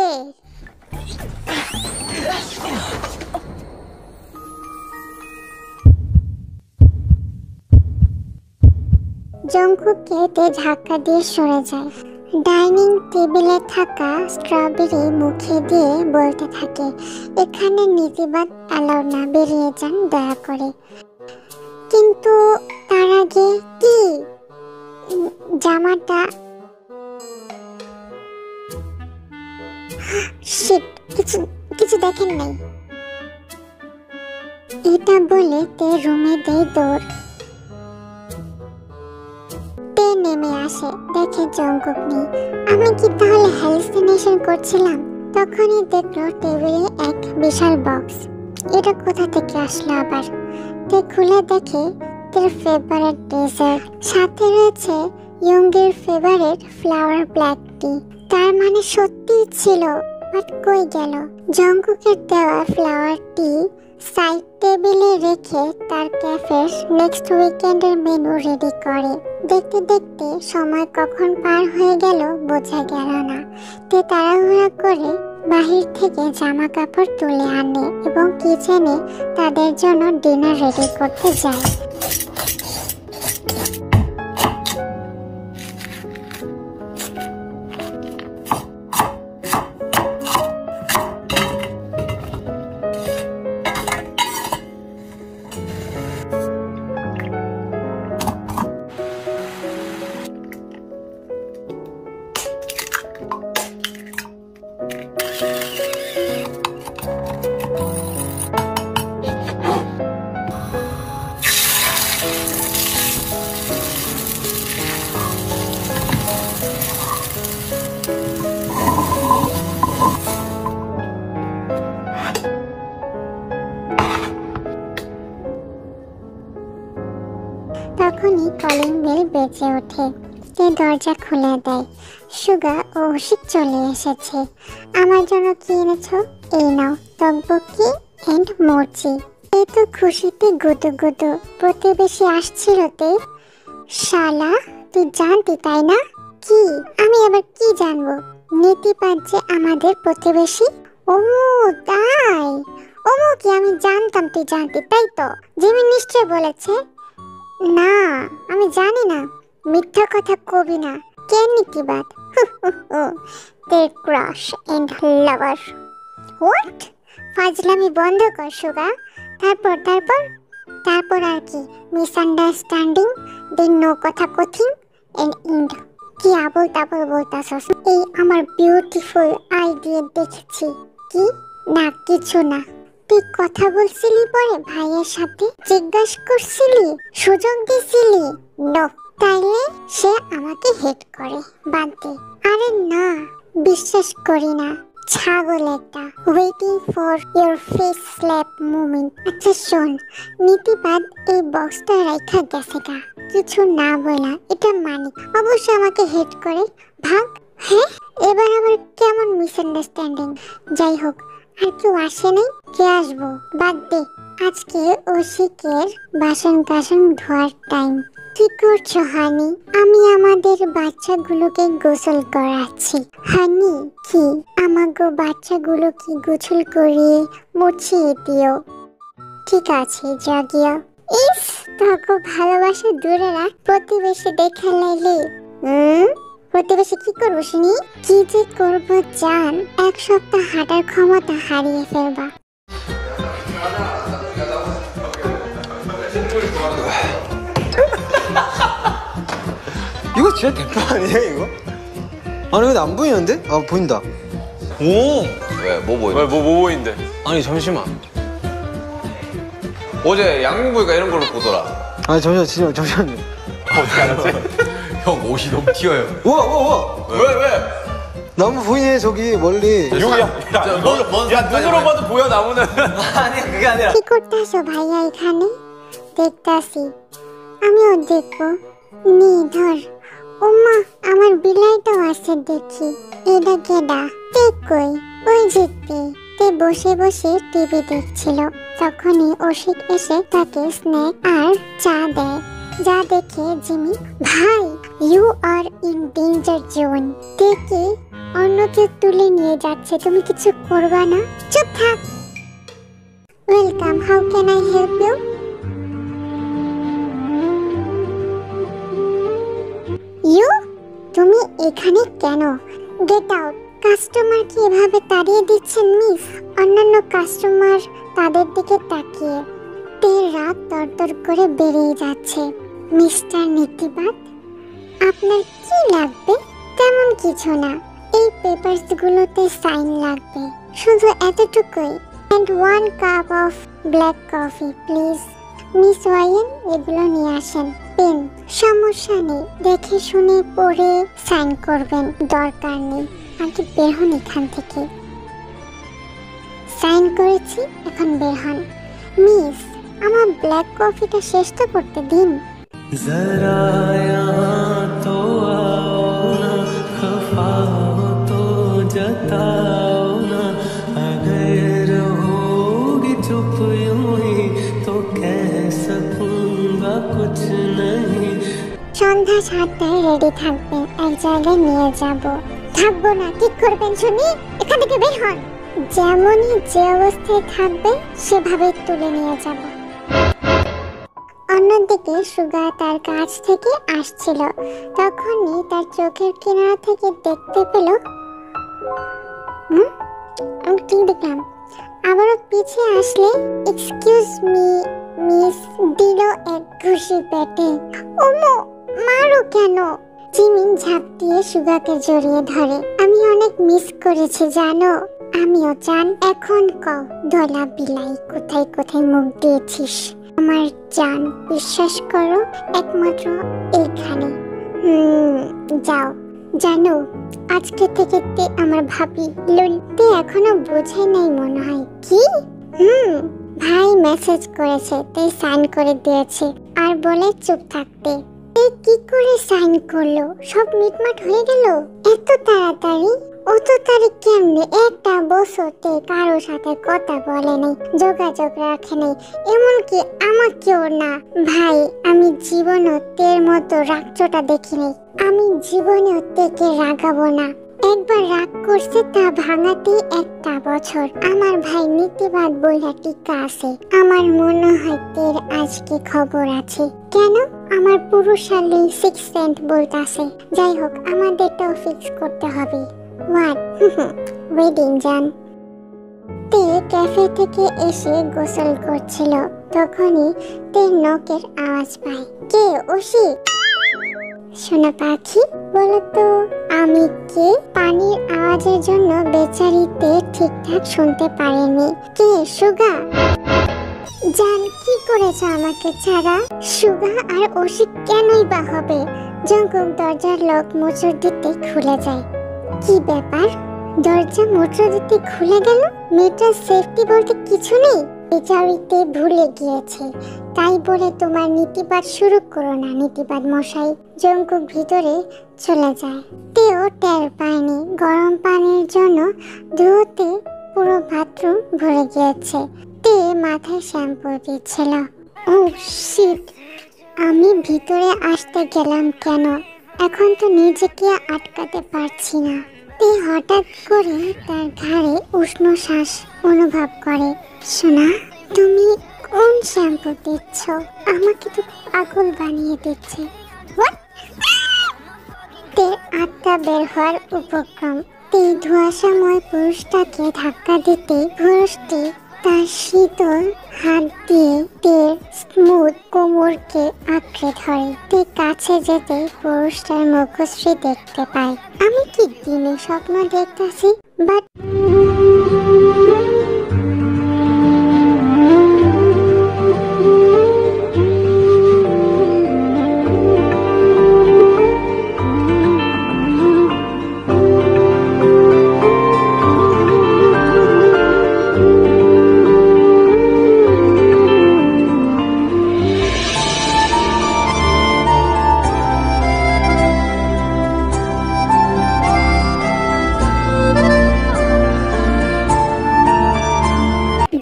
জঙ্কুককে তে ধাক্কা দিয়ে সরে যায়। ডাইনিং টেবিলে থাকা স্ট্রবেরি মুখে দিয়ে বলতে থাকে, এখানে নীতিবাদ অ্যালাউ না, বেরিয়ে যান দয়া করে। কিন্তু তার আগে কি জামাটা শিট, কিছু দেখেন নাই। এটা বলে তে রুমে দেয় দৌড়। তে নেমে আসে, দেখে জঙ্কুক নেই। আমি কি তাহলে হ্যালুসিনেশন করছিলাম? তখনই দেখলো টেবিলে এক বিশাল বক্স। এটা কোথা থেকে আসলো আবার? তে খুলে দেখে তের ফেভারিট ডেজার্ট, সাথে রয়েছে ইয়ংয়ের ফেভারিট ফ্লাওয়ার ব্ল্যাক টি। তার মানে সত্যি ছিল, বাট কই গেল? জঙ্কুকের দেওয়া ফ্লাওয়ার টি সাইড টেবিলে রেখে তার ক্যাফের নেক্সট উইকেন্ডের মেনু রেডি করে। দেখতে দেখতে সময় কখন পার হয়ে গেল বোঝা গেল না। তে তাড়াহুড়া করে বাহির থেকে জামা কাপড় তুলে আনে এবং কিচেনে তাদের জন্য ডিনার রেডি করতে যায়। তখনই কলিং বেল বেজে ওঠে। তে দরজা খুলে দেয়। সুগা ও অশিক চলে এসেছে। আমার জন্য কি এনেছো? এই নাও, তকবকি এন্ড মোচি। এ তো খুশিতে গুদুগুদু। প্রতিবেশী আসছিল তে। শালা, তুই জানতি তাই না? কি? আমি আবার কি জানবো? নীতিবাদ যে আমাদের প্রতিবেশী। ও তাই? ওমো কি আমি জানতাম তুই জানতি, তাই তো? জিমি নিশ্চয় বলেছে। না, আমি জানি না। মিথ্যা কথা কবি না। কে নীতিবাদ? তের ক্রাশ এন্ড লাভার। হোয়াট? ফাজলামি বন্ধ কর সুগা। তারপর আর কি? মিসআন্ডারস্ট্যান্ডিং, দেন নো কথা কথিং এন্ড ইন্ড। কি আবল তাবল বলতাছস? এই আমার বিউটিফুল আই দিয়ে দেখেছি। কি? না, কিছু না। তুই কথা বলছিলি পরে ভাইয়ের সাথে? জিজ্ঞাসা করছিলি? সুযোগ দিছিলি? নো। তাইলে সে আমাকে হেট করে। বাদ দে। আরে না, বিশ্বাস করি না। ছাগল একটা। Waiting for your face slap movement. আচ্ছা শোন, নীতিবাদ এই বক্সটা রাইখা গেছে গা, কিছু না বলা। এটা মানি অবশ্য আমাকে হেট করে। ভাগ। হ্যাঁ, এবার আবার কেমন মিসআন্ডারস্ট্যান্ডিং? যাই হোক, আর কেউ আসে নাই? কে আসবো? বাদ দে। আজকে অশিকের বাসন কাসন ধোয়ার টাইম। কি করছো হানি? আমি আমাদের বাচ্চাগুলোকে গোসল করাচ্ছি। হানি, কি আমাগো বাচ্চাগুলোকে গোসল করিয়ে মুছিয়ে দিও। ঠিক আছে জাগিয়া। ইস, তোকে ভালোবাসা দূরে রাখ, প্রতিবেশী দেখে লাইলে। প্রতিবেশী কি করবো শুনি? কি যে করবো জান, এক সপ্তাহ হাঁটার ক্ষমতা হারিয়ে ফেলবা। 이거 진짜 대파 아니야 이거? 아니 근데 안 보이는데? 아 보인다. 오. 왜? 뭐 보여? 뭐 보이는데? 아니 잠시만. 어제 양궁 보니까 이런 걸로 보더라. 아니 잠시만요. 어떻게 알았지? 형 옷이 너무 튀어요. 우와 우와 우와. 왜? 나무 보이네 저기 멀리. 눈으로 봐도 보여 나무는. 아니야 그게 아니라. কি করতেছো ভাইয়া এখানে? দেখতাছি, আমিও দেখবো। নি ধর। ওমা, আমার বিলাইটাও আছে দেখি। এটা কেডা? তে কই? ওই যে তে বসে বসে টিভি দেখছিল। তখনই অশিক এসে তাকে স্ন্যাক আর চা দেয়, যা দেখে জিমি, ভাই you are in danger zone. দেখে অন্যকে তুলে নিয়ে যাচ্ছে, তুমি কিছু করবা না? চুপ থাক। Welcome, how can I help you? You, তুমি এখানে কেন? Get out. কাস্টমারকে এভাবে তাড়িয়ে দিচ্ছেন মিস? অন্যান্য কাস্টমার তাদের দিকে তাকিয়ে। তের রাত তরতর করে বেরিয়ে যাচ্ছে। মিস্টার নীতিবাদ, আপনার কি লাগবে? তেমন কিছু না, এই পেপারসগুলোতে সাইন লাগবে, শুধু এতটুকুই। And 1 cup of black coffee please. Miss wine, এগুলো নিয়ে আসেন। পেন? সমস্যা নেই, দেখে শুনে পড়ে সাইন করবেন, দরকার নেই। আগে বের হন এখান থেকে। সাইন করেছি, এখন বের হন। মিস, আমার ব্ল্যাক কফিটা শেষ তো করতে দিন। जरा यहाँ तो आओ ना, खफा हो तो जताओ ना, अगर होगी चुप यूं ही तो कह सकूंगा कुछ नहीं। সন্ধ্যা 7টায় রেডি থাকবেন, এক জায়গায় নিয়ে যাব। থাকবো না, কি করবেন শুনি? এখান থেকে বের হন। যেমনই যে অবস্থায় থাকবেন সেভাবেই তুলে নিয়ে যাব। অন্যদিকে সুগা তার কাছ থেকে আসছিল, তখনই তার চোখের কিনারা থেকে দেখতে পেল, আমি কি দেখলাম? আবারও পিছিয়ে আসলে, এক্সকিউজ মি মিস, দিল এক ঘুষি পেটে। ওমো, মারো কেন? জিমিন ঝাঁপ দিয়ে সুগাকে জড়িয়ে ধরে। আমি অনেক মিস করেছি জানো। আমিও জান। এখন কও ধলা বিলাই, কোথায় কোথায় মুখ দিয়েছিস আমার জান? বিশ্বাস করো, একমাত্র এইখানে। যাও। জানো, আজকে থেকে তে আমার ভাবি লুনতে এখনো বোঝে নাই মনে হয়। কি? ভাই মেসেজ করেছে, তাই সাইন করে দিয়েছে, আর বলে চুপ থাকতে। কি করে সাইন করলো? সব মিটমাট হয়ে গেল এত তাড়াতাড়ি? অত তারিখ কেমনে? একটা বছরতে কারোর সাথে কথা বলে নাই, যোগাযোগ রাখে নাই, এমনকি আমাকেও না। ভাই, আমি জীবনেও তের মতো রাগচোটা দেখি নাই। আমি জীবনেও তেকে রাগাবো না। একবার রাগ করছে, তা ভাঙাতেই 1টা বছর। আমার ভাই নীতিবাদ বইলা টিকা আছে। আমার মনে হয় তের আজকে খবর আছে। কেন? আমার পুরুষালী 6th সেন্ট বলতাছে। যাই হোক, আমাদেরটাও ফিক্স করতে হবে। হোয়াট? ওয়েডিং জান। তে ক্যাফে থেকে এসে গোসল করছিল, তখনই তের নখের আওয়াজ পায়। কে? ওশি? সোনা পাখি, বলো তো আমি কে? পানির আওয়াজের জন্য বেচারিতে ঠিকঠাক শুনতে পারেনি। কে? সুগা? জান, কি করেছো আমাকে ছাড়া? সুগা আর ওশি কেনই বা হবে? জঙ্কুক দরজার লক মোচড় দিতে খুলে যায়। কি ব্যাপার? দরজা মোচড় দিতে খুলে গেল? মেয়েটার সেফটি বলতে কিছু নেই? বেচারিতে ভুলে গিয়েছে, তাই বলে তোমার নীতিবাদ শুরু করো না নীতিবাদ মশাই। জঙ্কুক ভিতরে চলে যায়। তেও টের পায়নি, গরম পানির জন্য ধুতে পুরো বাথরুম ভরে গিয়েছে। তে মাথায় শ্যাম্পু দিচ্ছিল। ও শিট! আমি ভিতরে আসতে গেলাম কেন? এখন তো নিজেকে আটকাতে পারছি না। তে হঠাৎ করে তার ঘাড়ে উষ্ণ শ্বাস অনুভব করে। সোনা, তুমি কোন শ্যাম্পু দিচ্ছ? আমাকে তো পাগল বানিয়ে দিচ্ছে। What? তে আত্মা বের হওয়ার উপক্রম। তে ধোঁয়াশাময় পুরুষটাকে ধাক্কা দিতে পুরুষটি তার শীতল হাত দিয়ে তের স্মুথ কোমরকে আঁকড়ে ধরে। তে কাছে যেতে পুরুষটার মুখশ্রী দেখতে পায়। আমি কি দিনে স্বপ্ন দেখতেছি? বাট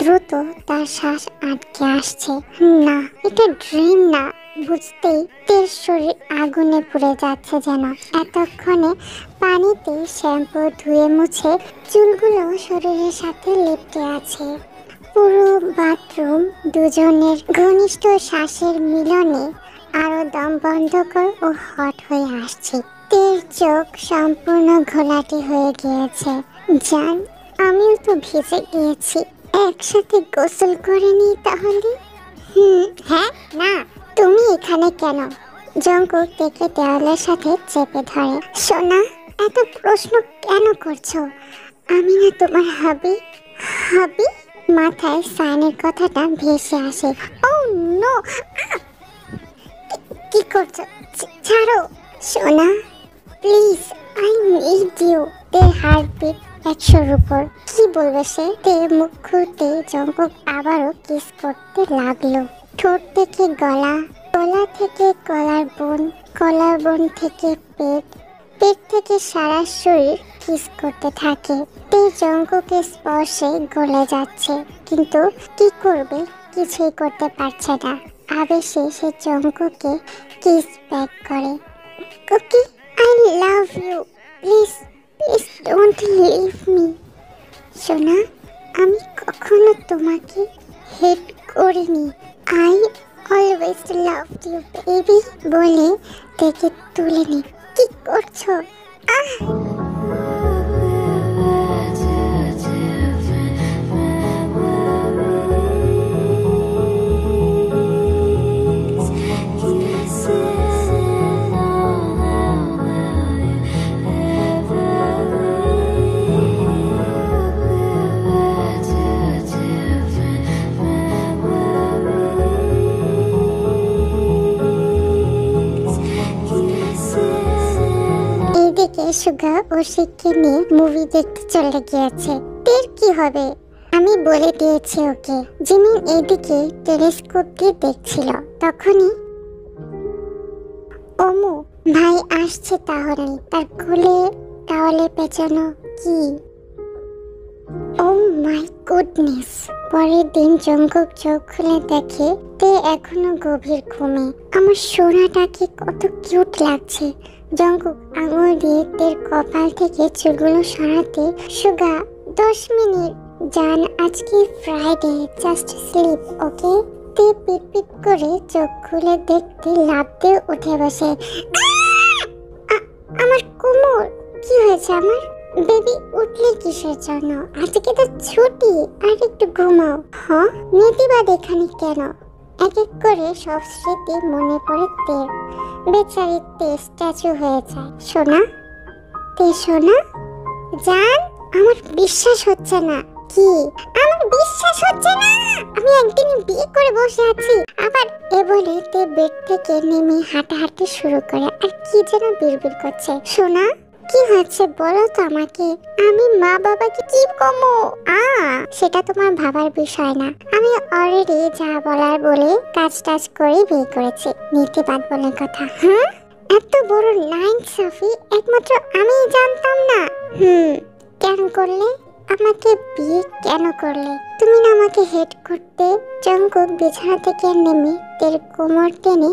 দ্রুত তার শ্বাস আটকে আসছে। না, এটা ড্রিম না। বুঝতেই তের শরীর আগুনে পুড়ে যাচ্ছে যেন। এতক্ষণে পানিতে শ্যাম্পু ধুয়ে মুছে চুলগুলো শরীরের সাথে লেপ্টে আছে। পুরো বাথরুম দুজনের ঘনিষ্ঠ শ্বাসের মিলনে আরো দম বন্ধকর ও হট হয়ে আসছে। তের চোখ সম্পূর্ণ ঘোলাটে হয়ে গিয়েছে। জান, আমিও তো ভিজে গিয়েছি। একসাথে গোসল করে নি তাহলে? হ্যাঁ। না, তুমি এখানে কেন? জঙ্কুক থেকে দেওয়ালের সাথে চেপে ধরে। সোনা, এত প্রশ্ন কেন করছো? আমি না তোমার হাবি? হাবি? মাথায় সাইনের কথাটা ভেসে আসে। ও নো! কি করছো? ছাড়ো সোনা, প্লিজ, আই নিড ইউ। তে হার্টবিট 100-র উপর। কি বলবে সে? তে মুখ খুলতে জঙ্কুক আবারও কিস করতে লাগলো। ঠোঁট থেকে গলা, গলা থেকে কলার বোন, কলার বোন থেকে পেট, পেট থেকে সারা শরীর কিস করতে থাকে। তে জঙ্কুকের স্পর্শে গলে যাচ্ছে, কিন্তু কি করবে কিছুই করতে পারছে না। আবেশে সে জঙ্কুকে কিস ব্যাক করে। Okay, I love you, please please don't leave me. সোনা, আমি কখনো তোমাকে হেট করিনি। I always loved you baby বলে থেকে তুলে নে। কি করছো? এদিকে সুগা ও শিখকে নিয়ে মুভি দেখতে চলে গিয়েছে। তের কি হবে? আমি বলে দিয়েছি ওকে। জিমিন এদিকে টেলিস্কোপ দিয়ে দেখছিল। তখনই ওমু ভাই আসছে। তাহলে তার কোলে টাওয়ালে পেঁচানো কি? ও মাই গুডনেস! পরের দিন জঙ্কুক চোখ খুলে দেখে তে এখনো গভীর ঘুমে। আমার সোনাটাকে কত কিউট লাগছে। জঙ্কুক আঙুল দিয়ে তের কপাল থেকে চুলগুলো সরাতে। সুগা, 10 মিনিট। জান, আজকে ফ্রাইডে, জাস্ট স্লিপ, ওকে? তে পিট পিট করে চোখ খুলে দেখতে লাফ দিয়ে উঠে বসে। আমার কোমর! কি হয়েছে আমার? বেবি, উঠলে কিসের জন্য? আজকে তো ছুটি, আর একটু ঘুমাও। হ্যাঁ, নীতিবাদ এখানে কেন? এক এক করে সব স্মৃতি মনে পড়ে তের। বেচারি তে স্ট্যাচু হয়ে যায়। সোনা, তে সোনা, জান, আমার বিশ্বাস হচ্ছে না। কি? আমার বিশ্বাস হচ্ছে না? আমি একদিন বিয়ে করে বসে আছি, আবার এ বলে তে বেড থেকে নেমে হাঁটাহাঁটি শুরু করে আর কি যেন বিড়বিড় করছে। সোনা, কি হচ্ছে বলো তো আমাকে। আমি মা বাবাকে কি কমো? সেটা তোমার ভাবার বিষয় না। আমি অলরেডি যা বলার বলে কাজ টাজ করে বিয়ে করেছি। নীতিবাদ বলে কথা। হ্যাঁ, এত বড় লাইন সাফি একমাত্র আমিই জানতাম না। কেন করলে? আমাকে বিয়ে কেন করলে? তুমি না আমাকে হেট করতে? জঙ্কুক বিছানা থেকে নেমে তের কোমর টেনে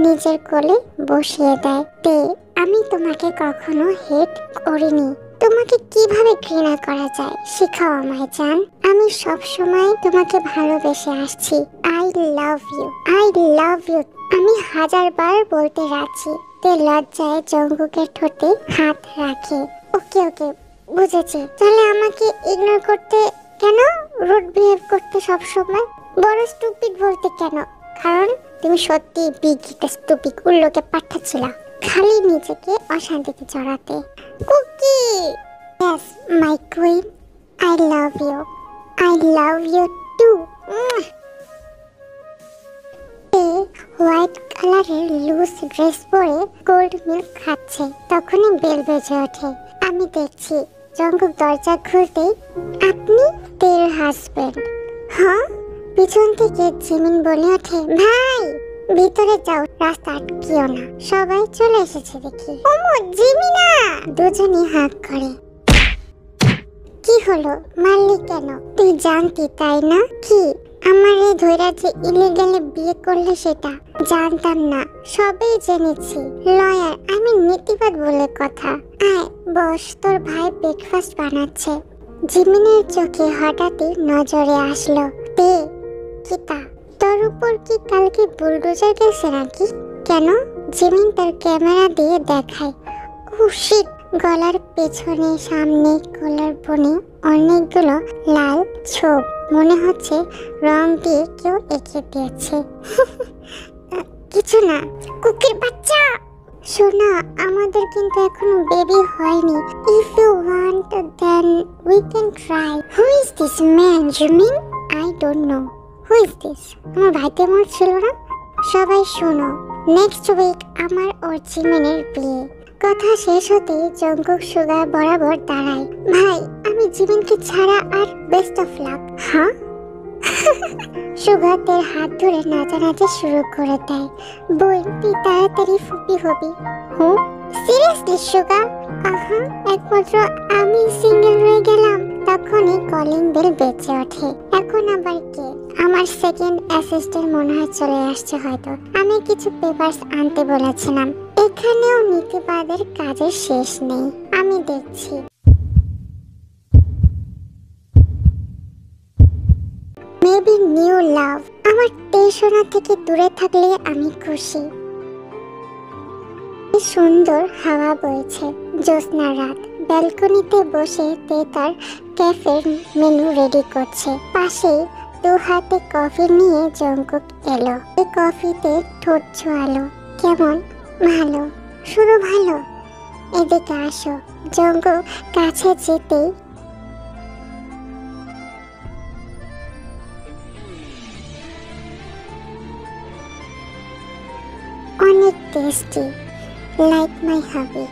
নিজের কোলে বসিয়ে দেয়। তে, আমি তোমাকে কখনো হেট করিনি। তোমাকে কিভাবে ঘৃণা করা যায় শেখাও আমায় জান। আমি সব সময় তোমাকে ভালোবেসে আসছি। I love you, I love you. আমি 1000 বার বলতে রাজি। তে লজ্জায় জঙ্কুকের ঠোঁটে হাত রাখে। ওকে ওকে, বুঝেছি। তাহলে আমাকে ইগনোর করতে কেন? রুড বিহেভ করতে সব সময়? বড় স্টুপিড বলতে কেন? কারণ তুমি সত্যি বিগ স্টুপিড উল্লোকে পাঠাচ্ছিলা খালি নিজেকে অশান্তিতে জড়াতে। Cookie, yes my queen, I love you, I love you too. White কালারের লুজ ড্রেস পরে কোল্ড মিল্ক খাচ্ছে। তখনই বেল বেজে ওঠে। আমি দেখছি জঙ্কুক দরজা খুলতেই, আপনি তের হাজবেন্ড? হ্যাঁ। পিছন থেকে জিমিন বলে ওঠে, ভাই ভিতরে যাও, রাস্তা আটকিও না। সবাই চলে এসেছে দেখি। ওমো জিমিনা! দুজনই হাঁক করে। কি হলো, মারলি কেন? তুই জানতি তাই না? কি আমার এই ধৈরা যে ইলিগালে বিয়ে করলে সেটা জানতাম না, সবই জেনেছি। লয়ার, আমি নীতিবাদ বলে কথা। আয় বস, তোর ভাই ব্রেকফাস্ট বানাচ্ছে। জিমিনের চোখে হঠাৎই নজরে আসলো। তে, কিতা তোর উপর কি কালকে বুলডোজার গেছে নাকি? কেন? জিমিন তার ক্যামেরা দিয়ে দেখায়। ও শিট! গলার পেছনে সামনে কলার বনে অনেকগুলো লাল ছোপ, মনে হচ্ছে রং দিয়ে কেউ এঁকে দিয়েছে। কিছু না, কুকির বাচ্চা। শোনা, আমাদের কিন্তু এখনো বেবি হয়নি। If you want then we can try. Who is this man Jimin? I don't know. Who is this? আমার ভাইতে মর ছিল না? সবাই শোনো, নেক্সট উইক আমার ওর জিমিনের বিয়ে। কথা শেষ হতেই জঙ্কুক সুগার বরাবর দাঁড়ায়। ভাই, আমি জিমিনকে ছাড়া আর বেস্ট অফ লাক। হ্যাঁ? সুগার তের হাত ধরে নাচানাচি শুরু করে দেয়। বোন, তুই তাড়াতাড়ি ফুপি হবি। হুম, সিরিয়াসলি সুগার? আহা, একমাত্র আমি সিঙ্গেল হয়ে গেলাম। তখনই কলিং বেল বেজে ওঠে। এখন আবার কে? আমার সেকেন্ড অ্যাসিস্ট্যান্ট মনে হয় চলে আসছে হয়তো। আমি কিছু পেপারস আনতে বলেছিলাম। এখানেও নীতিবাদের কাজের শেষ নেই, আমি দেখছি। মেবি নিউ লাভ। আমার টেনশনা থেকে দূরে থাকলে আমি খুশি। সুন্দর হাওয়া বইছে, জ্যোৎস্না রাত। ব্যালকনিতে বসে তে তার ক্যাফের মেনু রেডি করছে। পাশেই 2 হাতে কফি নিয়ে জঙ্কুক এলো। এই কফিতে ঠোঁট ছোঁয়ালো। কেমন? ভালো, শুধু ভালো? এদিকে আসো। জঙ্কুক কাছে যেতেই অনেক টেস্টি, লাইক মাই হাবি।